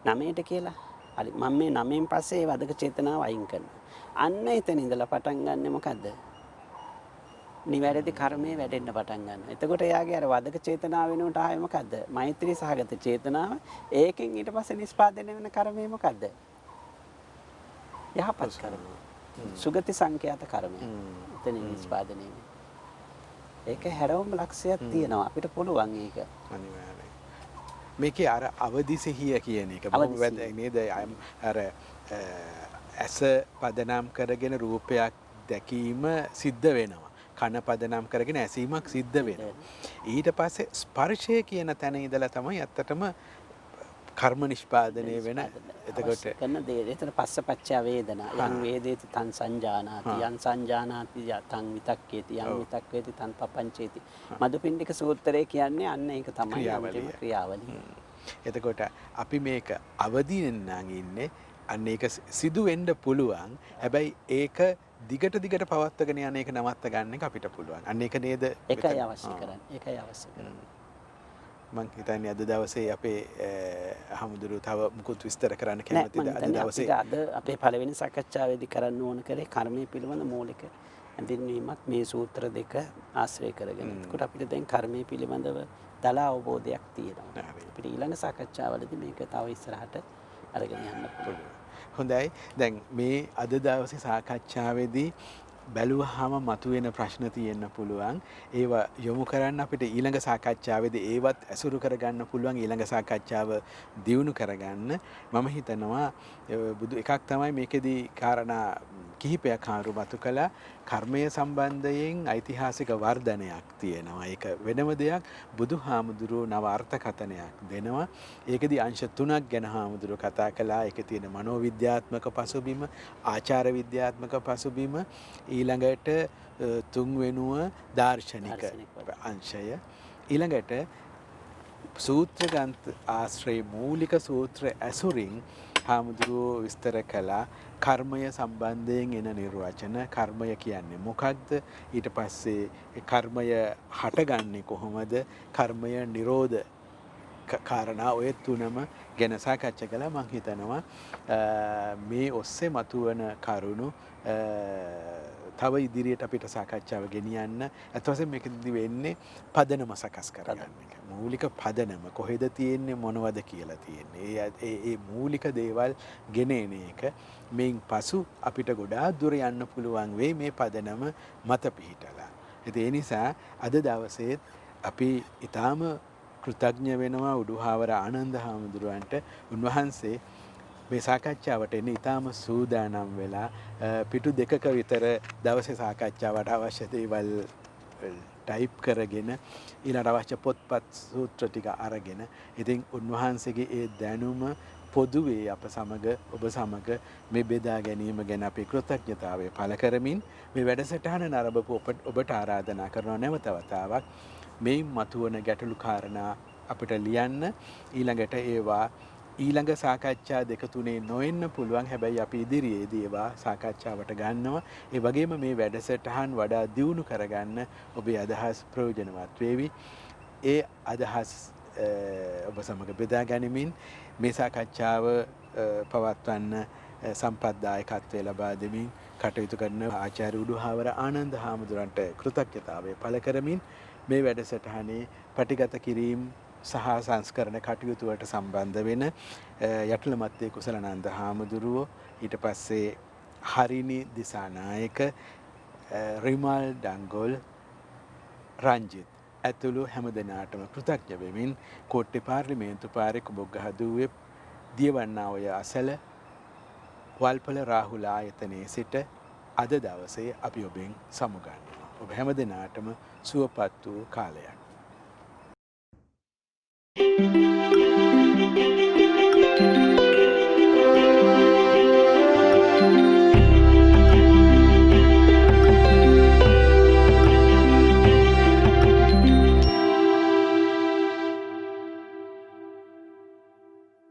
9ට කියලා. හරි මම මේ 9න් පස්සේ ඒ වදක චේතනාව අයින් කරනවා. අන්න එතන ඉඳලා පටන් ගන්න මොකද්ද? නිවැරදි කර්මයේ වැඩෙන්න පටන් ගන්නවා. එතකොට එයාගේ අර වදක චේතනාව වෙනුවට ආයේ මොකද්ද? මෛත්‍රී සහගත චේතනාව. ඒකෙන් ඊට පස්සේ නිස්පාදනය වෙන කර්මය මොකද්ද? යහපත් කර්මය. සුගති සංඛ්‍යාත කර්මය. එතන නිස්පාදනය වෙන්නේ. ඒක හැරවුම් ලක්ෂයක් තියෙනවා. අපිට පුළුවන් ඒක. අනිවාර්යයෙන්. මේකේ අර අවදි සිහිය කියන එක බොහොම වැදගත් නේද? අර ඇස පදනම් කරගෙන රූපයක් දැකීම සිද්ධ වෙනවා. කන පදනම් කරගෙන ඇසීමක් සිද්ධ වෙනවා. ඊට පස්සේ ස්පර්ශය කියන තැන ඉඳලා තමයි ඇත්තටම කර්ම නිෂ්පාදනය වෙන. එතකොට කරන දේ එතන පස්සපච්චය වේදනා. යං වේදේති තං සංජානාති යං සංජානාති තං විතක්කේති යං විතක්කේති තං පපංචේති. මදුපිණ්ඩික සූත්‍රයේ කියන්නේ අන්න ඒක තමයි අන්තිම ක්‍රියාවලිය. එතකොට අපි මේක අවදීන් නම් ඉන්නේ අන්න ඒක සිදු වෙන්න පුළුවන්. හැබැයි ඒක දිගට පවත්වාගෙන යන එක නවත්ත ගන්න එක අපිට පුළුවන්. අන්න ඒක නේද? ඒකයි අවශ්‍ය කරන්නේ. ඒකයි අවශ්‍ය කරන්නේ. මම හිතන්නේ අද දවසේ අපේ හමුදුරු තව මුකුත් විස්තර කරන්න කැමතිද? අද දවසේ අද අපේ පළවෙනි සාකච්ඡාවේදී කරන්න ඕන කරේ කර්මයේ පිළිබඳ මූලික හැඳින්වීමක් මේ සූත්‍ර දෙක ආශ්‍රය කරගෙන. ඒකට අපිට දැන් කර්මයේ පිළිබඳව දල අවබෝධයක් තියෙනවා. අපිට ඊළඟ සාකච්ඡාවලදී මේක තව ඉස්සරහට අරගෙන යන්න පුළුවන්. හොඳයි. දැන් මේ අද දවසේ සාකච්ඡාවේදී බැලුවහම මතුවෙන ප්‍රශ්න තියෙන්න පුළුවන්. ඒවා යොමු කරන්න අපිට ඊළඟ සාකච්ඡාවේදී ඒවත් ඇසුරු කරගන්න පුළුවන්. ඊළඟ සාකච්ඡාව දියුණු කරගන්න මම හිතනවා එකක් තමයි මේකෙදී කාරණා කිහිපයක් හාරුමතු කළා. කර්මය සම්බන්ධයෙන් ඓතිහාසික වර්ධනයක් තියෙනවා. ඒක වෙනම දෙයක්. බුදුහාමුදුරුවෝ නව අර්ථකථනයක් දෙනවා. ඒකෙදී අංශ 3ක් ගැන හාමුදුරුවෝ කතා කළා. ඒකේ තියෙන මනෝවිද්‍යාත්මක පසුබිම, ආචාර විද්‍යාත්මක පසුබිම, ඊළඟට තුන්වෙනුව දාර්ශනික අංශය, ඊළඟට සූත්‍ර ග්‍රන්ථ ආශ්‍රය මූලික සූත්‍ර ඇසුරින් හාමුදුරුවෝ විස්තර කළා කර්මය සම්බන්ධයෙන් එන නිර්වචන. කර්මය කියන්නේ මොකක්ද? ඊට පස්සේ කර්මය හටගන්නේ කොහොමද? කර්මය නිරෝධ කාරණා ඔය තුනම ගැන සාකච්ඡා කළා. මම හිතනවා මේ ඔස්සේ මතුවන කරුණු තව ඉදිරියට අපිට සාකච්ඡාව ගෙනියන්න. අත් වශයෙන් මේකෙදි වෙන්නේ පදනම සකස් කරගන්න එක. මූලික පදනම කොහෙද තියෙන්නේ, මොනවද කියලා තියෙන්නේ. ඒ මූලික දේවල් ගෙනෙන එක මේන් පසු අපිට ගොඩාක් දුර යන්න පුළුවන් වෙයි මේ පදනම මත පිහිටලා. ඒ නිසා අද දවසේත් අපි ඊටාම කෘතඥ වෙනවා උඩුහාවර ආනන්ද හාමුදුරුවන්ට. උන්වහන්සේ මේ සාකච්ඡාවට එන්න ඉතාම සූදානම් වෙලා පිටු 2ක විතර දවසේ සාකච්ඡාවට අවශ්‍ය දේවල් ටයිප් කරගෙන ඊළඟ අවශ්‍ය පොත්පත් සූත්‍ර ටික අරගෙන ඉතින් උන්වහන්සේගේ ඒ දැනුම පොදුවේ අප සමග ඔබ සමග මේ බෙදා ගැනීම ගැන අපේ කෘතඥතාවය පළ කරමින් මේ වැඩසටහන නරඹපු ඔබට ආරාධනා කරනවා නැවත වතාවක් මේ මතුවන ගැටලු කාරණා අපිට ලියන්න ඊළඟට ඒවා ඊළඟ සාකච්ඡා දෙක තුනේ නොවෙන්න පුළුවන් හැබැයි අපි ඉදිරියේදී ඒවා සාකච්ඡාවට ගන්නවා ඒ වගේම මේ වැඩසටහන් වඩා දියුණු කරගන්න ඔබේ අදහස් ප්‍රයෝජනවත් වේවි ඒ අදහස් ඔබ සමග බෙදා ගනිමින් මේ සාකච්ඡාව පවත්වන්න සම්පත්දායකත්වය ලබා දෙමින් කටයුතු කරන ආචාර්ය උඩුහාවර ආනන්ද හාමුදුරන්ට කෘතඥතාවය පළ කරමින් මේ වැඩසටහනේ පටිගත කිරීම සහ සංස්කරණ කටයුතු වලට සම්බන්ධ වෙන යටලමත්තේ කුසලානන්ද හාමුදුරුවෝ ඊට පස්සේ හරිනි දිසානායක රිමල් ඩංගොල් රංජිත් ඇතුළු හැම දෙනාටම කෘතඥ වෙමින් කෝට්ටේ පාර්ලිමේන්තු පාරේ කුඹගහදුවේ දියවන්නා ඔය අසල වල්පල රාහුල ආයතනයේ සිට අද දවසේ අපි ඔබෙන් සමුගන්නවා. ඔබ හැම දෙනාටම සුවපත් වූ කාලයක්.